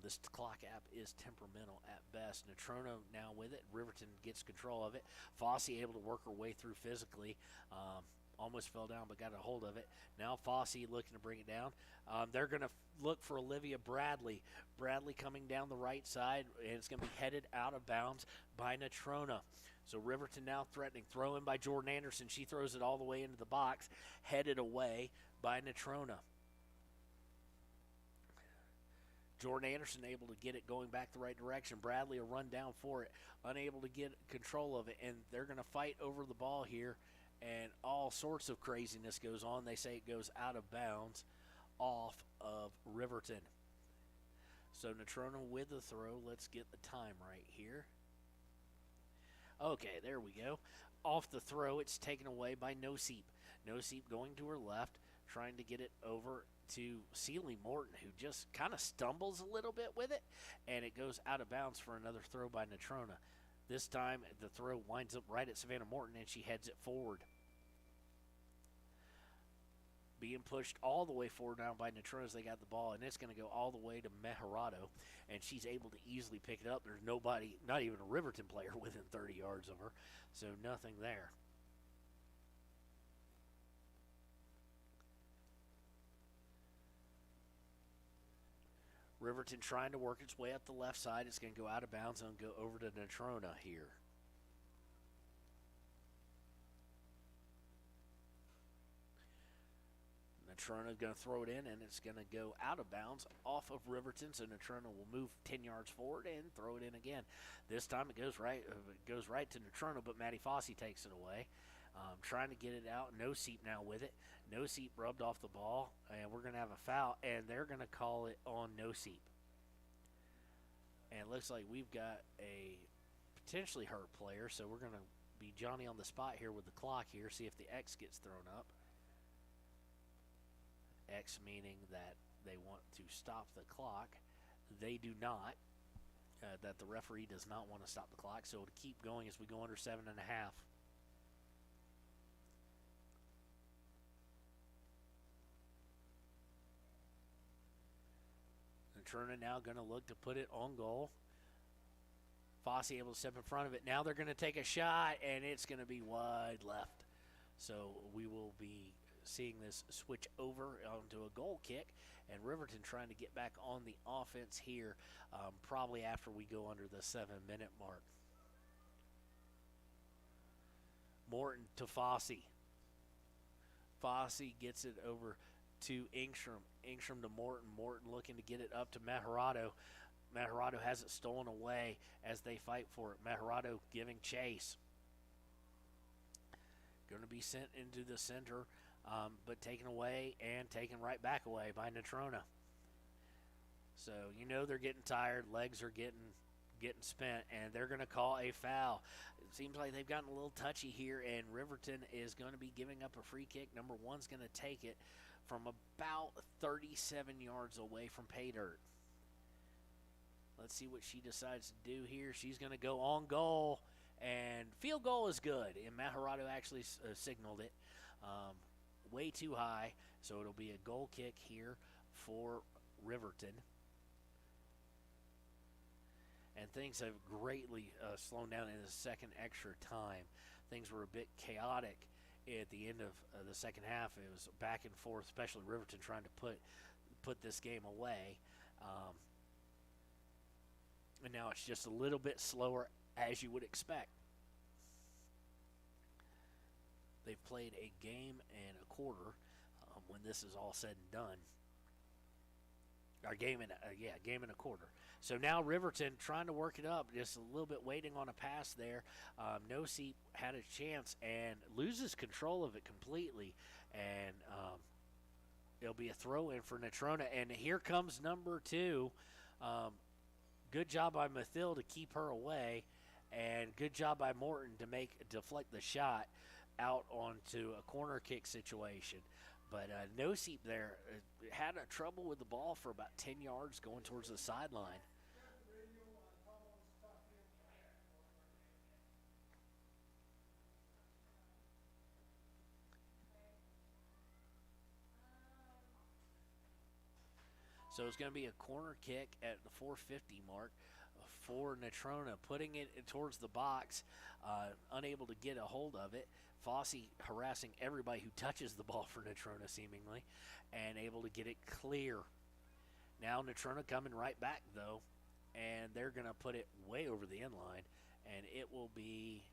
This clock app is temperamental at best. Natrona now with it. Riverton gets control of it. Fossey able to work her way through physically. Almost fell down but got a hold of it. Now Fossey looking to bring it down. They're going to look for Olivia Bradley. Bradley coming down the right side, and it's going to be headed out of bounds by Natrona. So Riverton now threatening. Throw in by Jordan Anderson. She throws it all the way into the box. Headed away by Natrona. Jordan Anderson able to get it going back the right direction. Bradley will run down for it. Unable to get control of it, and they're going to fight over the ball here. And all sorts of craziness goes on. They say it goes out of bounds off of Riverton. So Natrona with the throw. Let's get the time right here. Okay, there we go. Off the throw, it's taken away by Noseep. Noseep going to her left, trying to get it over to Sealy Morton, who just kind of stumbles a little bit with it, and it goes out of bounds for another throw by Natrona. This time, the throw winds up right at Savannah Morton, and she heads it forward. Being pushed all the way forward now by Natrona as they got the ball, and it's going to go all the way to Meharado, and she's able to easily pick it up. There's nobody, not even a Riverton player, within 30 yards of her, so nothing there. Riverton trying to work its way up the left side. It's going to go out of bounds and go over to Natrona here. Natrona is going to throw it in, and it's going to go out of bounds off of Riverton. So Natrona will move 10 yards forward and throw it in again. This time it goes right to Natrona, but Maddie Fossey takes it away. Trying to get it out. Noseep now with it. Noseep rubbed off the ball, and we're going to have a foul, and they're going to call it on Noseep. And it looks like we've got a potentially hurt player, so we're going to be Johnny on the spot here with the clock here, see if the X gets thrown up. X meaning that they want to stop the clock. They do not. That the referee does not want to stop the clock, so it'll keep going as we go under 7.5. Natrona now going to look to put it on goal. Fossey able to step in front of it. Now they're going to take a shot, and it's going to be wide left. So we will be seeing this switch over onto a goal kick, and Riverton trying to get back on the offense here probably after we go under the 7-minute mark. Morton to Fossey. Fossey gets it over to Ingstrom. Ingstrom to Morton. Morton looking to get it up to Majorado. Majorado has it stolen away as they fight for it. Majorado giving chase. Going to be sent into the center, but taken away and taken right back away by Natrona. So you know they're getting tired. Legs are getting spent, and they're going to call a foul. It seems like they've gotten a little touchy here, and Riverton is going to be giving up a free kick. Number one's going to take it from about 37 yards away from pay dirt. Let's see what she decides to do here. She's going to go on goal, and field goal is good. And Majorado actually signaled it way too high, so it'll be a goal kick here for Riverton. And things have greatly slowed down in the second extra time. Things were a bit chaotic at the end of the second half. It was back and forth, especially Riverton trying to put this game away. And now it's just a little bit slower, as you would expect. They've played a game and a quarter when this is all said and done. Or game and a quarter. So now Riverton trying to work it up, just a little bit waiting on a pass there. Nosey had a chance and loses control of it completely. And it'll be a throw in for Natrona. And here comes number 2. Good job by Mathil to keep her away. And good job by Morton to deflect the shot out onto a corner kick situation. But Nosey there had trouble with the ball for about 10 yards going towards the sideline. So it's going to be a corner kick at the 450 mark for Natrona, putting it towards the box, unable to get a hold of it. Fossey harassing everybody who touches the ball for Natrona seemingly, and able to get it clear. Now Natrona coming right back though, and they're going to put it way over the end line, and it will be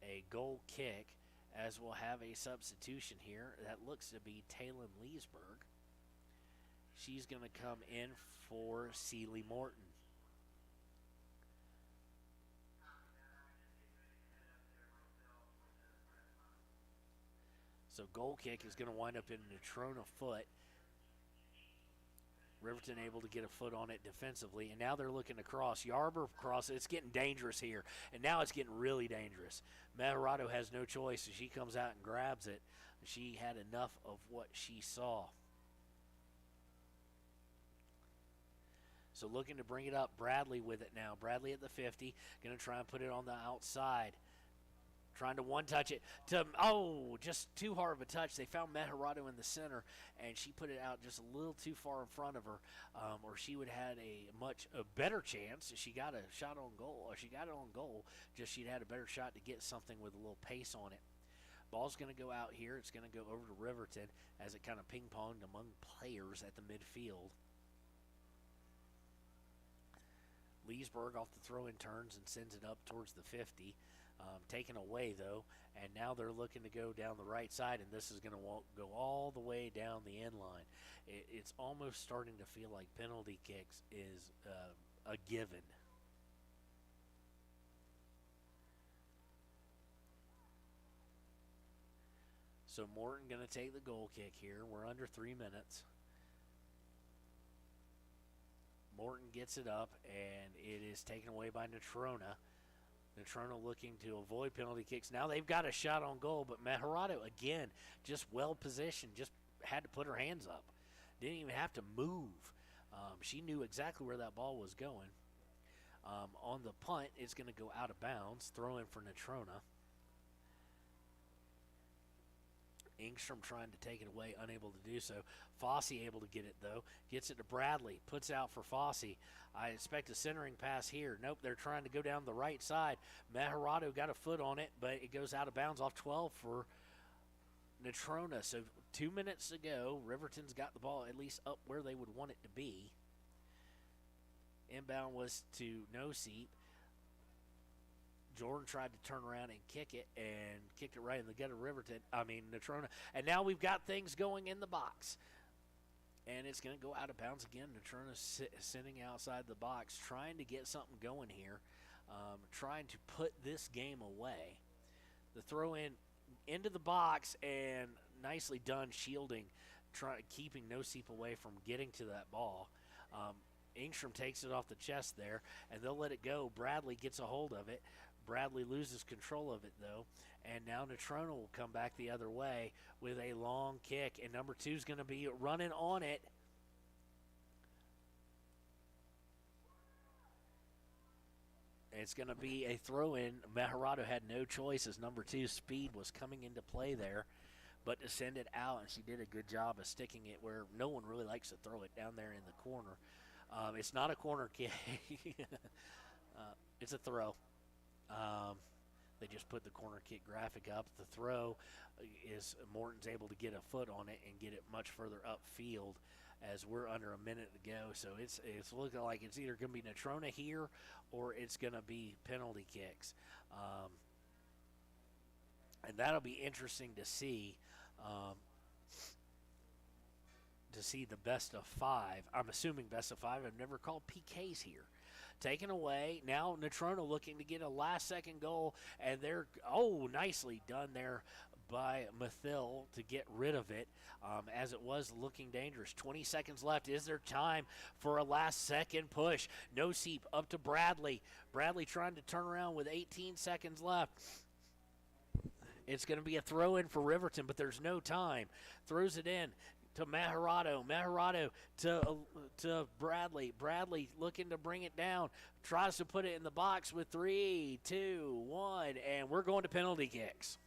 a goal kick as we'll have a substitution here. That looks to be Taylor Leesburg. She's going to come in for Seeley Morton. So goal kick is going to wind up in Natrona foot. Riverton able to get a foot on it defensively, and now they're looking to cross. Yarber cross. It's getting dangerous here, and now it's getting really dangerous. Majorado has no choice, and she comes out and grabs it. She had enough of what she saw. So looking to bring it up, Bradley with it now. Bradley at the 50, going to try and put it on the outside. Trying to one-touch it to, just too hard of a touch. They found Majorado in the center, and she put it out just a little too far in front of her, or she would have had a much better chance. She got a shot on goal, or she got it on goal, just she'd had a better shot to get something with a little pace on it. Ball's going to go out here. It's going to go over to Riverton as it kind of ping-ponged among players at the midfield. Leesburg off the throw-in turns and sends it up towards the 50. Taken away, though, and now they're looking to go down the right side, and this is going to go all the way down the end line. It's almost starting to feel like penalty kicks is a given. So Morton going to take the goal kick here. We're under 3 minutes. Morton gets it up, and it is taken away by Natrona. Natrona looking to avoid penalty kicks. Now they've got a shot on goal, but Majorado, again, just well-positioned, just had to put her hands up. Didn't even have to move. She knew exactly where that ball was going. On the punt, it's going to go out of bounds. Throw in for Natrona. Ingstrom trying to take it away, unable to do so. Fossey able to get it, though. Gets it to Bradley. Puts out for Fossey. I expect a centering pass here. Nope, they're trying to go down the right side. Majorado got a foot on it, but it goes out of bounds off 12 for Natrona. So 2 minutes to go. Riverton's got the ball at least up where they would want it to be. Inbound was to Nosey. Jordan tried to turn around and kick it, and kicked it right in the gut of Natrona. And now we've got things going in the box. And it's going to go out of bounds again. Natrona sitting outside the box, trying to get something going here, trying to put this game away. The throw in into the box, and nicely done shielding, keeping No Seep away from getting to that ball. Ingstrom takes it off the chest there, and they'll let it go. Bradley gets a hold of it. Bradley loses control of it, though, and now Natrona will come back the other way with a long kick, and number 2 is going to be running on it. It's going to be a throw-in. Maharado had no choice as number 2's speed was coming into play there, but to send it out, and she did a good job of sticking it where no one really likes to throw it down there in the corner. It's not a corner kick. It's a throw. They just put the corner kick graphic up. The throw is Morton's able to get a foot on it and get it much further upfield as we're under a minute to go. So it's looking like it's either going to be Natrona here or it's going to be penalty kicks. And that'll be interesting to see. The best of 5. I'm assuming best of 5. I've never called PKs here. Taken away. Now Natrona looking to get a last-second goal, and they're nicely done there by Mathil to get rid of it, as it was looking dangerous. 20 seconds left. Is there time for a last-second push? No Seep up to Bradley. Bradley trying to turn around with 18 seconds left. It's going to be a throw-in for Riverton, but there's no time. Throws it in to Maharado. Maharado to Bradley. Bradley looking to bring it down. Tries to put it in the box with 3, 2, 1, and we're going to penalty kicks.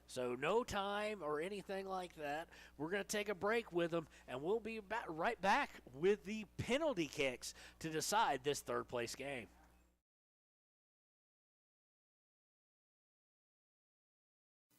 So no time or anything like that. We're going to take a break with them, and we'll be right back with the penalty kicks to decide this third-place game.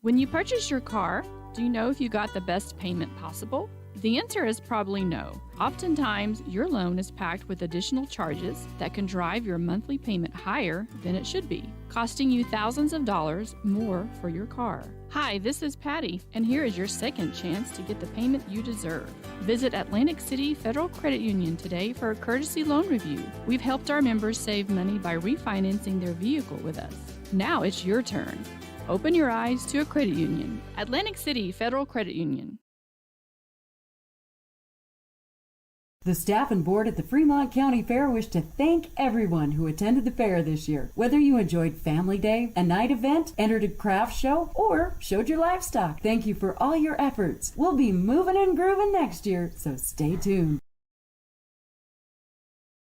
When you purchase your car, do you know if you got the best payment possible? The answer is probably no. Oftentimes, your loan is packed with additional charges that can drive your monthly payment higher than it should be, costing you thousands of dollars more for your car. Hi, this is Patty, and here is your second chance to get the payment you deserve. Visit Atlantic City Federal Credit Union today for a courtesy loan review. We've helped our members save money by refinancing their vehicle with us. Now it's your turn. Open your eyes to a credit union. Atlantic City Federal Credit Union. The staff and board at the Fremont County Fair wish to thank everyone who attended the fair this year. Whether you enjoyed Family Day, a night event, entered a craft show, or showed your livestock, thank you for all your efforts. We'll be moving and grooving next year, so stay tuned.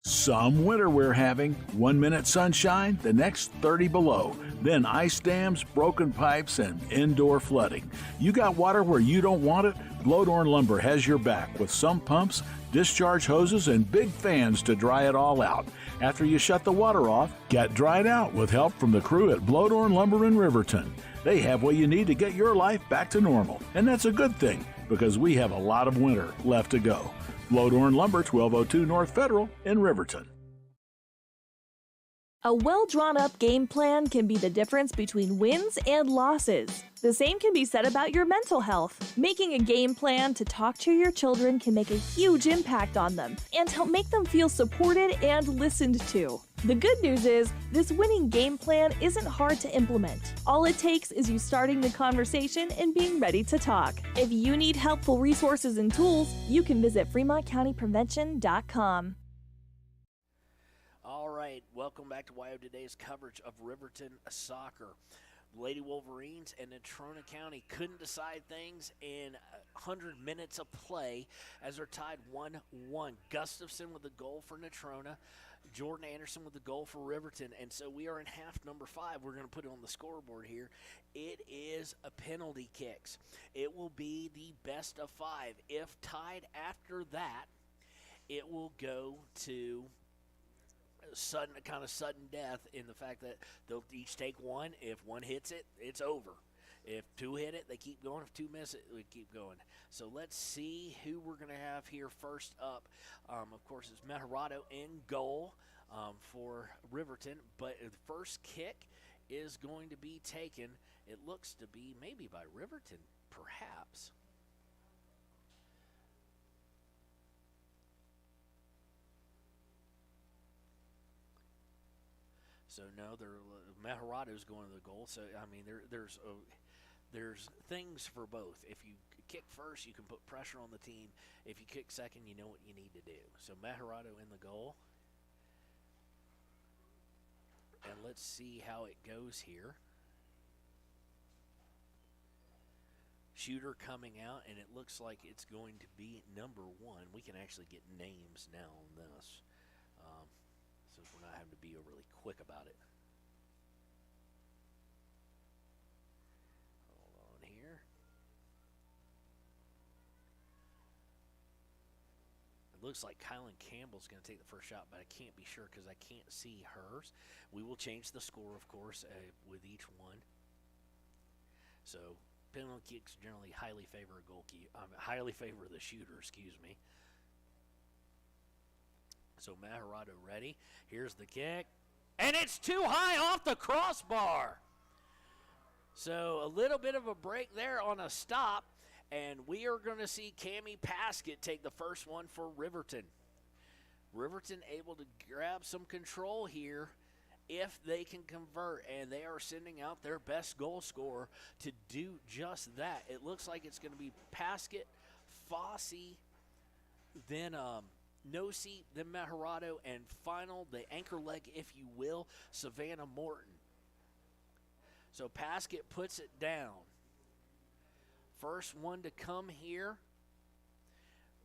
Some winter we're having. 1 minute sunshine, the next 30 below. Then ice dams, broken pipes, and indoor flooding. You got water where you don't want it? Blowdorn Lumber has your back with sump pumps, discharge hoses, and big fans to dry it all out. After you shut the water off, get dried out with help from the crew at Blowdorn Lumber in Riverton. They have what you need to get your life back to normal. And that's a good thing, because we have a lot of winter left to go. Blowdorn Lumber, 1202 North Federal in Riverton. A well-drawn-up game plan can be the difference between wins and losses. The same can be said about your mental health. Making a game plan to talk to your children can make a huge impact on them and help make them feel supported and listened to. The good news is, this winning game plan isn't hard to implement. All it takes is you starting the conversation and being ready to talk. If you need helpful resources and tools, you can visit FremontCountyPrevention.com. All right, welcome back to YO Today's coverage of Riverton soccer. Lady Wolverines and Natrona County couldn't decide things in 100 minutes of play as they're tied 1-1. Gustafson with the goal for Natrona, Jordan Anderson with the goal for Riverton, and so we are in half number 5. We're going to put it on the scoreboard here. It is a penalty kicks. It will be the best of 5. If tied after that, it will go to sudden death in the fact that they'll each take one. If one hits it, it's over. If 2 hit it, they keep going. If 2 miss it, we keep going. So let's see who we're going to have here first up. Of course, it's Mejarado in goal for Riverton, but the first kick is going to be taken. It looks to be maybe by Riverton, perhaps. So no, Mejarado's going to the goal. So I mean, there's things for both. If you kick first, you can put pressure on the team. If you kick second, you know what you need to do. So Mejarado in the goal. And let's see how it goes here. Shooter coming out, and it looks like it's going to be number 1. We can actually get names now on this. So we're not having to be overly quick about it. Hold on here. It looks like Kylan Campbell's going to take the first shot, but I can't be sure because I can't see hers. We will change the score, of course, with each one. So penalty kicks generally highly favor a goalkeeper. Highly favor the shooter. Excuse me. So Mejarado ready. Here's the kick. And it's too high off the crossbar. So a little bit of a break there on a stop. And we are going to see Cammie Paskett take the first one for Riverton. Riverton able to grab some control here if they can convert. And they are sending out their best goal scorer to do just that. It looks like it's going to be Paskett, Fossey, then Nosey, then Mejarado, and final, the anchor leg, if you will, Savannah Morton. So Paskett puts it down. First one to come here.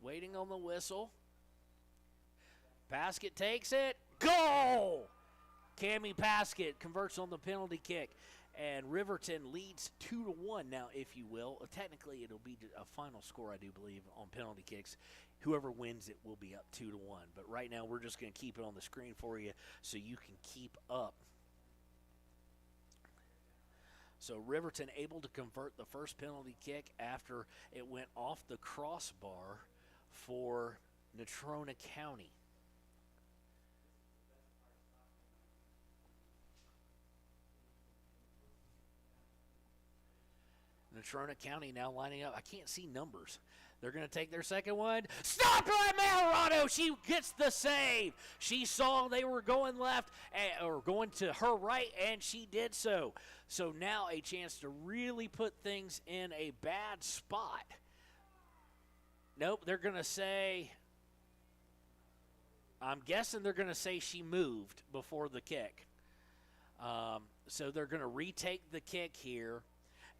Waiting on the whistle. Paskett takes it. Goal! Cammie Paskett converts on the penalty kick. And Riverton leads 2-1 now, if you will. Technically, it'll be a final score, I do believe, on penalty kicks. Whoever wins it will be up 2-1. But right now, we're just going to keep it on the screen for you so you can keep up. So Riverton able to convert the first penalty kick after it went off the crossbar for Natrona County. Natrona County now lining up. I can't see numbers. They're going to take their second one. Stopped by Mejarado. She gets the save. She saw they were going left or going to her right, and she did so. So now a chance to really put things in a bad spot. Nope, they're going to say, I'm guessing they're going to say she moved before the kick. So they're going to retake the kick here.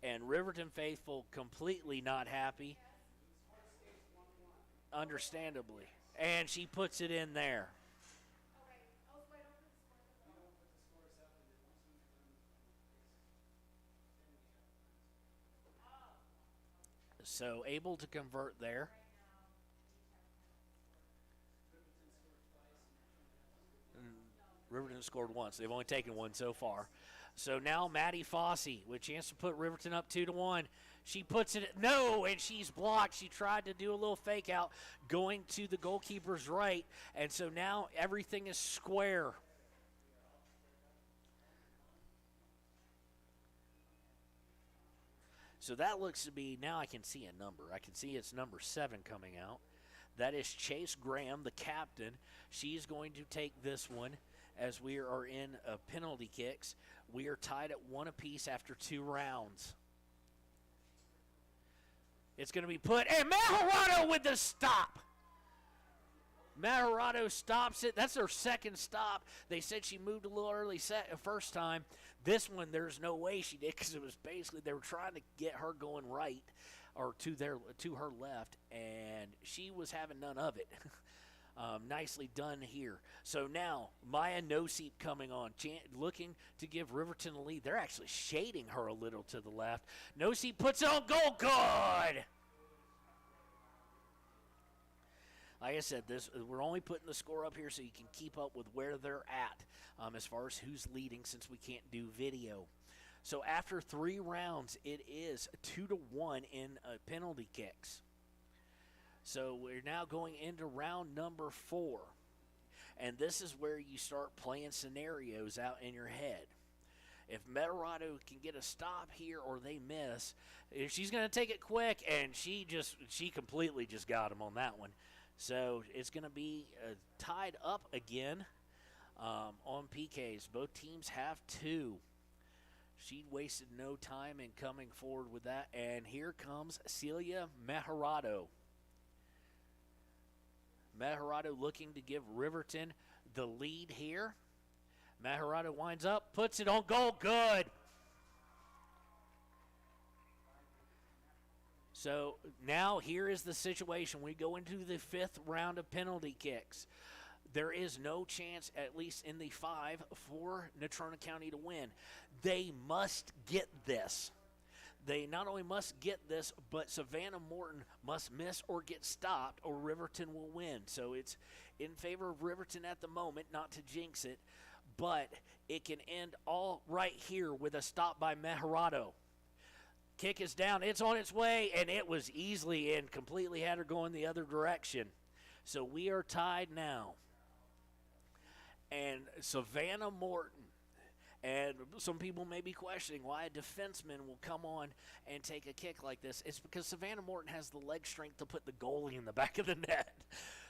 And Riverton faithful completely not happy. Understandably. And she puts it in there. So able to convert there. Riverton scored once. They've only taken one so far. So now Maddie Fossey with a chance to put Riverton up 2-1. She puts it, no, and she's blocked. She tried to do a little fake out going to the goalkeeper's right. And so now everything is square. So that looks to be, now I can see a number. I can see it's number 7 coming out. That is Chase Graham, the captain. She's going to take this one as we are in penalty kicks. We are tied at 1 apiece after 2 rounds. It's going to be put, and Mejarado with the stop. Mejarado stops it. That's their second stop. They said she moved a little early first time. This one, there's no way she did because it was basically they were trying to get her going right or to her left, and she was having none of it. Nicely done here. So now Maya Nosey coming on, looking to give Riverton a lead. They're actually shading her a little to the left. Nosey puts it on goal. Good! Like I said, we're only putting the score up here so you can keep up with where they're at as far as who's leading since we can't do video. So after 3 rounds, it is 2-1 in penalty kicks. So we're now going into round number 4. And this is where you start playing scenarios out in your head. If Metorado can get a stop here or they miss, if she's going to take it quick, and she completely just got him on that one. So it's going to be tied up again on PKs. Both teams have 2. She wasted no time in coming forward with that. And here comes Celia Metorado. Metorado looking to give Riverton the lead here. Metorado winds up, puts it on goal, good. So now here is the situation. We go into the 5th round of penalty kicks. There is no chance, at least in the 5, for Natrona County to win. They must get this. They not only must get this, but Savannah Morton must miss or get stopped, or Riverton will win. So it's in favor of Riverton at the moment, not to jinx it, but it can end all right here with a stop by Metorado. Kick is down, it's on its way, and it was easily in, completely had her going the other direction. So we are tied now. And Savannah Morton, and some people may be questioning why a defenseman will come on and take a kick like this. It's because Savannah Morton has the leg strength to put the goalie in the back of the net.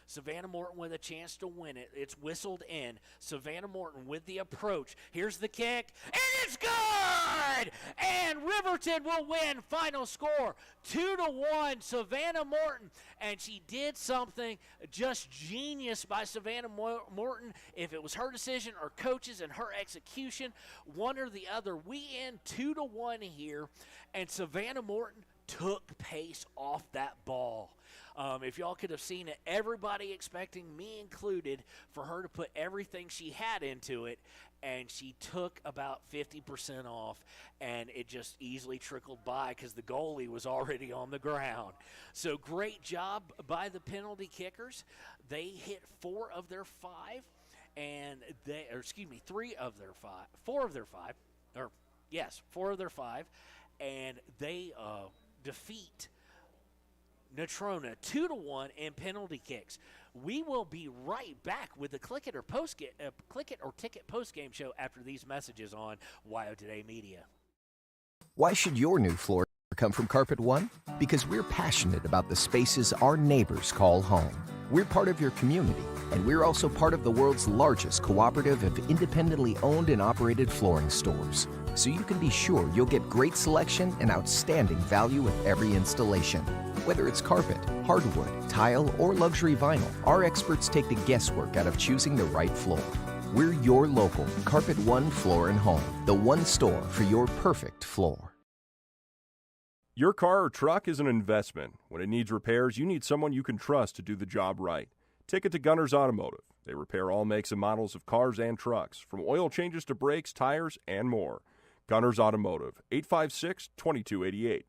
Savannah Morton with a chance to win it. It's whistled in. Savannah Morton with the approach. Here's the kick, and it's good! And Riverton will win. Final score, 2-1, Savannah Morton. And she did something just genius by Savannah Morton. If it was her decision or coaches and her execution, one or the other, we end 2-1 here, and Savannah Morton took pace off that ball. If y'all could have seen it, everybody expecting, me included, for her to put everything she had into it, and she took about 50% off, and it just easily trickled by because the goalie was already on the ground. So great job by the penalty kickers. They hit 4 of their 5, and 4 of their 5, and they defeat Natrona 2-1 in penalty kicks. We will be right back with the Click It or Ticket postgame show after these messages on WYO Today Media. Why should your new floor come from Carpet One? Because we're passionate about the spaces our neighbors call home. We're part of your community, and we're also part of the world's largest cooperative of independently owned and operated flooring stores. So you can be sure you'll get great selection and outstanding value with every installation. Whether it's carpet, hardwood, tile, or luxury vinyl, our experts take the guesswork out of choosing the right floor. We're your local Carpet One Floor and Home, the one store for your perfect floor. Your car or truck is an investment. When it needs repairs, you need someone you can trust to do the job right. Take it to Gunners Automotive. They repair all makes and models of cars and trucks, from oil changes to brakes, tires, and more. Gunners Automotive, 856-2288.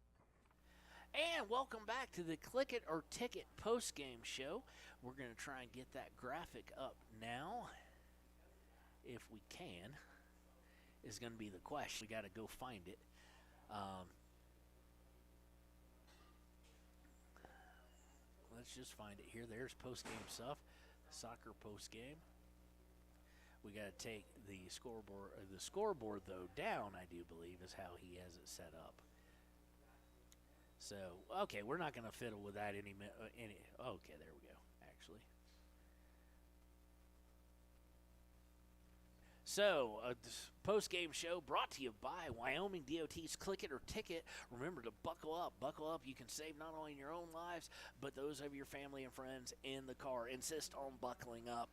And welcome back to the Click It or Ticket postgame show. We're going to try and get that graphic up now, if we can, is going to be the question. We got to go find it. Let's just find it here. There's postgame stuff, soccer postgame. We got to take the scoreboard though down, I do believe, is how he has it set up. So, okay, we're not going to fiddle with that any. Okay, there we go, actually. So, this post-game show brought to you by Wyoming DOT's Click It or Ticket. Remember to buckle up. Buckle up. You can save not only your own lives, but those of your family and friends in the car. Insist on buckling up.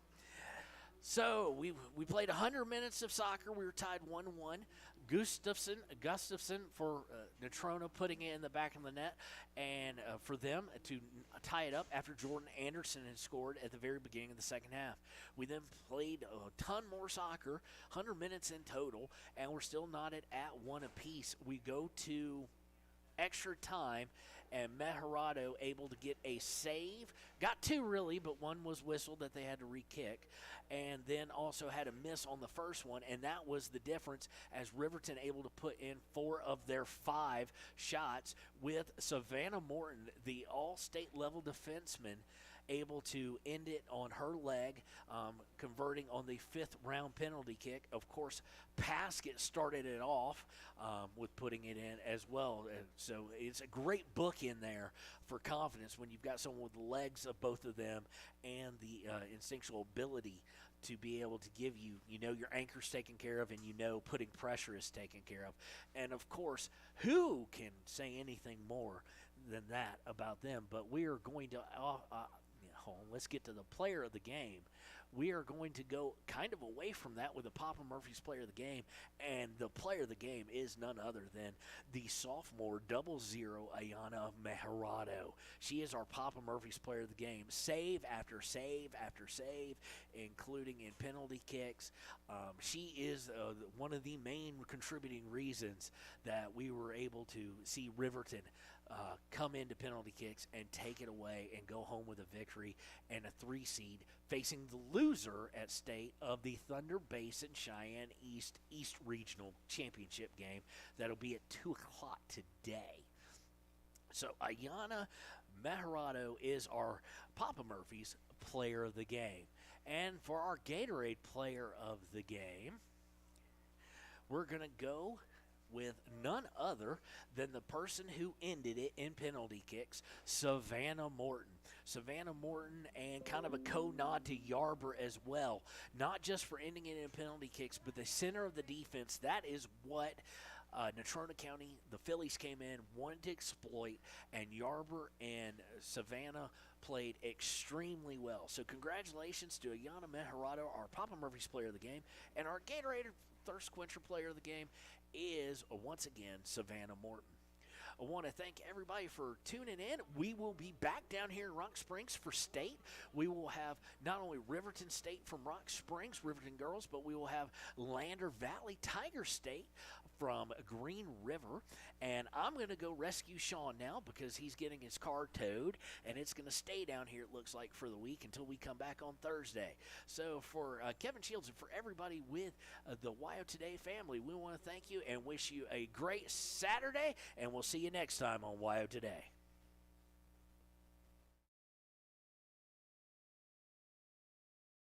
So, we played 100 minutes of soccer. We were tied 1-1. Gustafson for Natrona putting it in the back of the net, and for them to tie it up after Jordan Anderson had scored at the very beginning of the second half. We then played a ton more soccer, 100 minutes in total, and we're still knotted at 1 apiece. We go to extra time, and Meharado able to get a save. Got two, really, but one was whistled that they had to re-kick, and then also had a miss on the first one, and that was the difference as Riverton able to put in 4 of their 5 shots, with Savannah Morton, the all-state level defenseman, able to end it on her leg, converting on the 5th round penalty kick. Of course, Paskett started it off with putting it in as well. So it's a great book in there for confidence when you've got someone with the legs of both of them and the instinctual ability to be able to give you, your anchor's taken care of, and putting pressure is taken care of. And of course, who can say anything more than that about them? But we are going to let's get to the player of the game. We are going to go kind of away from that with the Papa Murphy's player of the game, and the player of the game is none other than the sophomore 00 Ayana Meharado. She is our Papa Murphy's player of the game. Save after save after save, including in penalty kicks. She is one of the main contributing reasons that we were able to see Riverton come into penalty kicks and take it away and go home with a victory and a 3 seed, facing the loser at state of the Thunder Basin Cheyenne East Regional Championship game. That'll be at 2 o'clock today. So Ayana Meharado is our Papa Murphy's player of the game. And for our Gatorade player of the game, we're going to go with none other than the person who ended it in penalty kicks, Savannah Morton. Savannah Morton, and kind of a co-nod to Yarber as well. Not just for ending it in penalty kicks, but the center of the defense. That is what Natrona County, the Phillies came in, wanted to exploit, and Yarber and Savannah played extremely well. So congratulations to Ayana Meharado, our Papa Murphy's player of the game, and our Gatorade Thirst Quencher player of the game is, once again, Savannah Morton. I want to thank everybody for tuning in. We will be back down here in Rock Springs for state. We will have not only Riverton State from Rock Springs, Riverton girls, but we will have Lander Valley Tiger State from Green River. And I'm going to go rescue Sean now because he's getting his car towed, and it's going to stay down here, it looks like, for the week until we come back on Thursday. So for Kevin Shields and for everybody with the WYO Today family, we want to thank you and wish you a great Saturday, and we'll see you next time on WYO Today.